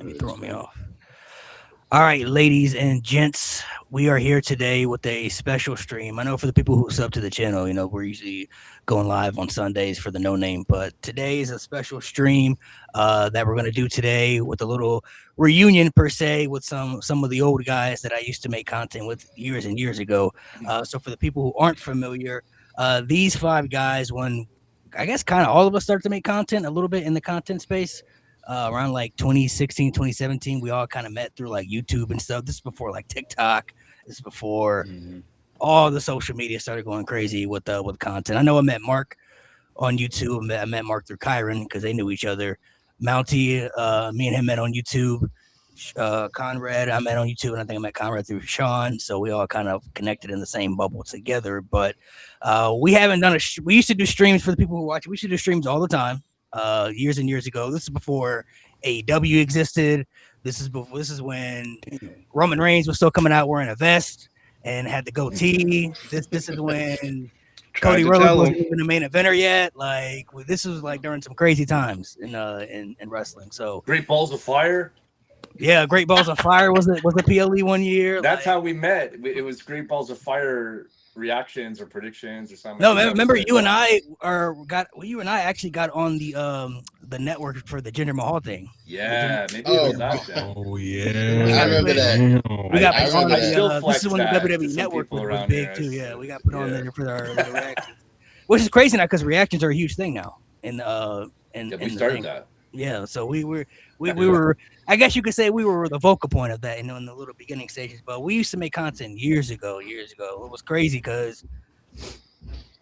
Let me throw me off. All right, ladies and gents, we are here today with a special stream. I know for the people who sub to the channel, we're usually going live on Sundays for the no name, but today is a special stream that we're going to do today with a little reunion per se with some of the old guys that I used to make content with years and years ago. So for the people who aren't familiar, these five guys, when I guess kind of all of us started to make content a little bit in the content space around like 2016, 2017, we all kind of met through like YouTube and stuff. This is before like TikTok. This is before all the social media started going crazy with content. I know I met Mark on YouTube. I met Mark through Kyron because they knew each other. Mountie, me and him met on YouTube. Conrad, I met on YouTube, and I think I met Conrad through Sean. So we all kind of connected in the same bubble together. But we haven't done we used to do streams for the people who watch. We used to do streams all the time. Years and years ago. This is before AEW existed. This is when Roman Reigns was still coming out wearing a vest and had the goatee. This is when Cody Rhodes wasn't even the main eventer yet. Like this was like during some crazy times in wrestling. So Great Balls of Fire. Yeah, Great Balls of Fire was the PLE one year. That's how we met. It was Great Balls of Fire reactions or predictions or something. No, remember you and I actually got on the network for the Jinder Mahal thing. Yeah, maybe it was that then. Oh yeah, I remember that. We got put on this is when the WWE network was big too. Yeah, we got put on there for our reactions, which is crazy now because reactions are a huge thing now. We started that. Yeah, so we were. I guess you could say we were the vocal point of that, in the little beginning stages. But we used to make content years ago. It was crazy because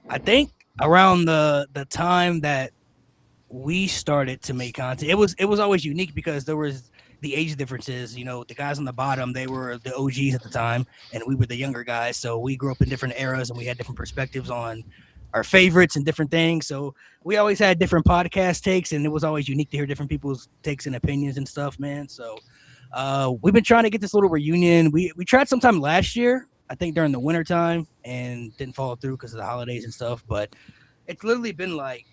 I think around the time that we started to make content, it was always unique because there was the age differences. The guys on the bottom, they were the OGs at the time, and we were the younger guys. So we grew up in different eras, and we had different perspectives on our favorites and different things. So we always had different podcast takes, and it was always unique to hear different people's takes and opinions and stuff, man. So we've been trying to get this little reunion. We tried sometime last year, I think during the winter time, and didn't follow through because of the holidays and stuff. But it's literally been like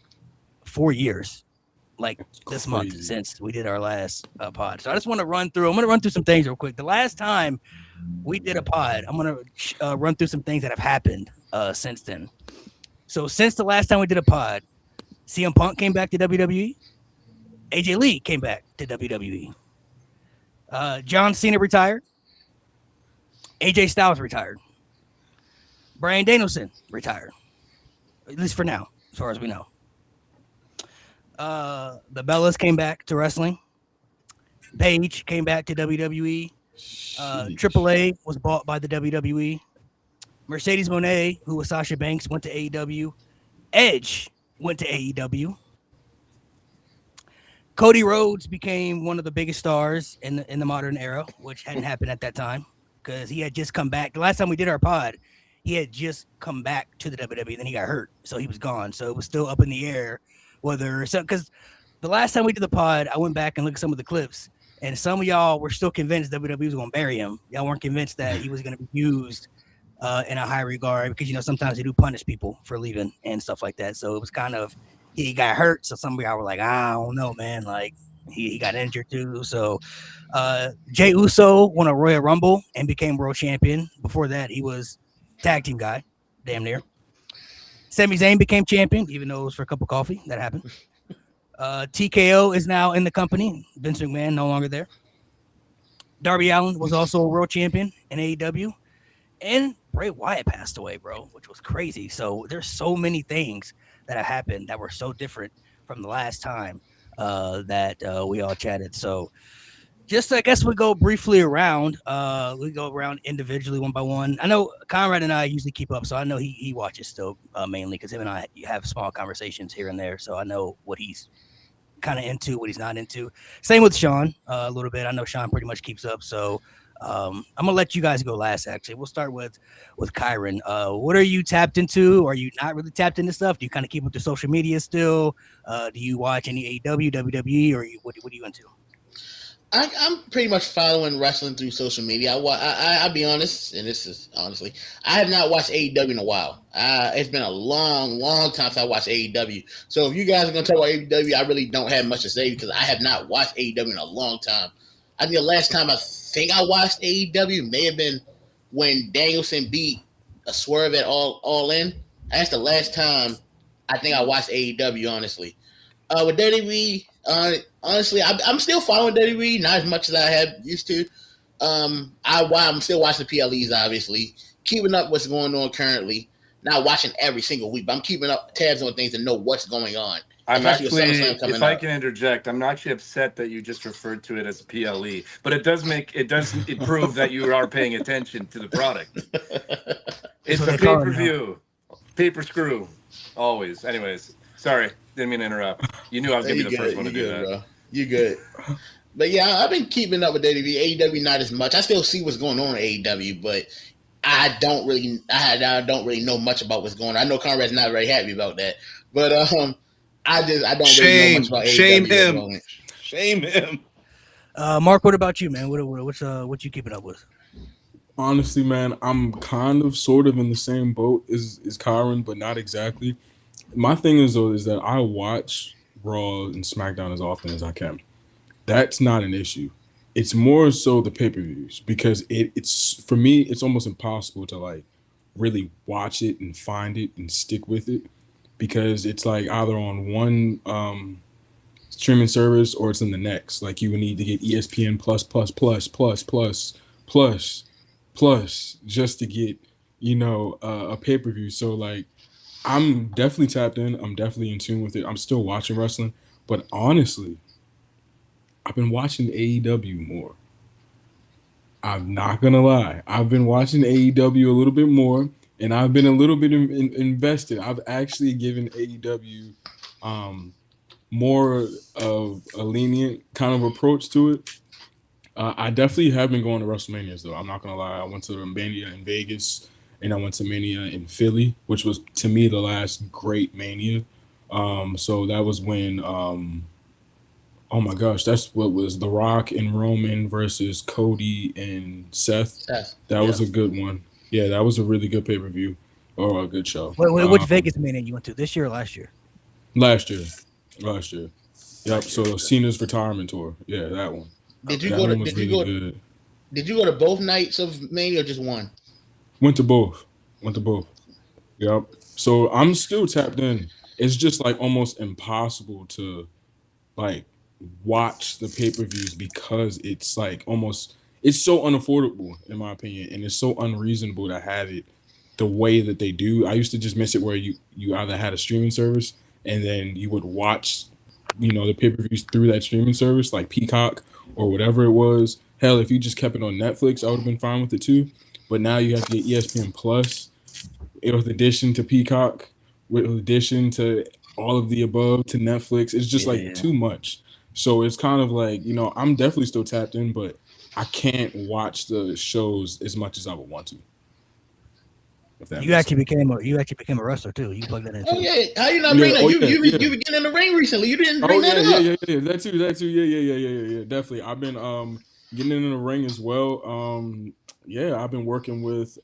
4 years, like this month since we did our last pod. So I just want to I'm going to run through some things real quick. The last time we did a pod, I'm going to run through some things that have happened since then. So since the last time we did a pod, CM Punk came back to WWE. AJ Lee came back to WWE. John Cena retired. AJ Styles retired. Bryan Danielson retired. At least for now, as far as we know. The Bellas came back to wrestling. Paige came back to WWE. AAA was bought by the WWE. Mercedes Moné, who was Sasha Banks, went to AEW. Edge went to AEW. Cody Rhodes became one of the biggest stars in the modern era, which hadn't happened at that time because he had just come back. The last time we did our pod, he had just come back to the WWE. Then he got hurt, so he was gone. So it was still up in the air because the last time we did the pod, I went back and looked at some of the clips, and some of y'all were still convinced WWE was going to bury him. Y'all weren't convinced that he was going to be used in a high regard because sometimes they do punish people for leaving and stuff like that. So it was kind of he got hurt. So some of y'all were like, I don't know, man. Like he got injured too. So Jey Uso won a Royal Rumble and became world champion. Before that, he was tag team guy, damn near. Sami Zayn became champion, even though it was for a cup of coffee. That happened. TKO is now in the company. Vince McMahon no longer there. Darby Allin was also a world champion in AEW. And Bray Wyatt passed away, bro, which was crazy. So there's so many things that have happened that were so different from the last time that we all chatted. So just, I guess we go briefly around. We go around individually one by one. I know Conrad and I usually keep up, so I know he watches still mainly because him and I have small conversations here and there. So I know what he's kind of into, what he's not into. Same with Sean a little bit. I know Sean pretty much keeps up. So I'm gonna let you guys go last. Actually, we'll start with Kyron. What are you tapped into? Are you not really tapped into stuff? Do you kind of keep up with the social media still? Do you watch any AEW, WWE, or what are you into? I'm pretty much following wrestling through social media. I'll be honest, and this is honestly, I have not watched AEW in a while. It's been a long time since I watched AEW. So if you guys are going to talk about AEW, I really don't have much to say because I have not watched AEW in a long time. I think the last time I watched AEW may have been when Danielson beat a Swerve at All In. That's the last time I think I watched AEW. Honestly, with WWE, honestly, I'm still following WWE, not as much as I have used to. I'm still watching the PLEs, obviously, keeping up what's going on currently. Not watching every single week, but I'm keeping up tabs on things to know what's going on. I'm Especially with actually, SummerSlam coming if I up. can interject, I'm actually upset that you just referred to it as PLE, but it does prove that you are paying attention to the product. It's what a they call it now. pay-per-view, paper screw, always. Anyways, sorry, didn't mean to interrupt. You knew I was gonna be the first one to do that. Bro. You good. But yeah, I've been keeping up with WWE. AEW not as much. I still see what's going on in AEW, but I don't really know much about what's going on. I know Conrad's not very happy about that, but I don't really know much about AEW. Shame him. Mark, what about you, man? What you keeping up with? Honestly, man, I'm kind of sort of in the same boat as Kyron, but not exactly. My thing is though is that I watch Raw and SmackDown as often as I can. That's not an issue. It's more so the pay-per-views because it's for me it's almost impossible to like really watch it and find it and stick with it because it's like either on one streaming service or it's in the next. Like you would need to get ESPN plus just to get a pay-per-view. So like I'm definitely tapped in. I'm definitely in tune with it. I'm still watching wrestling, but honestly, I've been watching AEW more. I'm not gonna lie. I've been watching AEW a little bit more, and I've been a little bit invested. I've actually given AEW more of a lenient kind of approach to it. I definitely have been going to WrestleManias though. I'm not gonna lie. I went to Mania in Vegas, and I went to Mania in Philly, which was to me the last great Mania. So that was when. Oh my gosh, that's what was The Rock and Roman versus Cody and Seth. That was a good one. Yeah, that was a really good pay-per-view or a good show. Which Vegas Mania you went to? This year or last year? Last year. Yep. So Cena's retirement tour. Yeah, that one. Did you go to both nights of Mania or just one? Went to both. Yep. So I'm still tapped in. It's just like almost impossible to like watch the pay-per-views because it's like it's so unaffordable in my opinion, and it's so unreasonable to have it the way that they do. I used to just miss it where you either had a streaming service and then you would watch the pay-per-views through that streaming service like Peacock or whatever it was. Hell, if you just kept it on Netflix, I would have been fine with it too. But now you have to get ESPN Plus with addition to Peacock, with addition to all of the above to Netflix. It's just like too much. So it's kind of like, I'm definitely still tapped in, but I can't watch the shows as much as I would want to. You actually became a wrestler too. You plugged that in. Oh yeah, how you not bring that? You've been getting in the ring recently. You didn't bring that up. Yeah. That too. Yeah. Definitely. I've been getting in the ring as well. I've been working with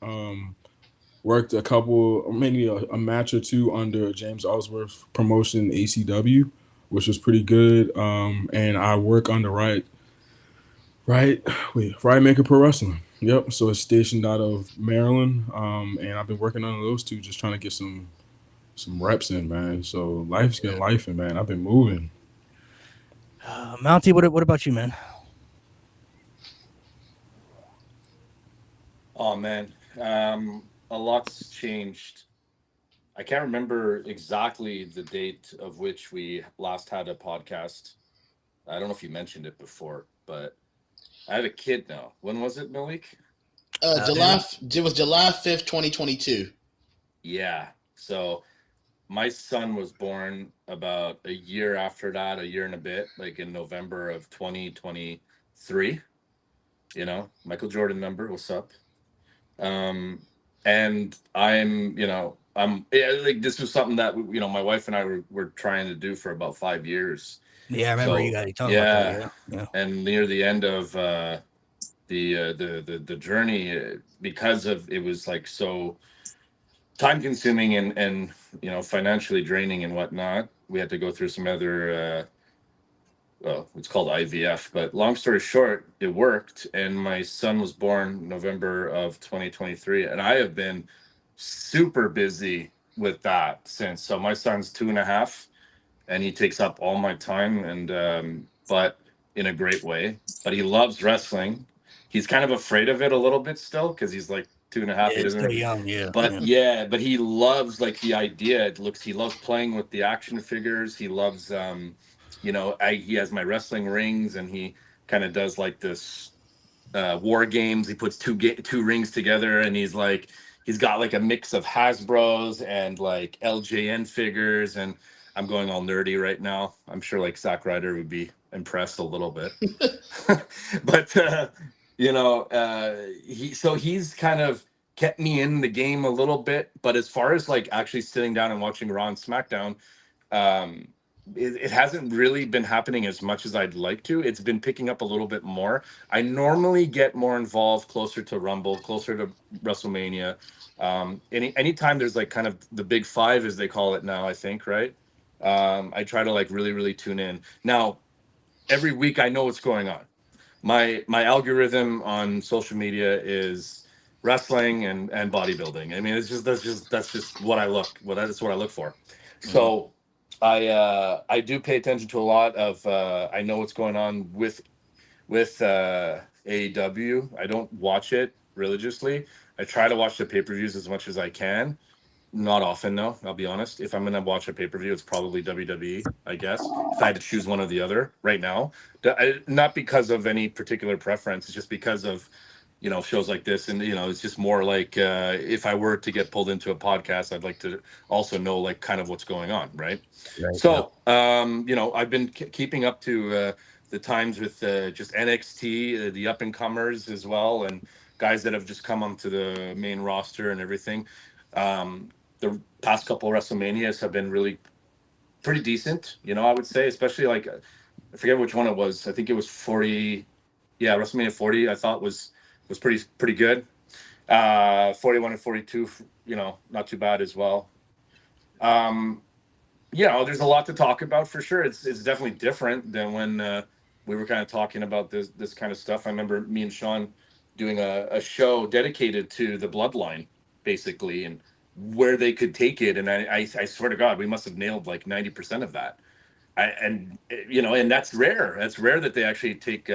worked a couple, maybe a match or two under James Ellsworth promotion ACW, which was pretty good. And I work under Riot Maker Pro Wrestling. Yep. So it's stationed out of Maryland. And I've been working under those two, just trying to get some reps in, man. So life's been lifing, man. I've been moving. Mountie, what about you, man? Oh man, a lot's changed. I can't remember exactly the date of which we last had a podcast. I don't know if you mentioned it before, but I have a kid now. When was it, Malik? It was July 5th, 2022. Yeah. So my son was born about a year after that, a year and a bit, like in November of 2023. Michael Jordan number, what's up? And I'm like, this was something that my wife and I were trying to do for about 5 years. Yeah, I remember you talking about that. Yeah. And near the end of the journey, because of it was like so time consuming and financially draining and whatnot, we had to go through some other well, it's called IVF, but long story short, it worked. And my son was born November of 2023. And I have been super busy with that since. So my son's 2.5 and he takes up all my time and, but in a great way, but he loves wrestling. He's kind of afraid of it a little bit still because he's like 2.5. Yeah, He it's still doesn't, young. Yeah. but yeah, but he loves like the idea. He loves playing with the action figures. He loves, he has my wrestling rings and he kind of does like this war games. He puts two rings together and he's got like a mix of Hasbro's and like LJN figures. And I'm going all nerdy right now. I'm sure like Zack Ryder would be impressed a little bit, but he's kind of kept me in the game a little bit. But as far as like actually sitting down and watching Raw and SmackDown, um, it hasn't really been happening as much as I'd like to. It's been picking up a little bit more. I normally get more involved closer to Rumble, closer to WrestleMania. Anytime there's like kind of the big five, as they call it now, I think, right? I try to like really, really tune in. Now, every week I know what's going on. My algorithm on social media is wrestling and bodybuilding. I mean, that's just what I look. That's what I look for. So I do pay attention to a lot of. I know what's going on with AEW. I don't watch it religiously. I try to watch the pay-per-views as much as I can. Not often, though. I'll be honest. If I'm gonna watch a pay-per-view, it's probably WWE, I guess. If I had to choose one or the other right now, not because of any particular preference, it's just because of shows like this, and it's just more like if I were to get pulled into a podcast, I'd like to also know like kind of what's going on, right? Right. So I've been keeping up to the times with just NXT, the up and comers as well, and guys that have just come onto the main roster and everything. The past couple of WrestleManias have been really pretty decent, I would say, especially like I forget which one it was. I think it was 40. Yeah, WrestleMania 40. I thought was pretty good. 41 and 42, not too bad as well. There's a lot to talk about for sure. It's definitely different than when we were kind of talking about this kind of stuff. I remember me and Sean doing a show dedicated to the bloodline, basically, and where they could take it. And I swear to God, we must have nailed like 90% of that. And that's rare. That's rare that they actually take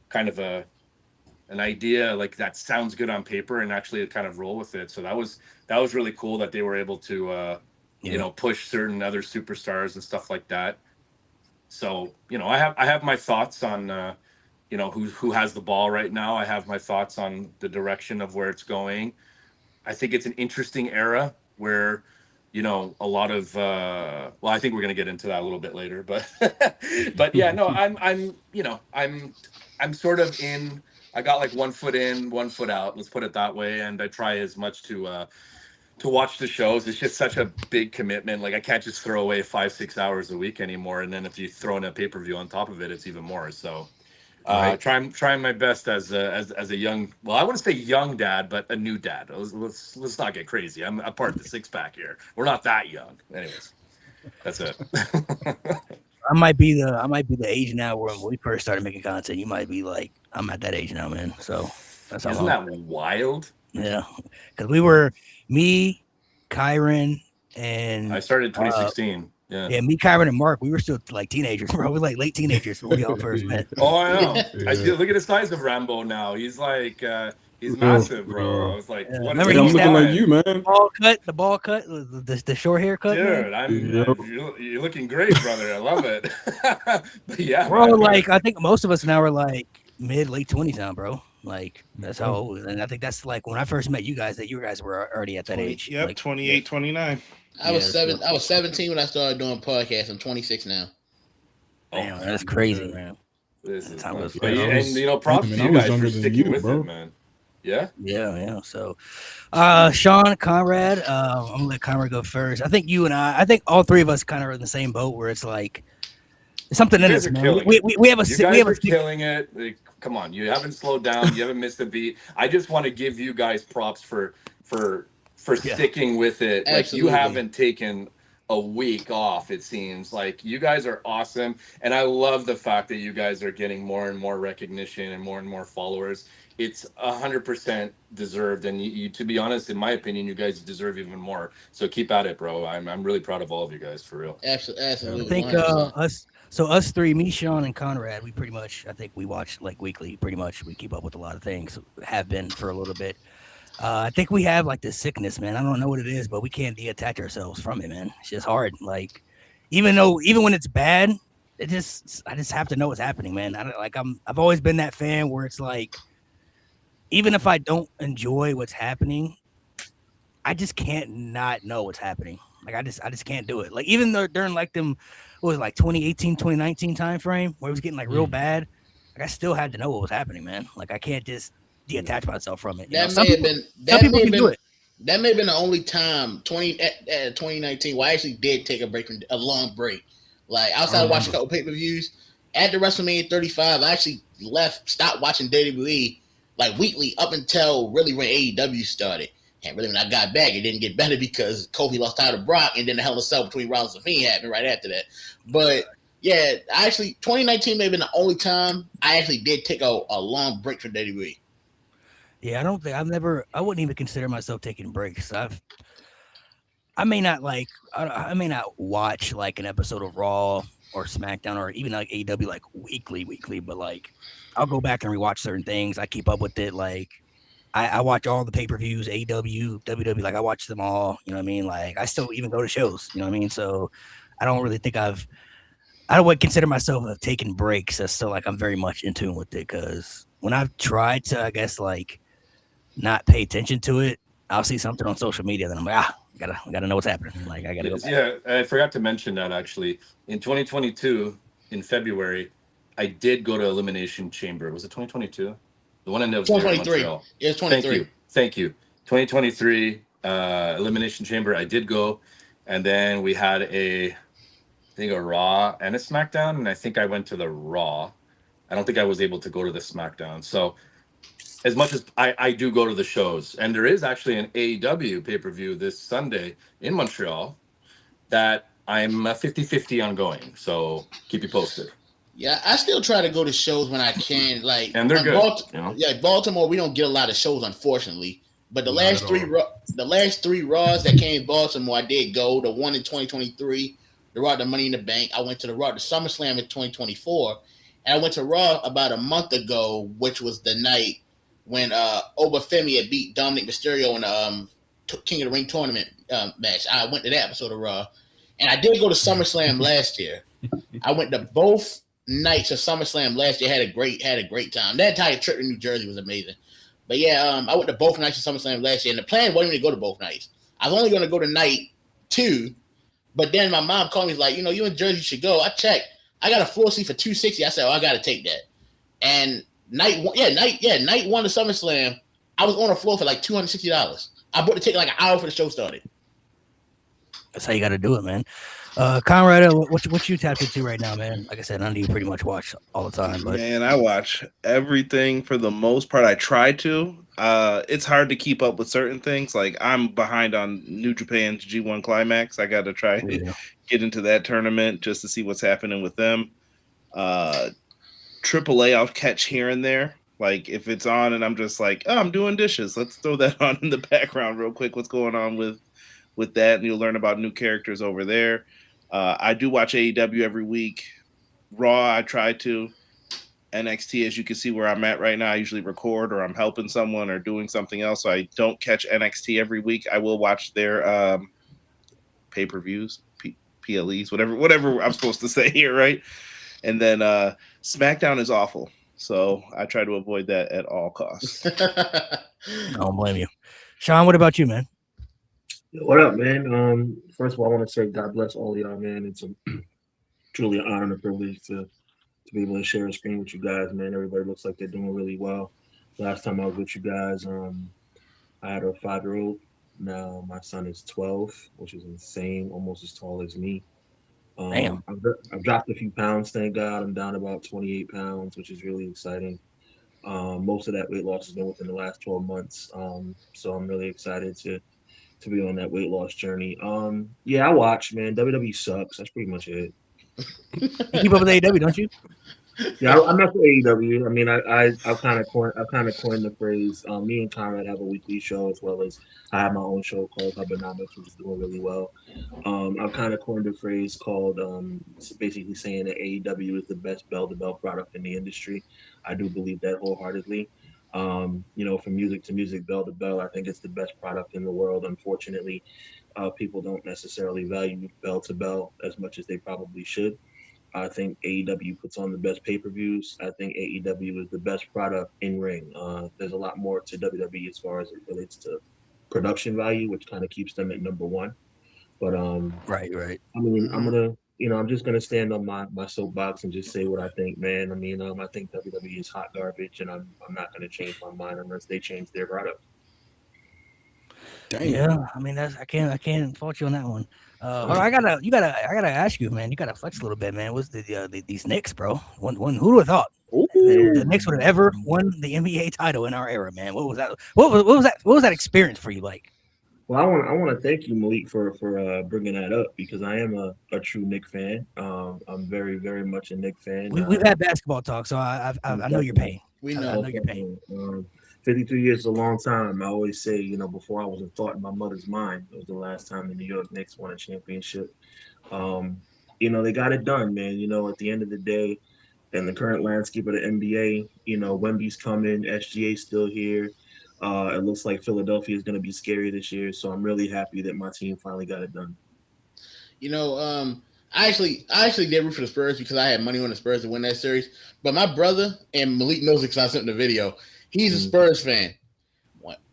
kind of an idea like that sounds good on paper and actually kind of roll with it. So that was really cool that they were able to push certain other superstars and stuff like that. So I have my thoughts on who has the ball right now. I have my thoughts on the direction of where it's going. I think it's an interesting era where a lot of I think we're going to get into that a little bit later, but yeah, no, I'm sort of in. I got like 1 foot in, 1 foot out, let's put it that way, and I try as much to watch the shows. It's just such a big commitment. Like I can't just throw away 5-6 hours a week anymore, and then if you throw in a pay-per-view on top of it, it's even more. So Right. trying my best as a young, well, I wouldn't say young dad, but a new dad. Let's not get crazy. I'm a part of the six pack here. We're not that young. Anyways, that's it. I might be the age now where when we first started making content, you might be like, I'm at that age now, man. So that's how Isn't that wild? Yeah, because we were me, Kyron, and I started 2016. yeah, me, Kyron, and Mark. We were still like teenagers, bro. We were like late teenagers when we all first met. Oh, I know. Yeah. I see. Look at the size of Rambo now. He's like, he's massive, bro. I was like, Yeah. what Remember is I'm he's looking down- like you, man. The ball cut, the short haircut. Dude, Yep. you're looking great, brother. I love it. But yeah, We're all man. like, I think most of us now are like late 20s now, bro. Like that's how old. And I think that's like when I first met you guys, that you guys were already at that age. Yep, Like, 28, 29. I was Yeah, 17 when I started doing podcasts. I'm 26 now. Damn, that's crazy, man. This is Time nuts. was- But I was- props man, to I you was guys for younger than sticking you, with bro. it, man. Yeah. Yeah. So, Sean, Conrad, I'm gonna let Conrad go first. I think you and I think all three of us kind of are in the same boat where it's like there's something You in guys us, are man. killing We have a You we guys have are a killing it. Like, come on, you haven't slowed down. You haven't missed a beat. I just want to give you guys props for Yeah. sticking with it. Like you Absolutely. haven't taken a week off, it seems. Like, you guys are awesome, and I love the fact that you guys are getting more and more recognition and more followers. It's 100% deserved, and you, to be honest, in my opinion, you guys deserve even more. So keep at it, bro. I'm really proud of all of you guys, for real. Absolutely, I absolutely, think 100%. us three, me, Sean, and Conrad, we pretty much, I think we watch like weekly. Pretty much, we keep up with a lot of things. Have been for a little bit. I think we have like this sickness, man. I don't know what it is, but we can't detach ourselves from it, man. It's just hard. Like, even when it's bad, I just have to know what's happening, man. I've always been that fan where it's like, even if I don't enjoy what's happening, I just can't not know what's happening. Like, I just can't do it. Like, even though during like them, what was it, like 2018, 2019 time frame where it was getting like real bad, like I still had to know what was happening, man. Like, I can't just detach myself from it. You know, That may have been some that people may have can do been it. that may have been the only time 2019 where I actually did take a break from a long break. Like, outside of watching a couple pay-per-views, at the WrestleMania 35, I actually stopped watching WWE like weekly up until really when AEW started. And really, when I got back, it didn't get better because Kofi lost title to Brock, and then the Hell in a Cell between Rollins and Fiend happened right after that. But yeah, I actually 2019 may have been the only time I actually did take a long break from WWE. Yeah, I wouldn't even consider myself taking breaks. I may not I may not watch like an episode of Raw or SmackDown or even like AEW like weekly, but like I'll go back and rewatch certain things. I keep up with it. Like, I watch all the pay-per-views, AEW, WWE, like I watch them all. You know what I mean? Like, I still even go to shows. You know what I mean? So I don't really think I don't would consider myself taking breaks. That's still like I'm very much in tune with it, because when I've tried to, I guess, like not pay attention to it, I'll see something on social media, then I'm like, I gotta know what's happening. Like, I gotta go Yes, back. yeah, I forgot to mention that actually. In 2022, in February, I did go to Elimination Chamber. Was it 2022? The one that was there in 2023. Montreal. It was Thank 23. you. Thank you. 2023 Elimination Chamber. I did go. And then we had I think a Raw and a SmackDown. And I think I went to the Raw. I don't think I was able to go to the SmackDown. So, as much as I do go to the shows, and there is actually an AEW pay-per-view this Sunday in Montreal that I'm 50-50 on going. So keep you posted. Yeah, I still try to go to shows when I can. Like, And they're good, you know. Yeah, Baltimore, we don't get a lot of shows, unfortunately. But Not at all. the last three Raws that came in Baltimore, I did go. The one in 2023, the Raw, the Money in the Bank. I went to the Raw, the SummerSlam in 2024, and I went to Raw about a month ago, which was the night when Obafemi had beat Dominic Mysterio in the King of the Ring tournament match. I went to that episode of Raw, and I did go to SummerSlam last year. I went to both nights of SummerSlam last year. Had a great time. That entire trip in New Jersey was amazing. But yeah, I went to both nights of SummerSlam last year, and the plan wasn't even to go to both nights. I was only going to go to night 2, but then my mom called me, like, you in Jersey, you should go. I checked. I got a floor seat for $260. I said, I got to take that. And night 1 of SummerSlam, I was on the floor for like $260. I bought the ticket like an hour before the show started. That's how you got to do it, man. Conrad, what you tapped into right now, man? Like I said, I know you pretty much watch all the time, but Man, I watch everything for the most part. I try to. It's hard to keep up with certain things. Like, I'm behind on New Japan's G1 Climax. I got to try to get into that tournament just to see what's happening with them. AAA, I'll catch here and there. Like, if it's on and I'm just like, oh, I'm doing dishes, let's throw that on in the background real quick. What's going on with that? And you'll learn about new characters over there. I do watch AEW every week. Raw, I try to. NXT, as you can see where I'm at right now, I usually record or I'm helping someone or doing something else, so I don't catch NXT every week. I will watch their pay-per-views, PLEs, whatever I'm supposed to say here, right? And then SmackDown is awful, so I try to avoid that at all costs. I don't blame you. Sean, what about you, man? What up, man? First of all, I want to say God bless all of y'all, man. It's truly an honor and a privilege to be able to share a screen with you guys, man. Everybody looks like they're doing really well. Last time I was with you guys, I had a 5-year-old. Now my son is 12, which is insane, almost as tall as me. Damn. I've dropped a few pounds, thank God. I'm down about 28 pounds, which is really exciting. Most of that weight loss has been within the last 12 months. So I'm really excited to be on that weight loss journey. Yeah, I watch, man. WWE sucks. That's pretty much it. You keep up with AEW, don't you? Yeah, I'm not for AEW. I mean, I've kind of coined the phrase. Me and Conrad have a weekly show as well as I have my own show called Hubonomics, which is doing really well. I've kind of coined a phrase called basically saying that AEW is the best bell-to-bell product in the industry. I do believe that wholeheartedly. From music to music, bell to bell, I think it's the best product in the world. Unfortunately, people don't necessarily value bell to bell as much as they probably should. I think AEW puts on the best pay-per-views. I think AEW is the best product in ring. There's a lot more to WWE as far as it relates to production value, which kind of keeps them at number one. But Right. I mean, I'm just gonna stand on my soapbox and just say what I think, man. I mean, I think WWE is hot garbage, and I'm not gonna change my mind unless they change their product. Damn. Yeah, I mean I can't fault you on that one. I gotta ask you, man. You gotta flex a little bit, man. What's these Knicks, bro? Who would have thought the Knicks would have ever won the NBA title in our era, man? What was that? What was that experience for you like? Well, I want to thank you, Malik, for bringing that up because I am a true Knick fan. I'm very, very much a Knick fan. We've had basketball talk, so I know your pain. We I know. know your pain. 52 years is a long time. I always say, before I was a thought in my mother's mind, it was the last time the New York Knicks won a championship. They got it done, man. At the end of the day, in the current landscape of the NBA, Wemby's coming, SGA's still here. It looks like Philadelphia is going to be scary this year, so I'm really happy that my team finally got it done. I actually did root for the Spurs because I had money on the Spurs to win that series. But my brother and Malik knows it because I sent him the video. He's a Spurs fan.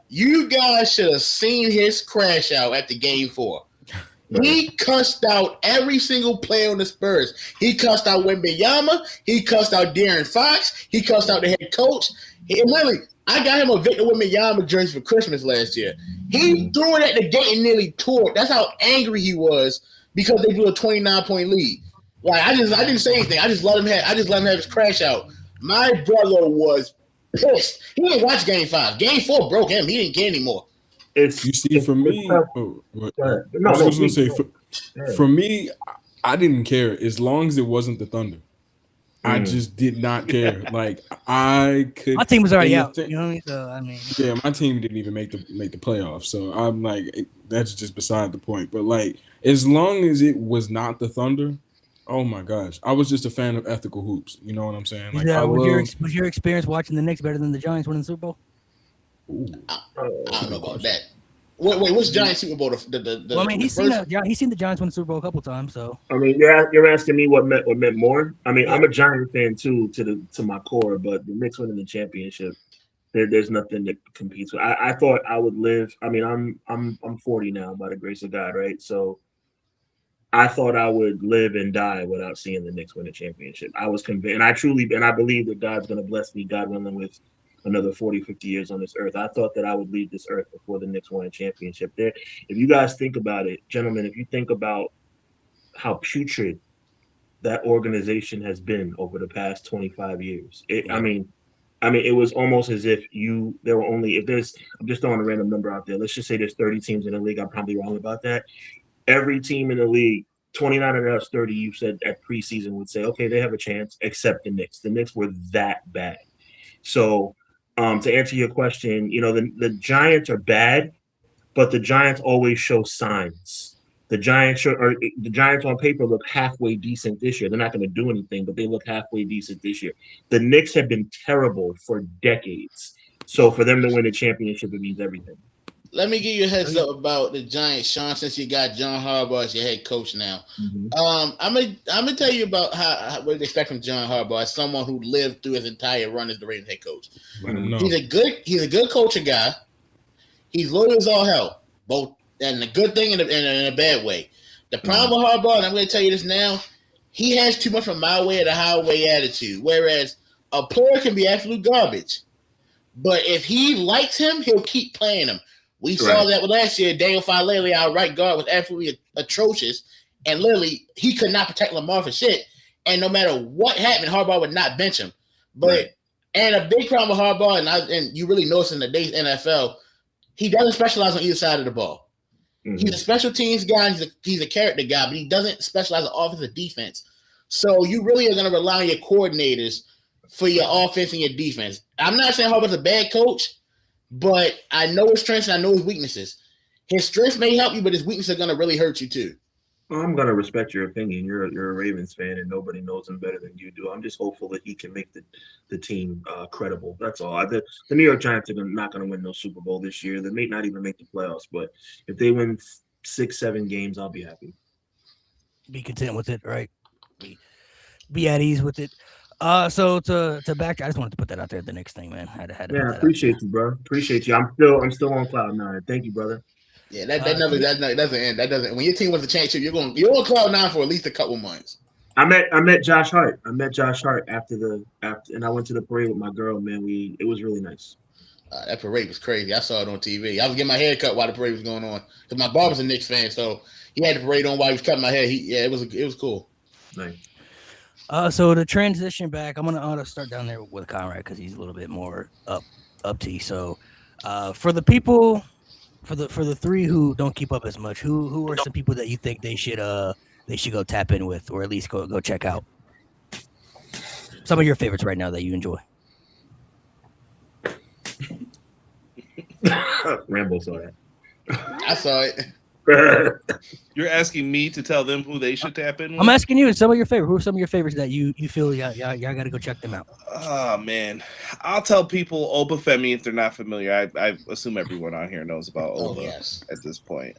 You guys should have seen his crash out at the Game 4. He cussed out every single player on the Spurs. He cussed out Wembanyama. He cussed out De'Aaron Fox. He cussed out the head coach. I got him a Victor Wembanyama jersey for Christmas last year. He threw it at the gate and nearly tore it. That's how angry he was because they blew a 29-point lead. Like I didn't say anything. I just let him have his crash out. My brother was pissed. He didn't watch Game 5. Game 4 broke him. He didn't care anymore. For me, I didn't care as long as it wasn't the Thunder. I just did not care. Like I could. My team was already out. You know what I mean? So I mean, yeah, my team didn't even make the playoffs. So I'm like, that's just beside the point. But like, as long as it was not the Thunder, oh my gosh, I was just a fan of ethical hoops. You know what I'm saying? Like, was your experience watching the Knicks better than the Giants winning the Super Bowl? I don't know about that. Wait, what's Giants Super Bowl? He's seen the Giants win the Super Bowl a couple times. So I mean, you're asking me what meant more. I mean, I'm a Giant fan too, to my core, but the Knicks winning the championship, there's nothing that competes with. I thought I would live. I mean, I'm 40 now by the grace of God, right? So I thought I would live and die without seeing the Knicks win a championship. I was convinced, and I believe that God's going to bless me, God willing, with another 40, 50 years on this earth. I thought that I would leave this earth before the Knicks won a championship. If you guys think about it, gentlemen, if you think about how putrid that organization has been over the past 25 years, I mean, it was almost as if I'm just throwing a random number out there. Let's just say there's 30 teams in the league. I'm probably wrong about that. Every team in the league, 29 of those 30, you said at preseason would say, okay, they have a chance, except the Knicks. The Knicks were that bad. So, to answer your question, the Giants are bad, but the Giants always show signs. The Giants on paper look halfway decent this year. They're not going to do anything, but they look halfway decent this year. The Knicks have been terrible for decades. So for them to win a championship, it means everything. Let me give you a heads up about the Giants, Sean, since you got John Harbaugh as your head coach now. Mm-hmm. I'm gonna tell you about what to expect from John Harbaugh as someone who lived through his entire run as the Ravens head coach. He's a good coaching guy. He's loyal as all hell, both and a good thing and in a bad way. The problem with Harbaugh, and I'm gonna tell you this now, he has too much of a my way or the highway attitude. Whereas a player can be absolute garbage, but if he likes him, he'll keep playing him. We saw that last year. Daniel Falele, our right guard, was absolutely atrocious. And literally, he could not protect Lamar for shit. And no matter what happened, Harbaugh would not bench him. And a big problem with Harbaugh, and you really notice in today's NFL, he doesn't specialize on either side of the ball. He's a special teams guy. He's a character guy, but he doesn't specialize in offense or defense. So you really are going to rely on your coordinators for your offense and your defense. I'm not saying Harbaugh's a bad coach, but I know his strengths and I know his weaknesses. His strengths may help you, but his weaknesses are going to really hurt you too. I'm gonna respect your opinion. You're a Ravens fan, and nobody knows him better than you do. I'm just hopeful that he can make the team credible. That's all. The New York Giants are not going to win no Super Bowl this year. They may not even make the playoffs, but if they win 6-7 games, I'll be happy. Be content with it, right? Be at ease with it. So to back, I just wanted to put that out there. The next thing, man, had to Yeah, put I that appreciate you, bro. Appreciate you. I'm still on cloud nine. Thank you, brother. Yeah, that doesn't end. That doesn't. When your team wins the championship, you're on cloud nine for at least a couple months. I met Josh Hart. after and I went to the parade with my girl. Man, it was really nice. That parade was crazy. I saw it on TV. I was getting my hair cut while the parade was going on because my barber's a Knicks fan, so he had the parade on while he was cutting my hair. It was cool. Nice. So to transition back, I'm gonna start down there with Conrad because he's a little bit more up to. So for the people, for the three who don't keep up as much, who are some people that you think they should go tap in with, or at least go check out? Some of your favorites right now that you enjoy. Rambo saw that. I saw it. You're asking me to tell them who they should tap in with? I'm asking you, some of your favorites. Who are some of your favorites that you feel y'all got to go check them out? Oh man, I'll tell people Obafemi if they're not familiar. I assume everyone on here knows about Oba at this point.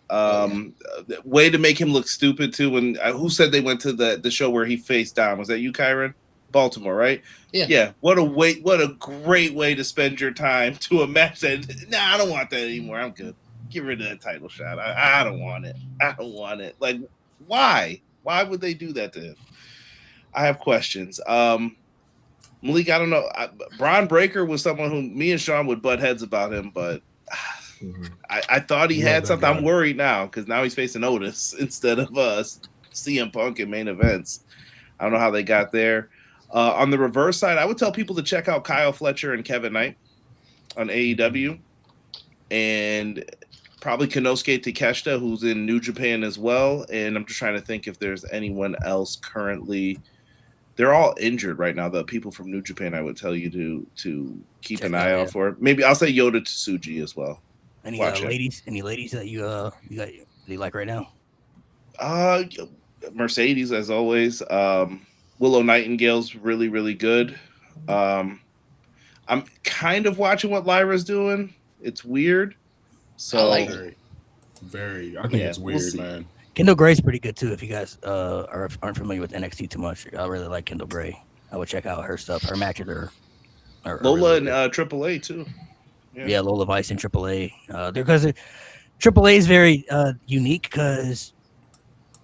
Way to make him look stupid too. When who said they went to the show where he faced down? Was that you, Kyron? Baltimore, right? Yeah. What a great way to spend your time to a match that. Nah, I don't want that anymore. I'm good. Get rid of that title shot. I don't want it. I don't want it. Like, why? Why would they do that to him? I have questions. Malik, I don't know. Bron Breakker was someone who me and Sean would butt heads about him, but I thought he had something. I'm worried now because now he's facing Otis instead of CM Punk in main events. I don't know how they got there. On the reverse side, I would tell people to check out Kyle Fletcher and Kevin Knight on AEW. And probably Konosuke Takeshita, who's in New Japan as well. And I'm just trying to think if there's anyone else currently. They're all injured right now. The people from New Japan, I would tell you to keep an eye out for. Maybe I'll say Yota Tsuji as well. Any ladies? Any ladies that you like right now? Mercedes, as always. Willow Nightingale's really, really good. I'm kind of watching what Lyra's doing. It's weird. So I like it. Very. I think it's weird, man. Kendall Gray's pretty good too. If you guys aren't familiar with NXT too much, I really like Kendall Gray. I would check out her stuff. Her matches are Lola really and AAA too. Yeah, Lola Vice and AAA. Because AAA is very unique. Because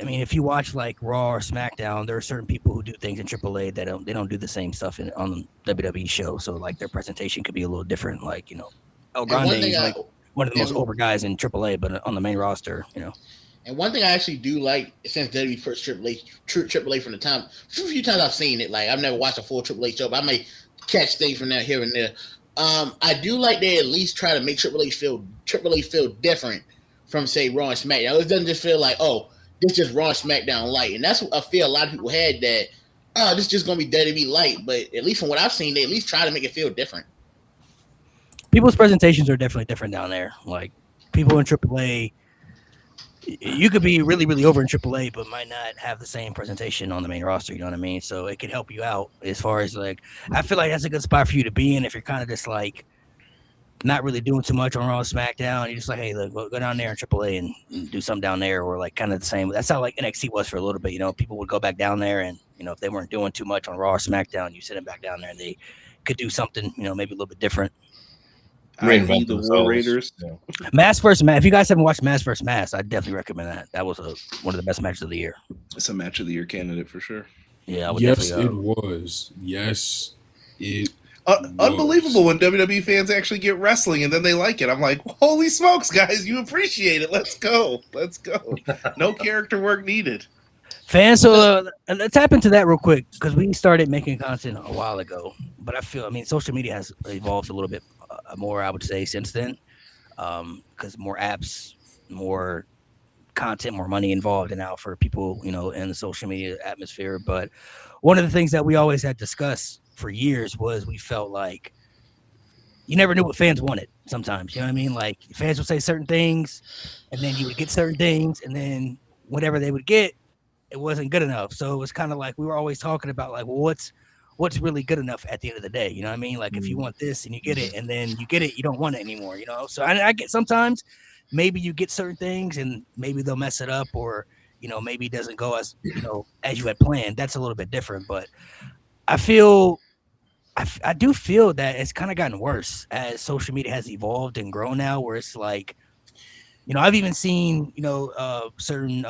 I mean, if you watch like Raw or SmackDown, there are certain people who do things in AAA that they don't do the same stuff on the WWE show. So like their presentation could be a little different. Like El Grande is like one of the most over guys in AAA, but on the main roster, And one thing I actually do like since WWE first AAA from the time, a few times I've seen it. Like I've never watched a full AAA show, but I may catch things from there here and there. I do like they at least try to make AAA feel different from say Raw and SmackDown. It doesn't just feel like this just Raw and SmackDown light, and that's what I feel a lot of people had that. This is just gonna be WWE light, but at least from what I've seen, they at least try to make it feel different. People's presentations are definitely different down there. Like people in AAA, you could be really, really over in AAA, but might not have the same presentation on the main roster. You know what I mean? So it could help you out as far as like, I feel like that's a good spot for you to be in if you're kind of just like not really doing too much on Raw and SmackDown. You're just like, hey, look, go down there in AAA and do something down there, or like kind of the same. That's how like NXT was for a little bit. People would go back down there, and if they weren't doing too much on Raw or SmackDown, you send them back down there, and they could do something, maybe a little bit different. Reinvent the War Raiders. Yeah. Mask vs. Mask. If you guys haven't watched Mask vs. Mask, I definitely recommend that. That was one of the best matches of the year. It's a match of the year candidate for sure. Yeah, I would yes, it was. Yes, it. Unbelievable when WWE fans actually get wrestling and then they like it. I'm like, holy smokes, guys, you appreciate it. Let's go. No character work needed. Fans, so let's tap into that real quick because we started making content a while ago. But I mean, social media has evolved a little bit more, I would say, since then. Because more apps, more content, more money involved and out for people, you know, in the social media atmosphere. But one of the things that we always had discussed for years was we felt like you never knew what fans wanted sometimes. You know what I mean? Like fans would say certain things and then you would get certain things, and then whatever they would get, it wasn't good enough. So it was kind of like we were always talking about like, well, what's really good enough at the end of the day? You know what I mean? Like if you want this and you get it, and then you get it, you don't want it anymore, you know? So I get sometimes maybe you get certain things and maybe they'll mess it up, or, you know, maybe it doesn't go as, you know, as you had planned. That's a little bit different, but I do feel that it's kind of gotten worse as social media has evolved and grown now, where it's like, you know, I've even seen, you know, certain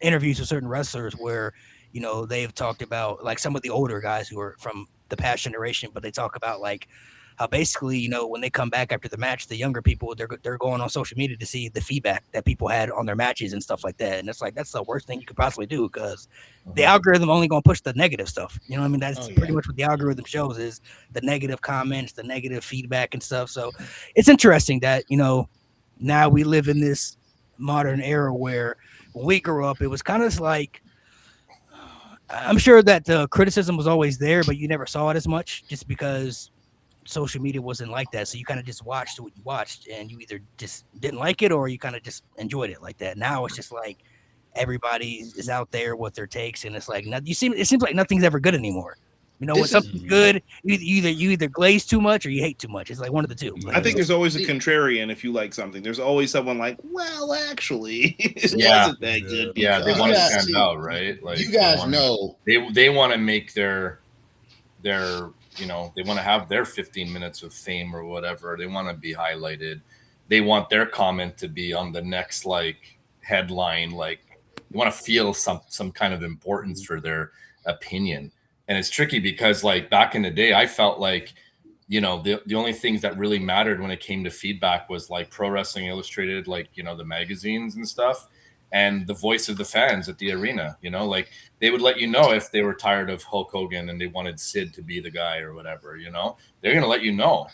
interviews with certain wrestlers where, you know, they've talked about like some of the older guys who are from the past generation, but they talk about like how basically, you know, when they come back after the match, the younger people, they're going on social media to see the feedback that people had on their matches and stuff like that. And it's like, that's the worst thing you could possibly do, because the algorithm only going to push the negative stuff. You know what I mean? That's pretty much what the algorithm shows, is the negative comments, the negative feedback and stuff. So it's interesting that, you know, now we live in this modern era where when we grew up, it was kind of like, I'm sure that the criticism was always there, but you never saw it as much just because social media wasn't like that. So you kind of just watched what you watched, and you either just didn't like it or you kind of just enjoyed it like that. Now it's just like everybody is out there with their takes, and it's like it seems like nothing's ever good anymore. You know, when something's good, you either glaze too much or you hate too much. It's like one of the two. I think there's always a contrarian if you like something. There's always someone like, well, actually, it Yeah. wasn't that good. Yeah, they because- want to Yeah, stand see, out, right? Like You guys know. they want to make their you know, they want to have their 15 minutes of fame or whatever. They want to be highlighted. They want their comment to be on the next like headline. Like you want to feel some kind of importance for their opinion. And it's tricky because like back in the day, I felt like, you know, the only things that really mattered when it came to feedback was like Pro Wrestling Illustrated, like, you know, the magazines and stuff, and the voice of the fans at the arena. You know, like they would let you know if they were tired of Hulk Hogan and they wanted Sid to be the guy or whatever. You know, they're gonna let you know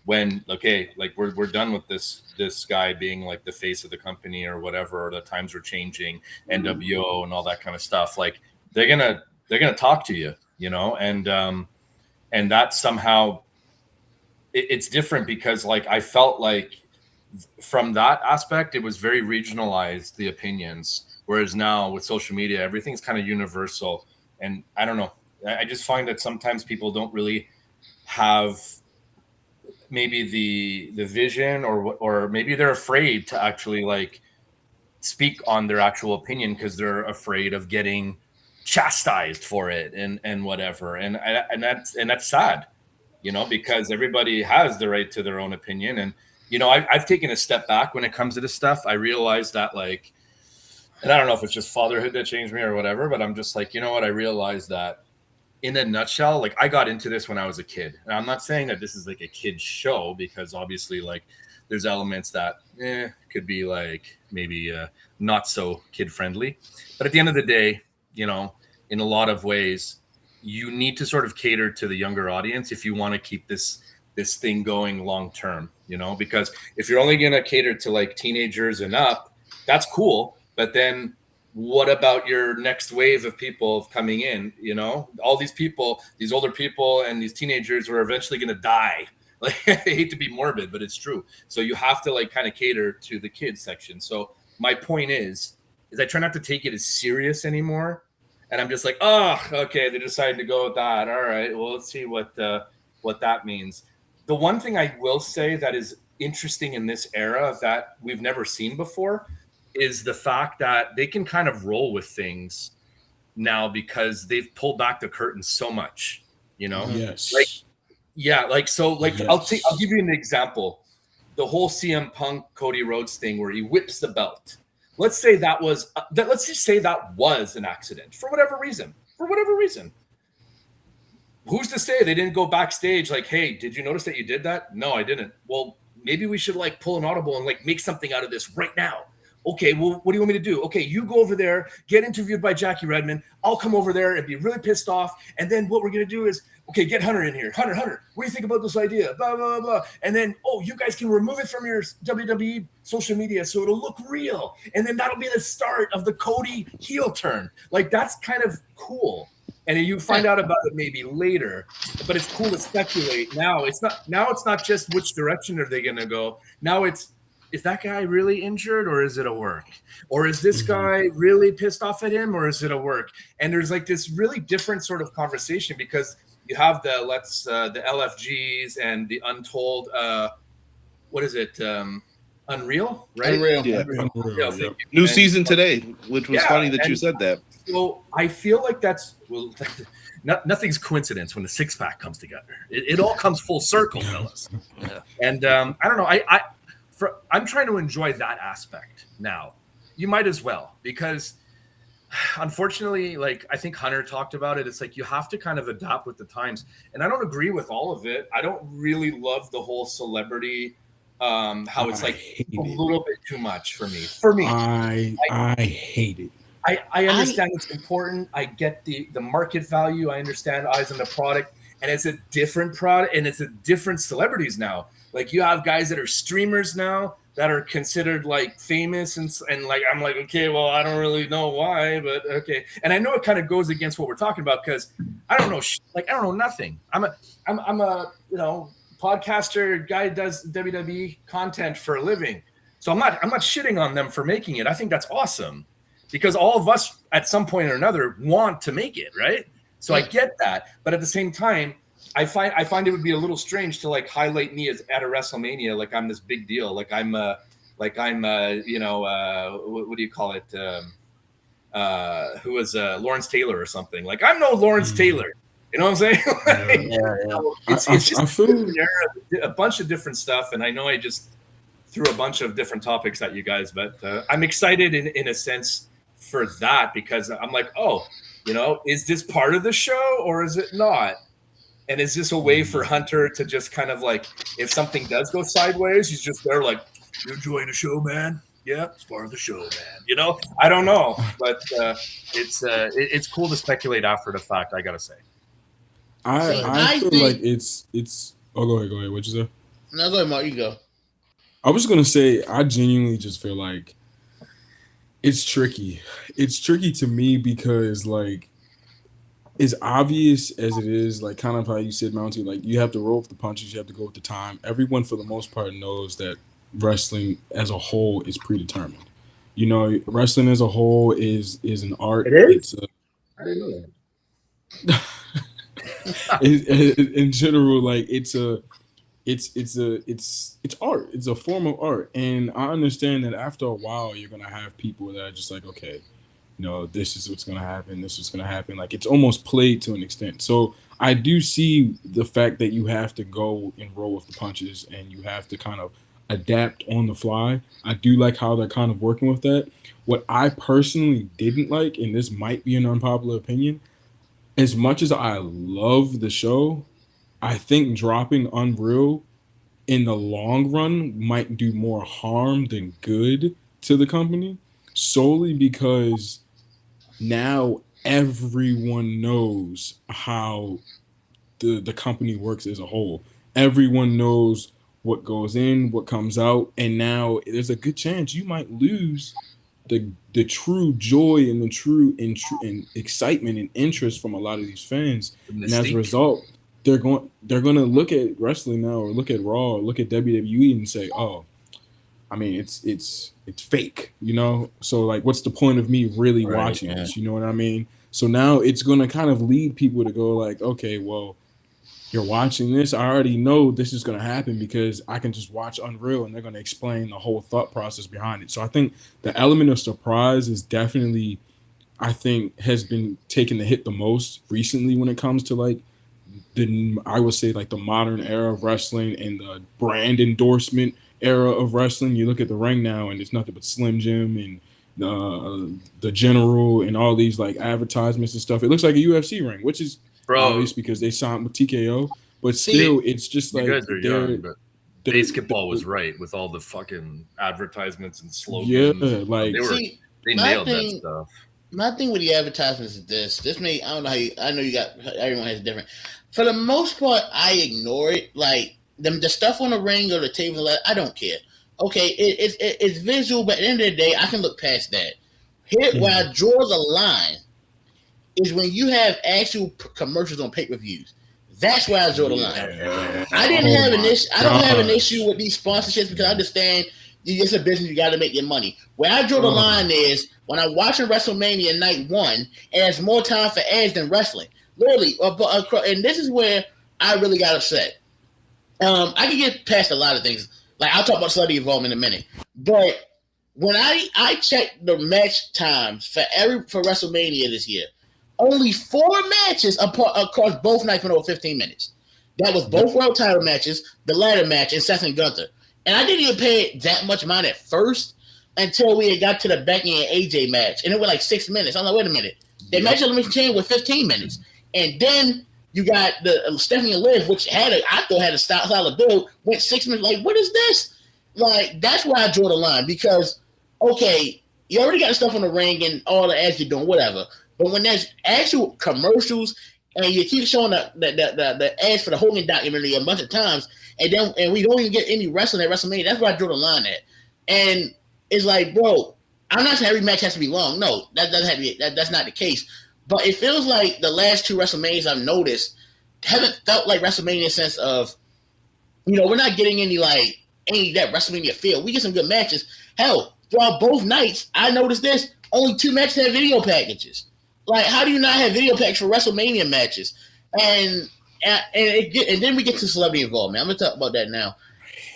when, okay, like we're done with this guy being like the face of the company or whatever, or the times are changing, NWO and all that kind of stuff. Like they're gonna talk to you, you know, and that somehow it's different because like I felt like from that aspect it was very regionalized, the opinions, whereas now with social media everything's kind of universal. And I don't know, I just find that sometimes people don't really have maybe the vision, or maybe they're afraid to actually like speak on their actual opinion because they're afraid of getting chastised for it and whatever. And that's sad, you know, because everybody has the right to their own opinion. And, you know, I've taken a step back when it comes to this stuff. I realized that like, and I don't know if it's just fatherhood that changed me or whatever, but I'm just like, you know what? I realized that in a nutshell, like I got into this when I was a kid. And I'm not saying that this is like a kid's show, because obviously like there's elements that could be like maybe not so kid friendly. But at the end of the day, you know, in a lot of ways, you need to sort of cater to the younger audience if you want to keep this thing going long term, you know, because if you're only going to cater to like teenagers and up, that's cool. But then what about your next wave of people coming in? You know, all these people, these older people and these teenagers are eventually going to die. Like, I hate to be morbid, but it's true. So you have to like kind of cater to the kids section. So my point is I try not to take it as serious anymore. And I'm just like, oh, okay, they decided to go with that. All right, well, let's see what that means. The one thing I will say that is interesting in this era that we've never seen before is the fact that they can kind of roll with things now because they've pulled back the curtain so much, you know? Yes. Like, yeah, like, so like, Yes. I'll give you an example. The whole CM Punk Cody Rhodes thing where he whips the belt. Let's say let's just say that was an accident for whatever reason. Who's to say they didn't go backstage like, hey, did you notice that you did that? No, I didn't. Well, maybe we should like pull an audible and like make something out of this right now. Okay, well, what do you want me to do? Okay, you go over there, get interviewed by Jackie Redmond. I'll come over there and be really pissed off. And then what we're going to do is, okay, get Hunter in here. Hunter, what do you think about this idea? Blah, blah, blah. And then, you guys can remove it from your WWE social media so it'll look real. And then that'll be the start of the Cody heel turn. Like, that's kind of cool. And you find out about it maybe later, but it's cool to speculate. Now it's not just which direction are they going to go. Now is that guy really injured, or is it a work? Or is this guy really pissed off at him, or is it a work? And there's like this really different sort of conversation because you have the LFGs and the Untold. What is it? Unreal, right? Unreal. Yeah. Unreal, thank you. New And season today, which was funny that you said that. So I feel like nothing's coincidence when the six pack comes together. It all comes full circle, fellas. And I don't know. I'm trying to enjoy that aspect now. You might as well, because unfortunately, like I think Hunter talked about it, it's like you have to kind of adapt with the times. And I don't agree with all of it. I don't really love the whole celebrity, how it's like a little bit too much for me. I hate it. I understand it's important. I get the market value. I understand eyes on the product, and it's a different product, and it's a different celebrities now. Like you have guys that are streamers now that are considered like famous and like I'm like, okay, well, I don't really know why, but okay. And I know it kind of goes against what we're talking about because I don't know, I don't know nothing. I'm a podcaster guy who does WWE content for a living, so I'm not shitting on them for making it. I think that's awesome because all of us at some point or another want to make it, right? So I get that, but at the same time, I find it would be a little strange to like highlight me as at a WrestleMania, like I'm this big deal, like I'm what do you call it? Who was Lawrence Taylor or something? Like I'm no Lawrence Taylor, you know what I'm saying? It's just I feel a bunch of different stuff, and I know I just threw a bunch of different topics at you guys, but I'm excited in a sense for that because I'm like, is this part of the show or is it not? And is this a way for Hunter to just kind of like, if something does go sideways, he's just there like, you enjoying the show, man? Yeah, it's part of the show, man. I don't know, but it's cool to speculate after the fact. I gotta say. I feel like it's. Oh, go ahead. What'd you say? No, go ahead, Mark. You go. I was gonna say I genuinely just feel like it's tricky. It's tricky to me because like. As obvious as it is, like kind of how you said, Mountie, like you have to roll with the punches, you have to go with the time. Everyone, for the most part, knows that wrestling as a whole is predetermined. Wrestling as a whole is an art. It is? I didn't know that. In general, like it's art. It's a form of art, and I understand that after a while, you're gonna have people that are just like, okay. This is what's going to happen. This is going to happen. Like it's almost played to an extent. So I do see the fact that you have to go and roll with the punches and you have to kind of adapt on the fly. I do like how they're kind of working with that. What I personally didn't like, and this might be an unpopular opinion, as much as I love the show, I think dropping Unreal in the long run might do more harm than good to the company, solely because now everyone knows how the company works as a whole. Everyone knows what goes in, what comes out, and now there's a good chance you might lose the true joy and the true and excitement and interest from a lot of these fans. And as a result, they're going to look at wrestling now, or look at Raw, or look at WWE and say, "Oh, I mean, it's fake," So like, what's the point of me really watching this? You know what I mean? So now it's gonna kind of lead people to go like, okay, well, you're watching this. I already know this is gonna happen because I can just watch Unreal and they're gonna explain the whole thought process behind it. So I think the element of surprise is definitely, I think, has been taking the hit the most recently when it comes to like I would say like the modern era of wrestling and the brand endorsement era of wrestling. You look at the ring now and it's nothing but Slim Jim and the General and all these like advertisements and stuff. It looks like a UFC ring, which is obvious because they signed with TKO, but still it's just like basketball was right with all the fucking advertisements and slogans. Yeah, like they my nailed thing- that stuff. My thing with the advertisements is this. This may I don't know how you. I know you got everyone has different. For the most part, I ignore it. Like the stuff on the ring or the table, I don't care. Okay, it's visual, but at the end of the day, I can look past that. Here, where I draw the line is when you have actual commercials on pay-per-views. That's where I draw the line. I didn't have an issue. I don't have an issue with these sponsorships because I understand it's a business. You got to make your money. Where I draw the line is when I'm watching WrestleMania Night 1, and there's more time for ads than wrestling. Literally, and this is where I really got upset. I can get past a lot of things. Like I'll talk about celebrity involvement in a minute, but when I checked the match times for WrestleMania this year, only 4 matches across both nights went over 15 minutes. That was both world title matches, the ladder match, and Seth and Gunther. And I didn't even pay that much mind at first until we had got to the Becky and AJ match, and it was like 6 minutes. I'm like, wait a minute, the match elimination chain was 15 minutes, and then you got the Stephanie and Liv, which I thought had a solid build, went 6 minutes. Like, what is this? Like, that's why I draw the line because, okay, you already got the stuff on the ring and all the ads you're doing, whatever. But when there's actual commercials and you keep showing the ads for the Hogan documentary a bunch of times, and we don't even get any wrestling at WrestleMania, that's where I draw the line at. And it's like, bro, I'm not saying every match has to be long. No, that doesn't have to be. That's not the case. But it feels like the last 2 WrestleManias I've noticed haven't felt like WrestleMania in the sense of, we're not getting any that WrestleMania feel. We get some good matches. Hell, throughout both nights, I noticed this. Only 2 matches have video packages. Like, how do you not have video packages for WrestleMania matches? And then we get to celebrity involvement. I'm going to talk about that now.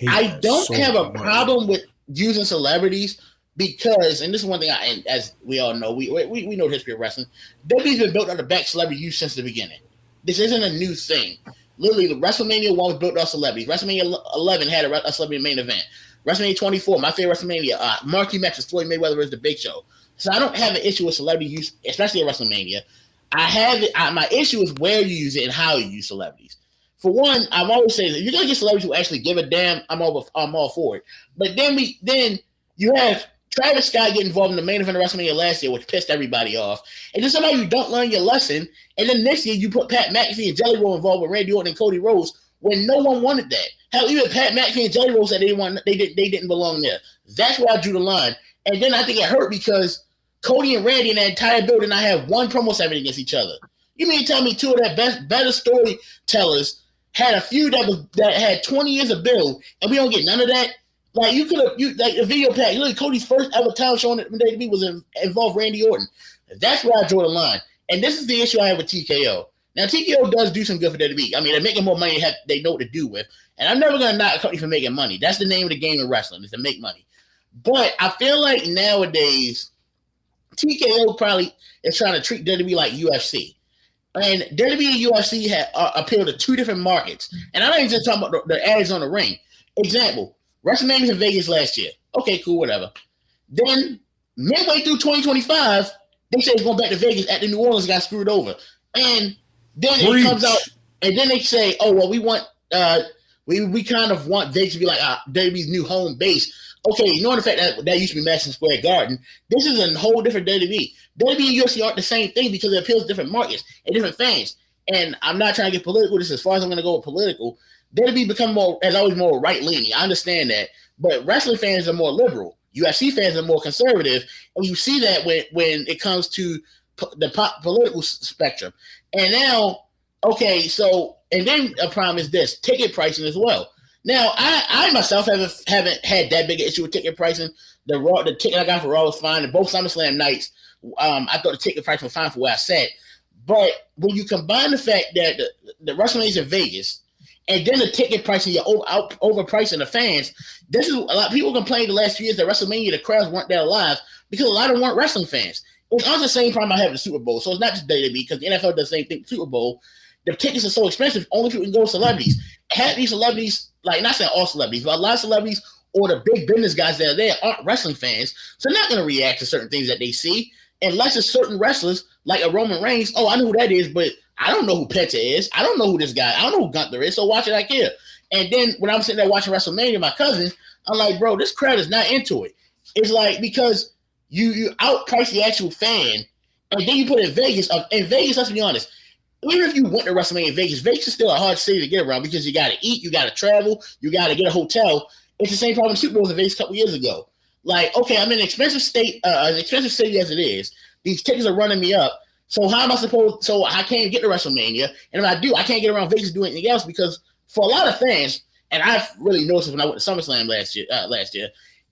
I don't have a problem with using celebrities because, and this is one thing, as we all know, we know the history of wrestling. WWE's been built on the back celebrity use since the beginning. This isn't a new thing. Literally, the WrestleMania 1 was built on celebrities. WrestleMania 11 had a celebrity main event. WrestleMania 24, my favorite WrestleMania, marquee matches, Floyd Mayweather versus The Big Show. So I don't have an issue with celebrity use, especially at WrestleMania. My issue is where you use it and how you use celebrities. For one, I'm always saying if you're gonna get celebrities who actually give a damn, I'm all for it. But then you have Travis Scott get involved in the main event of WrestleMania last year, which pissed everybody off. And then somebody who don't learn your lesson, and then next year you put Pat McAfee and Jelly Roll involved with Randy Orton and Cody Rhodes when no one wanted that. Hell, even Pat McAfee and Jelly Roll said they didn't belong there. That's where I drew the line. And then I think it hurt because Cody and Randy in that entire building, I have 1 promo segment against each other. You mean to tell me 2 of that better storytellers had a feud that had 20 years of build, and we don't get none of that? Like, like a video pack. Look, Cody's first ever talent show on WWE was involved Randy Orton. That's where I draw the line. And this is the issue I have with TKO. Now, TKO does do some good for WWE. I mean, they're making more money they know what to do with. And I'm never going to knock a company for making money. That's the name of the game in wrestling, is to make money. But I feel like nowadays, TKO probably is trying to treat WWE like UFC. And WWE and UFC appeal to 2 different markets. And I'm not even just talking about the ads on the ring. Example, WrestleMania in Vegas last year. Okay, cool, whatever. Then, midway through 2025, they say it's going back to Vegas after New Orleans got screwed over. And then it comes out, and then they say, oh, well, we want, we kind of want Vegas to be like WWE's new home base. Okay, ignoring the fact that used to be Madison Square Garden, this is a whole different WWE. WWE and UFC aren't the same thing because it appeals to different markets and different fans. And I'm not trying to get political. This is as far as I'm going to go with political. WWE has always more right-leaning. I understand that. But wrestling fans are more liberal. UFC fans are more conservative. And you see that when it comes to the political spectrum. And now, okay, so, and then a problem is this, ticket pricing as well. Now, I myself haven't had that big an issue with ticket pricing. The ticket I got for Raw was fine. And both SummerSlam nights, I thought the ticket price was fine for where I sat. But when you combine the fact that the WrestleMania's in Vegas, and then the ticket pricing, you're overpricing the fans, this is a lot of people complained the last few years that WrestleMania, the crowds weren't that alive because a lot of them weren't wrestling fans. It's also the same problem I have with the Super Bowl. So it's not just WWE because the NFL does the same thing with the Super Bowl. The tickets are so expensive, only people can go with celebrities. Have these celebrities, like not saying all celebrities, but a lot of celebrities or the big business guys that are there aren't wrestling fans. So they're not going to react to certain things that they see unless it's certain wrestlers like a Roman Reigns. Oh, I know who that is, but I don't know who Penta is. I don't know who this guy. I don't know who Gunther is. So why should I care? And then when I'm sitting there watching WrestleMania, with my cousin, I'm like, bro, this crowd is not into it. It's like because you outprice the actual fan, and then you put it in Vegas. In Vegas, let's be honest. Even if you went to WrestleMania in Vegas, Vegas is still a hard city to get around because you got to eat, you got to travel, you got to get a hotel. It's the same problem in Super Bowl in Vegas a couple years ago. Like, okay, I'm in an expensive state, an expensive city as it is. These tickets are running me up. So how am I supposed? So I can't get to WrestleMania, and if I do, I can't get around Vegas to do anything else because for a lot of fans, and I've really noticed when I went to SummerSlam last year,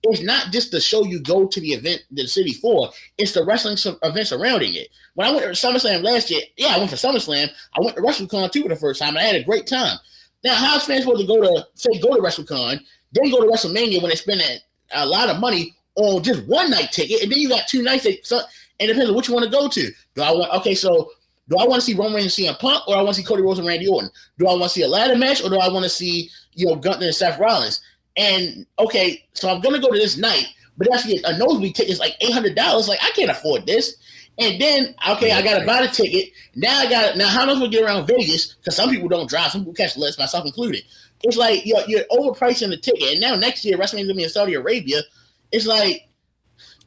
it's not just the show you go to the event, the city for. It's the wrestling events surrounding it. When I went to SummerSlam last year, I went for SummerSlam. I went to WrestleCon too for the first time, and I had a great time. Now, how's fans supposed to go to WrestleCon, then go to WrestleMania when they spend a lot of money on just one night ticket, and then you got 2 nights? And it depends on which you want to go to. Do I want to see Roman Reigns and CM Punk, or I want to see Cody Rhodes and Randy Orton? Do I want to see a ladder match, or do I want to see Gunther and Seth Rollins? And okay, so I'm gonna go to this night, but actually a nosebleed ticket is like $800. Like I can't afford this. And then okay, I gotta buy the ticket. Now how am I gonna get around Vegas? Because some people don't drive, some people catch less, myself included. It's like you're overpricing the ticket. And now next year, WrestleMania's gonna be in Saudi Arabia. It's like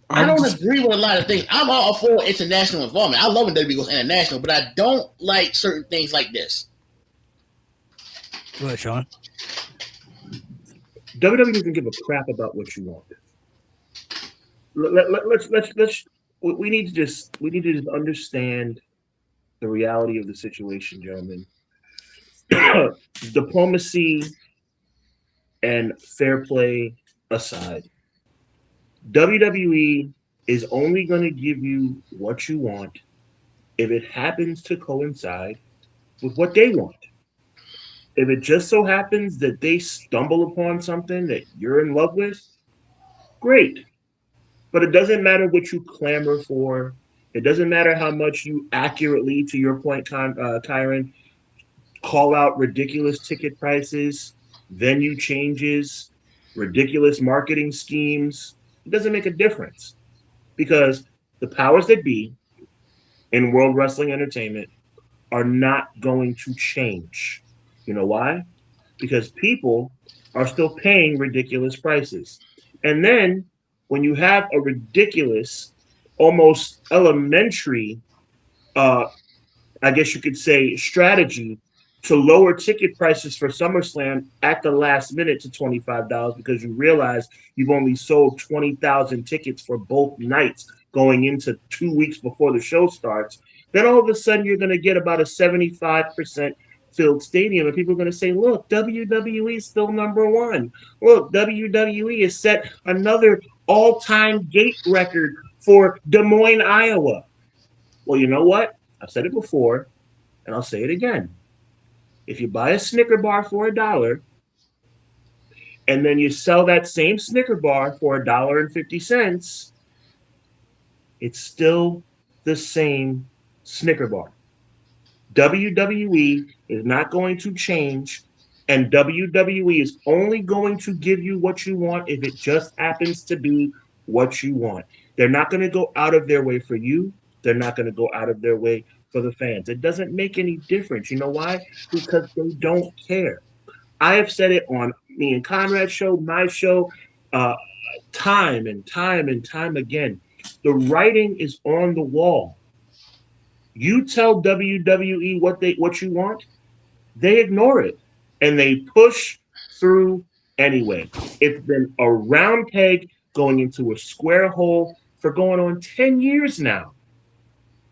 I don't agree with a lot of things. I'm all for international involvement. I love when WWE goes international, but I don't like certain things like this. Go ahead, Sean. WWE doesn't give a crap about what you want. Let's we need to just understand the reality of the situation, gentlemen. Diplomacy and fair play aside, WWE is only going to give you what you want if it happens to coincide with what they want. If it just so happens that they stumble upon something that you're in love with, great. But it doesn't matter what you clamor for. It doesn't matter how much you accurately, to your point, Kyron, call out ridiculous ticket prices, venue changes, ridiculous marketing schemes. It doesn't make a difference because the powers that be in World Wrestling Entertainment are not going to change. You know why? Because people are still paying ridiculous prices. And then when you have a ridiculous, almost elementary, I guess you could say, strategy to lower ticket prices for SummerSlam at the last minute to $25 because you realize you've only sold 20,000 tickets for both nights going into 2 weeks before the show starts, then all of a sudden you're going to get about a 75% filled stadium, and people are going to say, look, WWE is still number one. Look, WWE has set another all-time gate record for Des Moines, Iowa. Well, you know what? I've said it before, and I'll say it again. If you buy a Snicker bar for $1, and then you sell that same Snicker bar for $1.50, it's still the same Snicker bar. WWE is not going to change, and WWE is only going to give you what you want if it just happens to be what you want. They're not going to go out of their way for you. They're not going to go out of their way for the fans. It doesn't make any difference. You know why? Because they don't care. I have said it on me and Conrad's show, my show, time and time and time again. The writing is on the wall. You tell WWE what you want, they ignore it, and they push through anyway. It's been a round peg going into a square hole for going on 10 years now,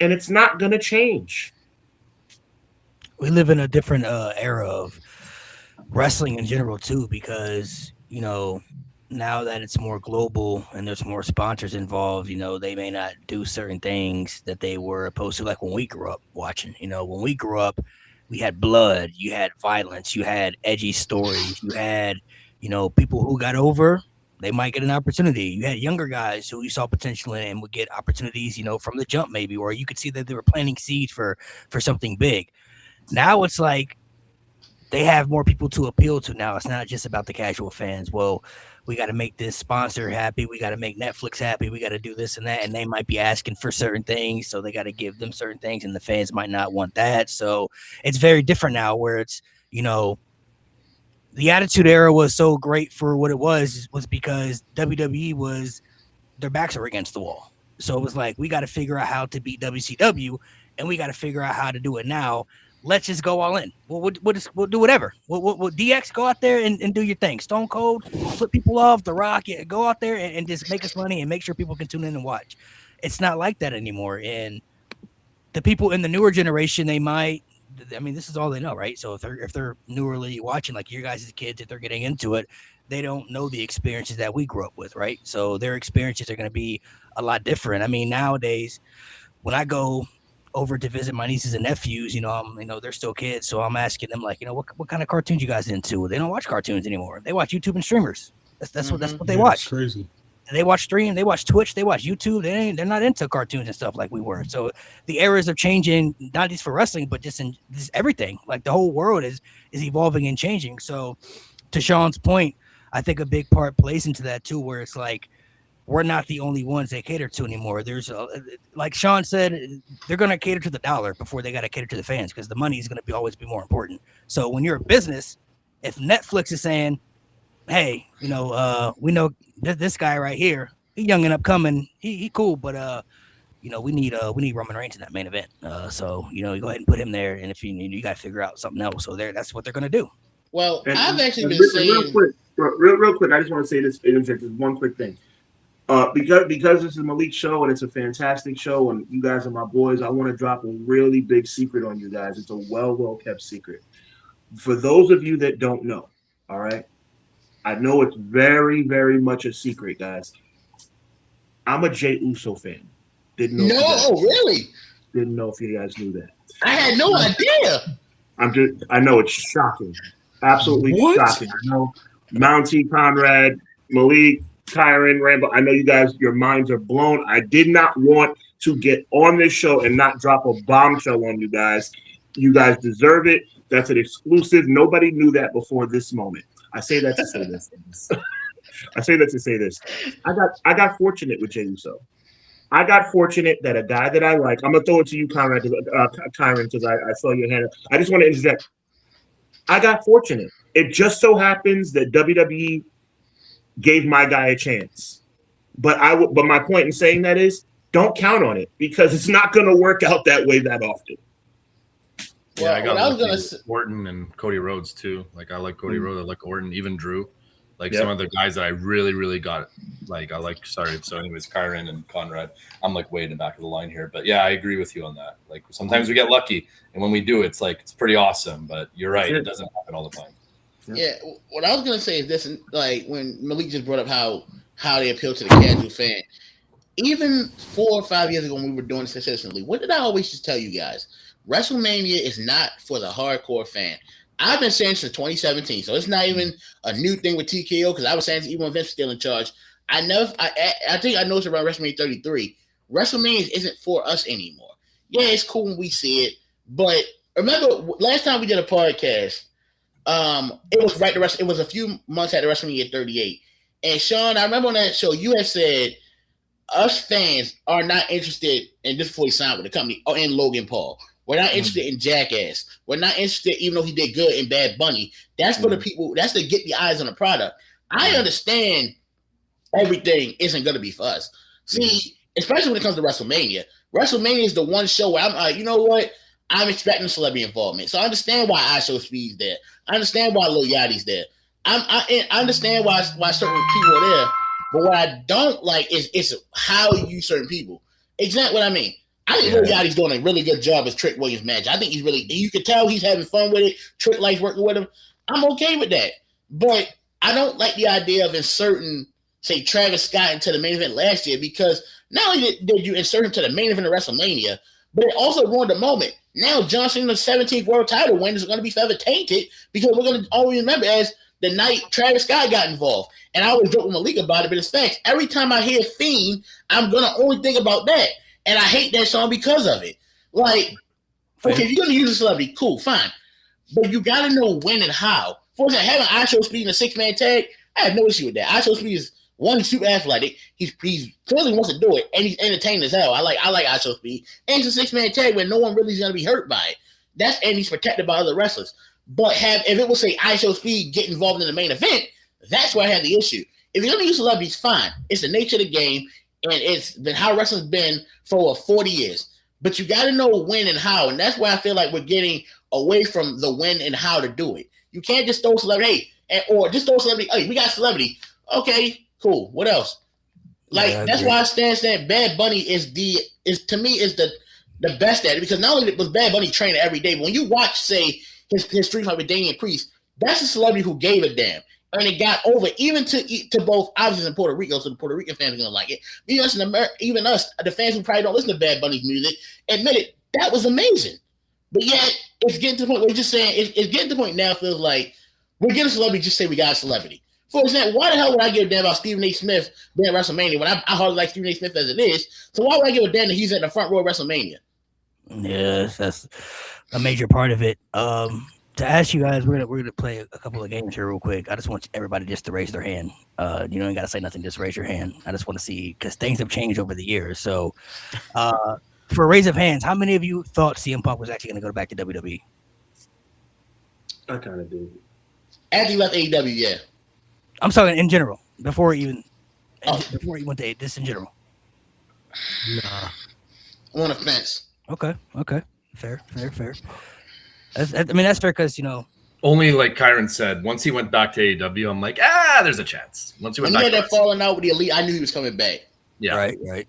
and it's not going to change. We live in a different era of wrestling in general too, because now that it's more global and there's more sponsors involved, they may not do certain things that they were opposed to. Like when we grew up watching, when we grew up, we had blood, you had violence, you had edgy stories, you had, people who got over, they might get an opportunity. You had younger guys who you saw potential in and would get opportunities, from the jump maybe, or you could see that they were planting seeds for something big. Now it's like they have more people to appeal to now. It's not just about the casual fans. Well, we got to make this sponsor happy. We got to make Netflix happy. We got to do this and that. And they might be asking for certain things. So they got to give them certain things. And the fans might not want that. So it's very different now where it's, the Attitude Era was so great for what it was because WWE was their backs are against the wall. So it was like, we got to figure out how to beat WCW, and we got to figure out how to do it now. Let's just go all in. We'll do whatever. We'll DX, go out there and do your thing. Stone Cold, flip people off. The Rock, yeah, go out there and just make us money and make sure people can tune in and watch. It's not like that anymore. And the people in the newer generation, they might, I mean, this is all they know, right? So if they're newerly watching, like your guys' kids, if they're getting into it, they don't know the experiences that we grew up with, right? So their experiences are going to be a lot different. I mean, nowadays, when I go over to visit my nieces and nephews, they're still kids, so I'm asking them, like, what kind of cartoons you guys into? They don't watch cartoons anymore. They watch YouTube and streamers. That's what they watch. It's crazy. They watch stream, they watch Twitch, they watch YouTube. They're not into cartoons and stuff like we were. So the eras are changing, not just for wrestling, but just in just everything. Like the whole world is evolving and changing. So to Sean's point, I think a big part plays into that too, where it's like we're not the only ones they cater to anymore. There's like Sean said, they're going to cater to the dollar before they got to cater to the fans because the money is going to always be more important. So when you're a business, if Netflix is saying, hey, we know this guy right here, he's young and upcoming, he cool, but we need Roman Reigns in that main event. So you go ahead and put him there, and if you got to figure out something else. So that's what they're going to do. Well, And- I've actually and been real saying. quick, real quick, I just want to say this, just one quick thing. Because this is Malik's show and it's a fantastic show and you guys are my boys, I want to drop a really big secret on you guys. It's a well kept secret. For those of you that don't know, all right, I know it's very, very much a secret, guys. I'm a Jey Uso fan. Didn't know. No, really? Didn't know if you guys knew that. I had no idea. I know it's shocking. Absolutely What? shocking. I know Mountie, Conrad, Malik, Kyron, Rambo. I know you guys, your minds are blown. I did not want to get on this show and not drop a bombshell on you guys. You guys deserve it. That's an exclusive. Nobody knew that before this moment. I say that to say this. I say that to say this. I got fortunate with Jey Uso. I got fortunate that a guy that I like, I'm gonna throw it to you, Conrad, Kyron, because I saw your hand. I just want to interject. I got fortunate. It just so happens that WWE gave my guy a chance. But my point in saying that is, don't count on it because it's not going to work out that way that often. Yeah, I got what I was lucky gonna with Orton and Cody Rhodes too. Like I like Cody Rhodes, I like Orton, even Drew. Like Yep. some of the guys that I really, really got. Like I like. Sorry, so anyways, Kyron and Conrad. I'm like way in the back of the line here, but yeah, I agree with you on that. Like sometimes we get lucky, and when we do, it's pretty awesome. But you're right, it doesn't happen all the time. Yeah, what I was gonna say is this: like when Malik just brought up how they appeal to the casual fan. Even 4 or 5 years ago, when we were doing this consistently, what did I always just tell you guys? WrestleMania is not for the hardcore fan. I've been saying since 2017, so it's not even a new thing with TKO because I was saying even when Vince was still in charge. I think I noticed around WrestleMania 33, WrestleMania isn't for us anymore. Yeah, it's cool when we see it, but remember last time we did a podcast, it was right it was a few months after WrestleMania 38, and Sean, I remember on that show you had said us fans are not interested in this before he signed with the company or in Logan Paul. We're not interested in Jackass. We're not interested, even though he did good in Bad Bunny. That's for the people. That's to get the eyes on the product. I understand everything isn't going to be for us. See, especially when it comes to WrestleMania. WrestleMania is the one show where I'm like, you know what? I'm expecting celebrity involvement. So I understand why ISO Speed's there. I understand why Lil Yachty's there. I understand why certain people are there. But what I don't like is how you use certain people. Exactly what I mean. I think Lil Yachty's doing a really good job as Trick Williams' manager. I think he's really, you can tell he's having fun with it. Trick likes working with him. I'm okay with that. But I don't like the idea of inserting, say, Travis Scott into the main event last year because not only did you insert him to the main event of WrestleMania, but it also ruined the moment. Now John Cena's 17th world title win is going to be forever tainted because we're going to always remember as the night Travis Scott got involved. And I always joke with Malik about it, but it's facts. Every time I hear Fiend, I'm going to only think about that. And I hate that song because of it. Like, okay, if you're going to use a celebrity, cool, fine. But you got to know when and how. For example, having ISO Speed in a 6-man tag, I have no issue with that. ISO Speed is one, super athletic. He's clearly wants to do it, and he's entertaining as hell. I like ISO Speed. And it's a 6-man tag where no one really is going to be hurt by it. And he's protected by other wrestlers. But if it was say ISO Speed get involved in the main event, that's where I had the issue. If you're gonna use celebrities, fine. It's the nature of the game, and it's been how wrestling's been for 40 years. But you got to know when and how, and that's why I feel like we're getting away from the when and how to do it. You can't just throw celebrity, or just throw celebrity. Hey, we got celebrity. Okay, cool. What else? Like that's why I stand saying Bad Bunny is the best at it, because not only was Bad Bunny training every day, but when you watch say his street fight with Damian Priest, that's a celebrity who gave a damn. And it got over even to both obviously in Puerto Rico, so the Puerto Rican fans are gonna like it. Even us, the fans who probably don't listen to Bad Bunny's music, admit it, that was amazing. But yet it's getting to the point where we're just saying it's getting to the point now. It feels like we're getting a celebrity, just say we got a celebrity. For example, why the hell would I give a damn about Stephen A. Smith being at WrestleMania when I hardly like Stephen A. Smith as it is? So why would I give a damn that he's at the front row of WrestleMania? Yes, that's a major part of it. To ask you guys, we're gonna play a couple of games here real quick. I just want everybody just to raise their hand. You don't gotta say nothing, just raise your hand. I just want to see, because things have changed over the years. So, for a raise of hands, how many of you thought CM Punk was actually gonna go back to WWE? I kind of did. After he left AEW, yeah. I'm talking in general, before he went to this in general. Nah. I'm on the fence. Okay, fair. That's fair, because Only like Kyron said, once he went back to AEW, I'm like, there's a chance. Once he When went he back, had that falling out with the Elite, I knew he was coming back. yeah, right.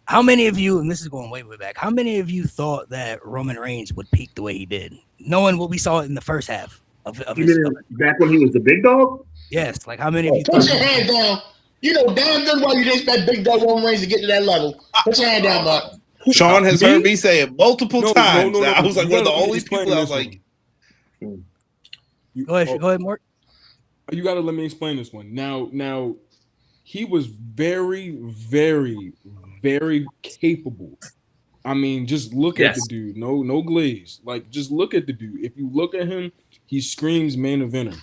How many of you, and this is going way back, how many of you thought that Roman Reigns would peak the way he did, knowing what we saw in the first half of You his? mean back when he was the big dog? Yes, like how many of you Put thought? your hand down. You know damn good well you didn't expect Big Dog Roman Reigns to get to that level. Put your hand down, Mark. Sean has heard me say it multiple times. No, I was like you one of the gotta only explain people I was this like, one. Go ahead, Mark. You got to let me explain this one. Now, he was very, very, very capable. I mean, just look at the dude. No glaze. Like, just look at the dude. If you look at him, he screams main eventer.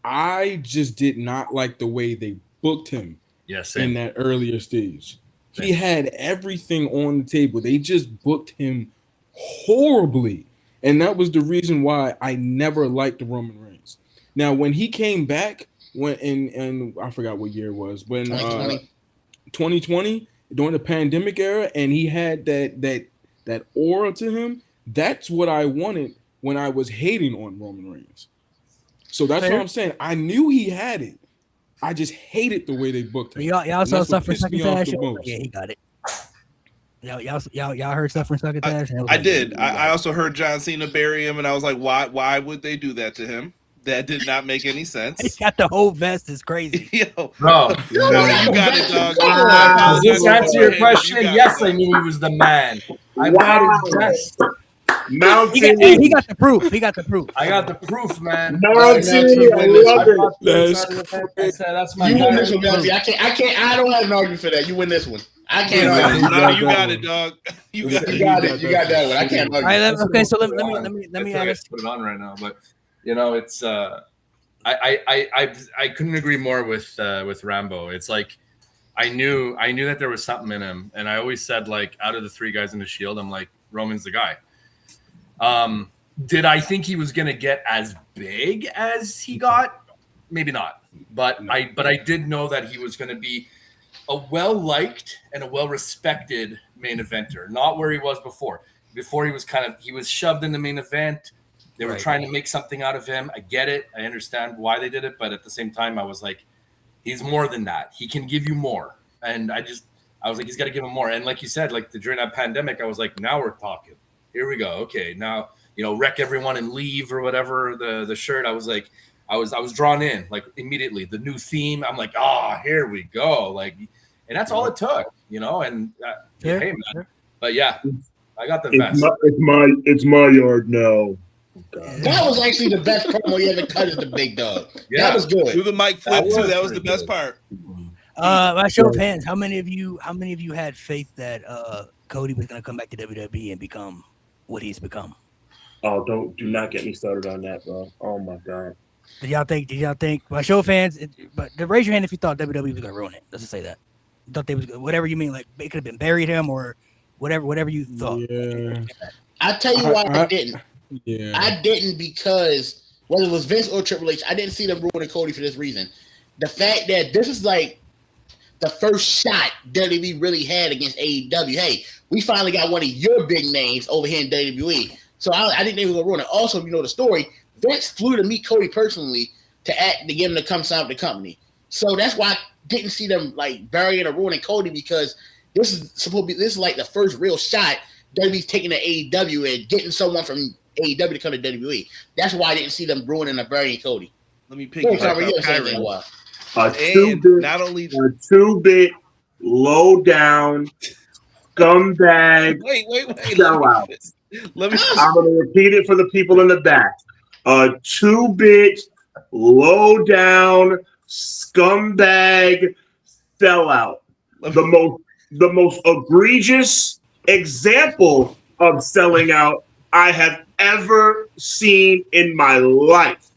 I just did not like the way they booked him in that earlier stage. He had everything on the table. They just booked him horribly. And that was the reason why I never liked Roman Reigns. Now, when he came back, and I forgot what year it was, when 2020, during the pandemic era, and he had that aura to him, that's what I wanted when I was hating on Roman Reigns. So that's what I'm saying. I knew he had it. I just hated the way they booked him. Y'all saw stuff from pissed me off Succotash? the most. Yeah, he got it. Y'all heard stuff from Succotash? I did. I also heard John Cena bury him, and I was like, why would they do that to him? That did not make any sense. He got the whole vest. It's crazy. Yo, bro. you got it, dog. Does this answer your question? Yes, I knew he was the man. I bought his vest. He got the proof. I got the proof, man. Mountain, I love it. That's my You guy. win this one, Melty. I don't have an argument for that. You win this one. I can't argue. No, you got it, dog. You got it. You got it. You got that one. I can't argue. All right, okay. So let me I ask. put it on right now, but it's I couldn't agree more with Rambo. It's like I knew that there was something in him, and I always said, like, out of the three guys in the Shield, I'm like, Roman's the guy. Did I think he was gonna get as big as he got? Maybe not, but I did know that he was gonna be a well-liked and a well-respected main eventer, not where he was before. Before he was shoved in the main event. They were trying to make something out of him. I get it. I understand why they did it, but at the same time, I was like, he's more than that. He can give you more. And I was like, he's got to give him more. And like you said, like during that pandemic, I was like, now we're talking. Here we go. Okay, now wreck everyone and leave or whatever. The shirt. I was like, I was drawn in like immediately. The new theme. I'm like, here we go. Like, and that's all it took, And hey, man. But yeah, I got the vest. It's my yard now. That was actually the best promo you ever cut as the Big Dog. Yeah. That was good. Do the mic flip too. That was the best part. By show of hands, how many of you had faith that Cody was going to come back to WWE and become what he's become? Oh, do not get me started on that, bro. Oh my god. Did y'all think? By show of hands, but raise your hand if you thought WWE was going to ruin it. Let's just say that. You thought they was whatever you mean, like it could have been buried him or whatever you thought. Yeah. I tell you why I didn't. Yeah. I didn't because whether it was Vince or Triple H, I didn't see them ruining Cody for this reason. The fact that this is like the first shot WWE really had against AEW. Hey, we finally got one of your big names over here in WWE. So I didn't think it was going to ruin it. Also, you know the story, Vince flew to meet Cody personally to get him to come sign with the company. So that's why I didn't see them like burying or ruining Cody, because this is like the first real shot WWE's taking to AEW and getting someone from AEW to come to WWE. That's why I didn't see them ruining or burying Cody. Let me pick you back up, Kyron. A And not only a 2-bit, low down, scumbag wait. sellout. Let me. I'm going to repeat it for the people in the back. A 2-bit, low down, scumbag sellout. The most egregious example of selling out I have ever seen in my life.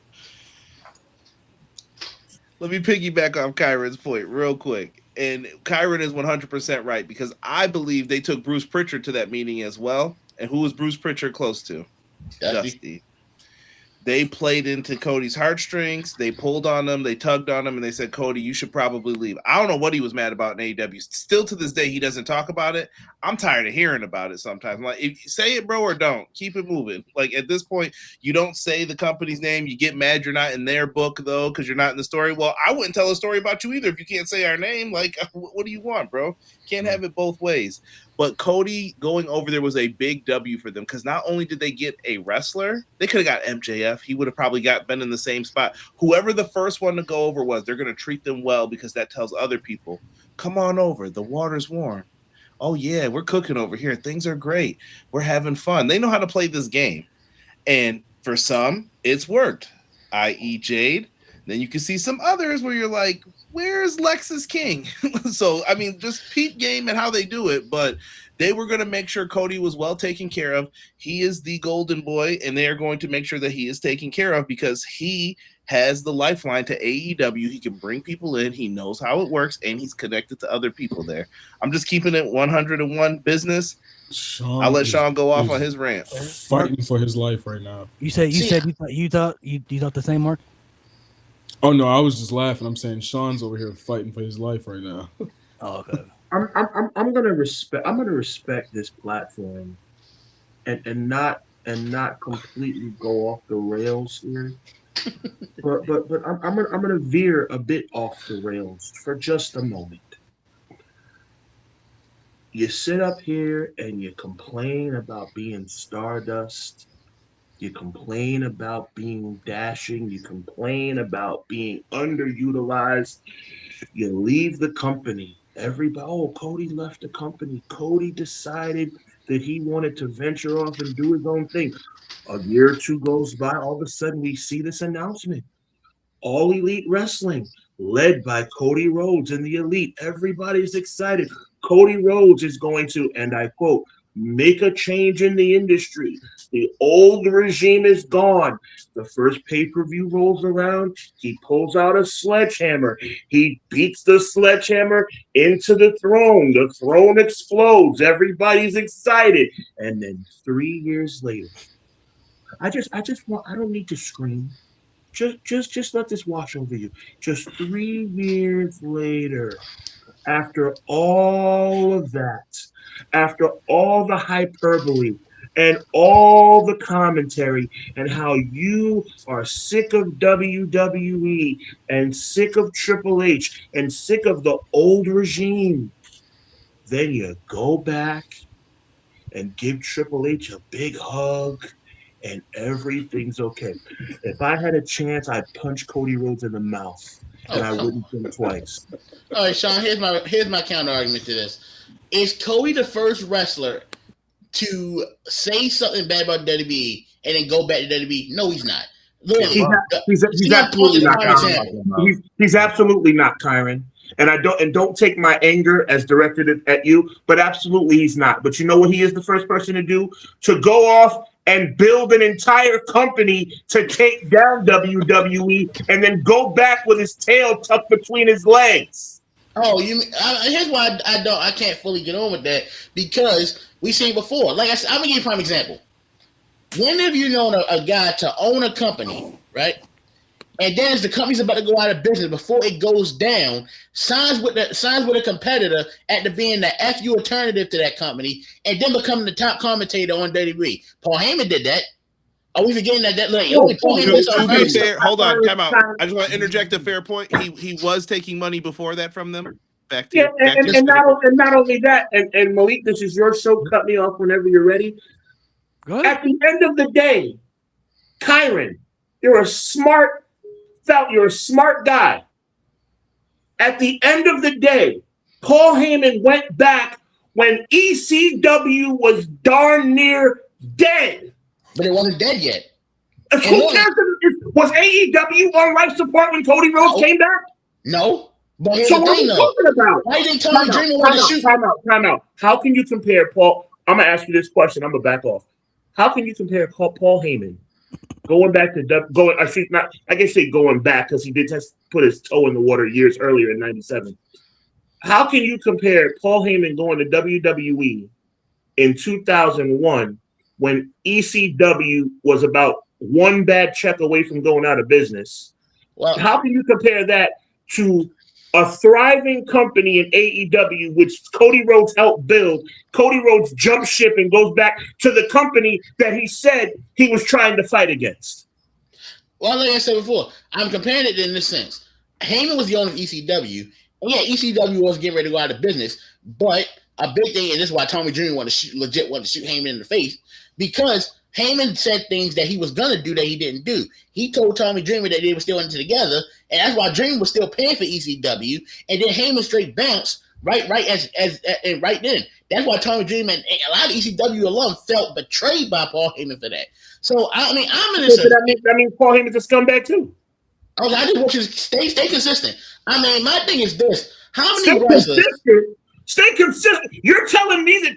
Let me piggyback off Kyron's point real quick. And Kyron is 100% right, because I believe they took Bruce Pritchard to that meeting as well. And who was Bruce Pritchard close to? Dusty. They played into Cody's heartstrings. They pulled on him. They tugged on him, and they said, Cody, you should probably leave. I don't know what he was mad about in AEW. Still to this day, he doesn't talk about it. I'm tired of hearing about it sometimes. I'm like, if you say it, bro, or don't. Keep it moving. Like, at this point, you don't say the company's name. You get mad you're not in their book, though, because you're not in the story. Well, I wouldn't tell a story about you either if you can't say our name. Like, what do you want, bro? Can't have it both ways. But Cody going over there was a big W for them, because not only did they get a wrestler, they could have got MJF. He would have probably been in the same spot. Whoever the first one to go over was, they're going to treat them well, because that tells other people, come on over. The water's warm. Oh, yeah, we're cooking over here. Things are great. We're having fun. They know how to play this game. And for some, it's worked, i.e. Jade. Then you can see some others where you're like, where's Lexus King? So, I mean, just peep game and how they do it. But they were going to make sure Cody was well taken care of. He is the golden boy, and they are going to make sure that he is taken care of, because he has the lifeline to AEW. He can bring people in. He knows how it works, and he's connected to other people there. I'm just keeping it 101 business. I'll let Sean go off on his rant. Fighting for his life right now. You thought the same, Mark? Oh no, I was just laughing. I'm saying Sean's over here fighting for his life right now. Oh, okay. I'm gonna respect this platform and not completely go off the rails here. but I'm gonna veer a bit off the rails for just a moment. You sit up here and you complain about being Stardust. You complain about being dashing. You complain about being underutilized. You leave the company. Everybody, oh, Cody left the company. Cody decided that he wanted to venture off and do his own thing. A year or two goes by. All of a sudden, we see this announcement. All Elite Wrestling, led by Cody Rhodes and the Elite. Everybody's excited. Cody Rhodes is going to, and I quote, make a change in the industry. The old regime is gone. The first pay-per-view rolls around. He pulls out a sledgehammer. He beats the sledgehammer into the throne. The throne explodes. Everybody's excited. And then 3 years later, I don't need to scream. Just let this wash over you. Just 3 years later, after all of that, after all the hyperbole and all the commentary and how you are sick of WWE and sick of Triple H and sick of the old regime, then you go back and give Triple H a big hug and everything's okay. If I had a chance, I'd punch Cody Rhodes in the mouth and I wouldn't think twice. All right, Sean, here's my counter argument to this. Is Cody the first wrestler to say something bad about WWE and then go back to WWE? No, he's not. Literally, He's absolutely not. He's absolutely not, Kyron. And don't take my anger as directed at you, but absolutely he's not. But you know what he is the first person to do? To go off and build an entire company to take down WWE and then go back with his tail tucked between his legs. Oh, here's why I can't fully get on with that, because we've seen before. Like I said, I'm gonna give you a prime example. When have you known a guy to own a company, right? And then as the company's about to go out of business, before it goes down, signs with a competitor at being the FU alternative to that company, and then becoming the top commentator on WWE. Paul Heyman did that. Are we forgetting that? Like, only Paul Heyman did To be something. fair, hold on, time out. I just want to interject a fair point. He was taking money before that from them. Back to Yeah, back to and not only that, and Malik, this is your show. Cut me off whenever you're ready. Go ahead. At the end of the day, Kyron, you're a smart guy. At the end of the day, Paul Heyman went back when ECW was darn near dead. But it wasn't dead yet. Who cares? Was AEW on life support when Cody Rhodes came back? No. But here's So the what are thing, you though. talking about? Why didn't Tommy Dreamer want to shoot? Time out. How can you compare Paul? I'm gonna ask you this question. I'm gonna back off. How can you compare Paul Heyman going back to going? I should not. I guess say going back because he did just put his toe in the water years earlier in '97. How can you compare Paul Heyman going to WWE in 2001 when ECW was about one bad check away from going out of business? Well, How can you compare that to a thriving company in AEW, which Cody Rhodes helped build? Cody Rhodes jumps ship and goes back to the company that he said he was trying to fight against. well, like I said before, I'm comparing it in this sense. Heyman was the owner of ECW, and yeah, ECW was getting ready to go out of business. But a big thing, and this is why Tommy Dreamer wanted to shoot Heyman in the face, because Heyman said things that he was gonna do that he didn't do. He told Tommy Dreamer that they were still into together, and that's why Dreamer was still paying for ECW, and then Heyman straight bounced right then. That's why Tommy Dreamer and a lot of ECW alum felt betrayed by Paul Heyman for that. So I'm in this. So that means Paul Heyman's a scumbag too. Okay, I just want you to stay consistent. My thing is this: how many Stay wrestlers? consistent. Stay consistent. You're telling me that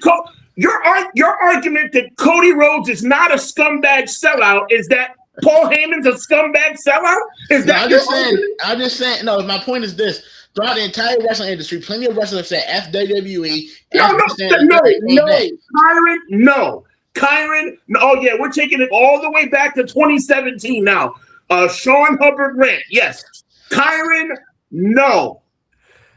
your argument that Cody Rhodes is not a scumbag sellout is that Paul Heyman's a scumbag sellout? Is No, that I'm your just saying. argument? I'm just saying. No, my point is this: throughout the entire wrestling industry, plenty of wrestlers said F WWE. No, Kyron. Oh yeah, we're taking it all the way back to 2017 now. Sean Hubbard rant. Yes, Kyron. No.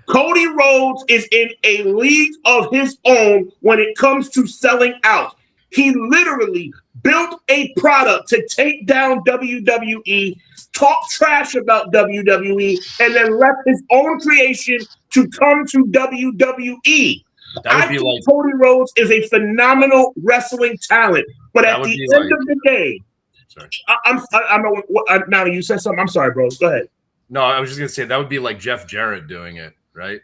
Cody Rhodes is in a league of his own when it comes to selling out. He literally built a product to take down WWE, talk trash about WWE, and then left his own creation to come to WWE. I think Cody Rhodes is a phenomenal wrestling talent, but at the end of the day, now you said something. I'm sorry, bro. Go ahead. No, I was just gonna say that would be like Jeff Jarrett doing it, right?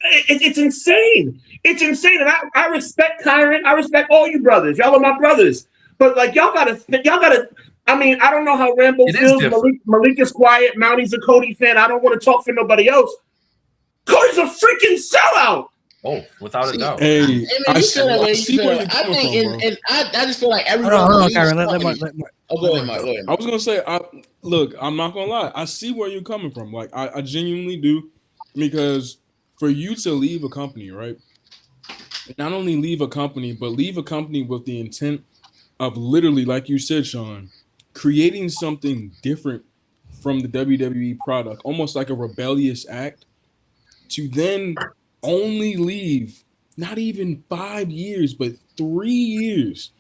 It's insane. It's insane. And I respect Kyron. I respect all you brothers. Y'all are my brothers. But like y'all gotta. I mean, I don't know how Rambo feels. Malik is quiet. Mounty's a Cody fan. I don't want to talk for nobody else. Cody's a freaking sellout. Oh, without a doubt. Hey, I just feel like everyone. Hold on, Kyron. Let Mark. Go ahead, Mark. I was gonna say, look, I'm not gonna lie. I see where you're coming from. Like, I genuinely do, because for you to leave a company, right? Not only leave a company, but leave a company with the intent of literally, like you said, Sean, creating something different from the WWE product, almost like a rebellious act, to then only leave not even 5 years, but 3 years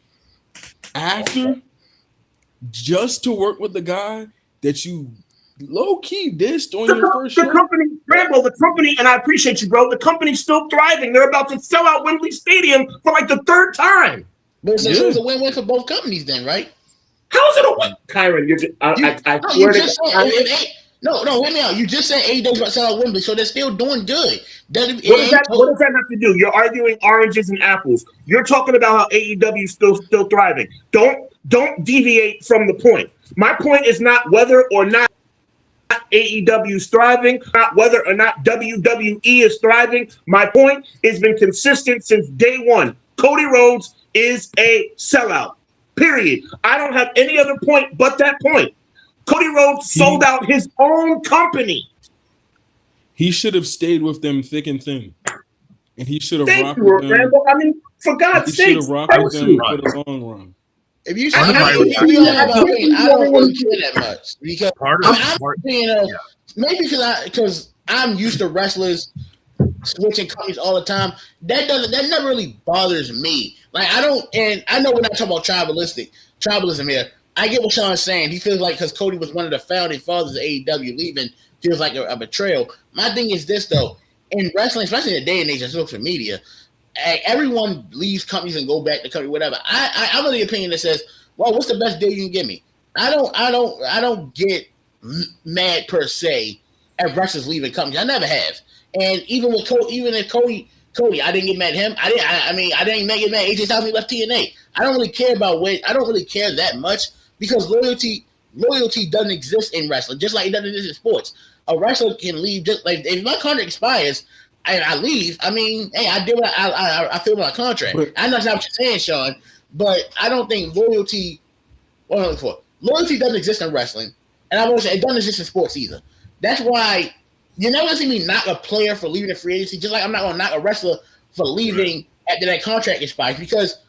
after, just to work with the guy that you low-key dissed on your first show. The company, and I appreciate you, bro. The company's still thriving. They're about to sell out Wembley Stadium for like the third time. But so it's a win-win for both companies then, right? How's it a win? Kyron, I swear to God. No, hear me out. You just said AEW's about to sell out Wembley, so they're still doing good. What does that have to do? You're arguing oranges and apples. You're talking about how AEW is still thriving. Don't deviate from the point. My point is not whether or not AEW is thriving, not whether or not WWE is thriving. My point has been consistent since day one. Cody Rhodes is a sellout. Period. I don't have any other point but that point. Cody Rhodes sold out his own company. He should have stayed with them thick and thin, and he should have rocked you, with them. Rambo. I mean, for God's sake, he should have rocked with them for the long run. If you Part of my if you reaction- all about me, I don't really care that much because Part of I'm part, you know maybe because I'm used to wrestlers switching companies all the time. That never really bothers me. Like I don't, and I know we're not talking about tribalism here. I get what Sean's saying. He feels like because Cody was one of the founding fathers of AEW, leaving feels like a betrayal. My thing is this though, in wrestling, especially in the day and age of social media, everyone leaves companies and go back to company, whatever. I'm of the opinion that says, well, what's the best deal you can give me? I don't get mad per se at wrestlers leaving companies. I never have. And even with Cody, I didn't get mad at him. I didn't get mad. AJ Styles left TNA. I don't really care about I don't really care that much because loyalty doesn't exist in wrestling, just like it doesn't exist in sports. A wrestler can leave just like if my contract expires and I leave. I mean, hey, I did what I feel my contract. I know that's not what you're saying, Sean, but I don't think loyalty. What am I looking for? Loyalty doesn't exist in wrestling, and I want to say it doesn't exist in sports either. That's why you're never gonna see me knock a player for leaving the free agency, just like I'm not gonna knock a wrestler for leaving after that contract expires because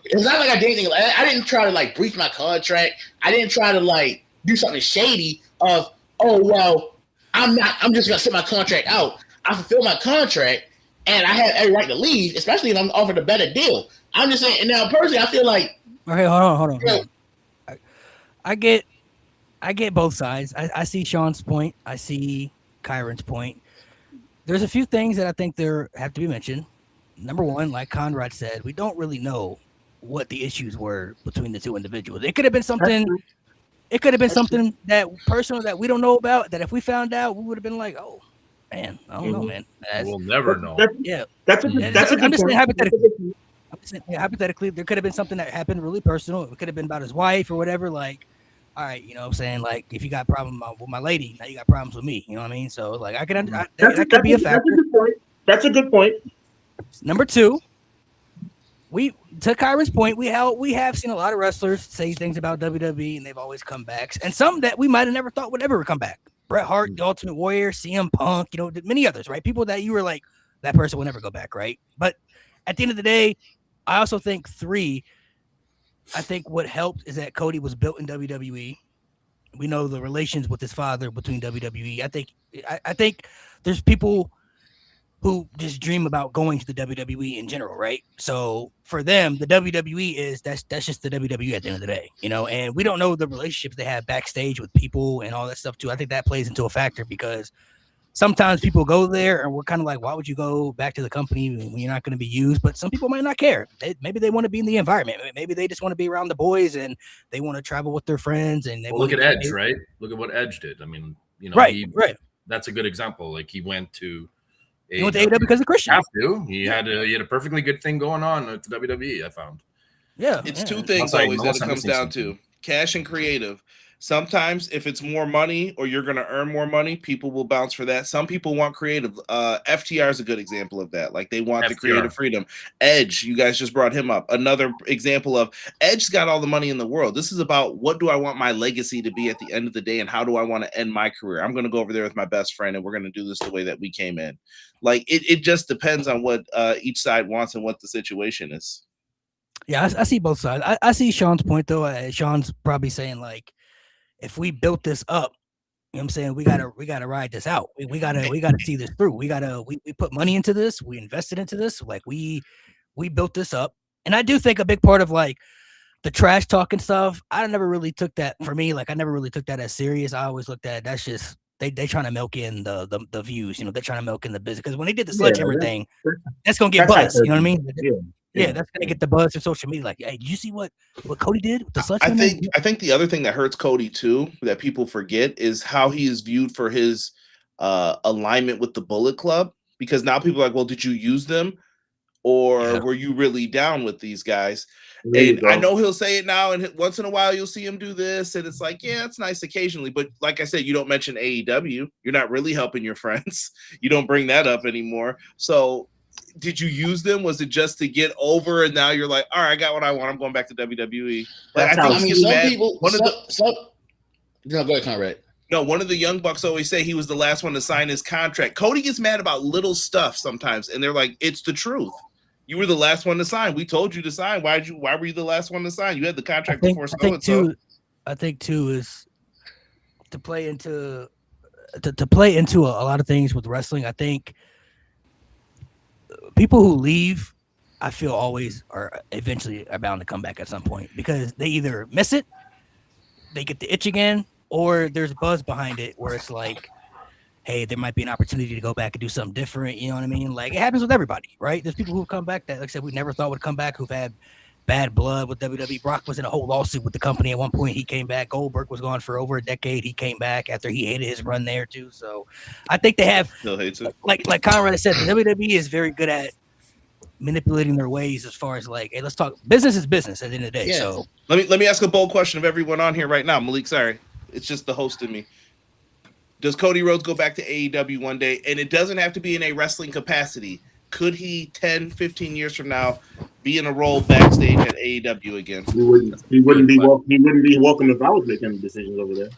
it's not like I did anything. I didn't try to like breach my contract. I didn't try to like do something shady of I'm just gonna sit my contract out. I fulfill my contract and I have every right to leave, especially if I'm offered a better deal. I'm just saying, and now personally I feel like Okay, hold on. I get both sides. I see Sean's point. I see Kyron's point. There's a few things that I think there have to be mentioned. Number one, like Conrad said, we don't really know what the issues were between the two individuals. It could have been something. It could have been something that personal that we don't know about. That if we found out, we would have been like, "Oh, man, I don't know, man." we'll never know. That's a good I'm just point. saying hypothetically, there could have been something that happened really personal. It could have been about his wife or whatever. Like, all right, you know what I'm saying? Like, if you got problems with my lady, now you got problems with me. You know what I mean? So, like, that could be a factor. That's a good point. Number two, to Kyron's point, we have seen a lot of wrestlers say things about WWE, and they've always come back. And some that we might have never thought would ever come back. Bret Hart, The Ultimate Warrior, CM Punk, you know, many others, right? People that you were like, that person will never go back, right? But at the end of the day, I also think I think what helped is that Cody was built in WWE. We know the relations with his father between WWE. I think there's people who just dream about going to the WWE in general, right? So for them, the WWE that's just the WWE at the end of the day, you know. And we don't know the relationships they have backstage with people and all that stuff too. I think that plays into a factor because sometimes people go there and we're kind of like, why would you go back to the company when you're not going to be used? But some people might not care. Maybe they want to be in the environment. Maybe they just want to be around the boys and they want to travel with their friends. And look at Edge, right? Look at what Edge did. I mean, you know, right. That's a good example. Like he went to AEW because of Christian. He had a perfectly good thing going on at the WWE. I found. Yeah, it's two things always that it comes down to: cash and creative. Sometimes if it's more money or you're going to earn more money, people will bounce for that. Some people want creative. FTR is a good example of that. Like they want the creative freedom. Edge, you guys just brought him up. Another example of Edge's got all the money in the world. This is about what do I want my legacy to be at the end of the day and how do I want to end my career? I'm going to go over there with my best friend and we're going to do this the way that we came in. Like it just depends on what each side wants and what the situation is. Yeah, I see both sides. I see Sean's point though. Sean's probably saying like, if we built this up, you know what I'm saying, we gotta ride this out. We gotta see this through. We put money into this, we invested into this, like we built this up. And I do think a big part of like the trash talking stuff, I never really took that for me, like I never really took that as serious. I always looked at that's just they trying to milk in the views, you know, they're trying to milk in the business. Because when they did the sledgehammer thing, that's gonna get buzz, you know what I mean? Yeah, that's gonna get the buzz for social media. Like, hey, did you see what Cody did with the sledgehammer? I think the other thing that hurts Cody too, that people forget, is how he is viewed for his alignment with the Bullet Club. Because now people are like, well, did you use them, or were you really down with these guys? And I know he'll say it now, and once in a while you'll see him do this, and it's like, yeah, it's nice occasionally. But like I said, you don't mention AEW. You're not really helping your friends. You don't bring that up anymore. So. Did you use them? Was it just to get over? And now you're like, all right, I got what I want. I'm going back to WWE. Like, go ahead, Conrad. No, one of the Young Bucks always say he was the last one to sign his contract. Cody gets mad about little stuff sometimes, and they're like, it's the truth. You were the last one to sign. We told you to sign. Why were you the last one to sign? You had the contract before I think too is to play into a lot of things with wrestling. I think people who leave, I feel always are eventually are bound to come back at some point because they either miss it, they get the itch again, or there's buzz behind it where it's like, hey, there might be an opportunity to go back and do something different. You know what I mean? Like it happens with everybody, right? There's people who come back that, like I said, we never thought would come back, who've had bad blood with WWE. Brock was in a whole lawsuit with the company at one point. He came back. Goldberg was gone for over a decade. He came back after he hated his run there too. So I think they have, Still hates it. like Conrad said, the WWE is very good at manipulating their ways as far as like, hey, let's talk. Business is business at the end of the day. Yeah. So Let me ask a bold question of everyone on here right now. Malik, sorry, it's just the host in me. Does Cody Rhodes go back to AEW one day? And it doesn't have to be in a wrestling capacity. Could he 10, 15 years from now be in a role backstage at AEW again? He wouldn't be welcome if I was making decisions over there.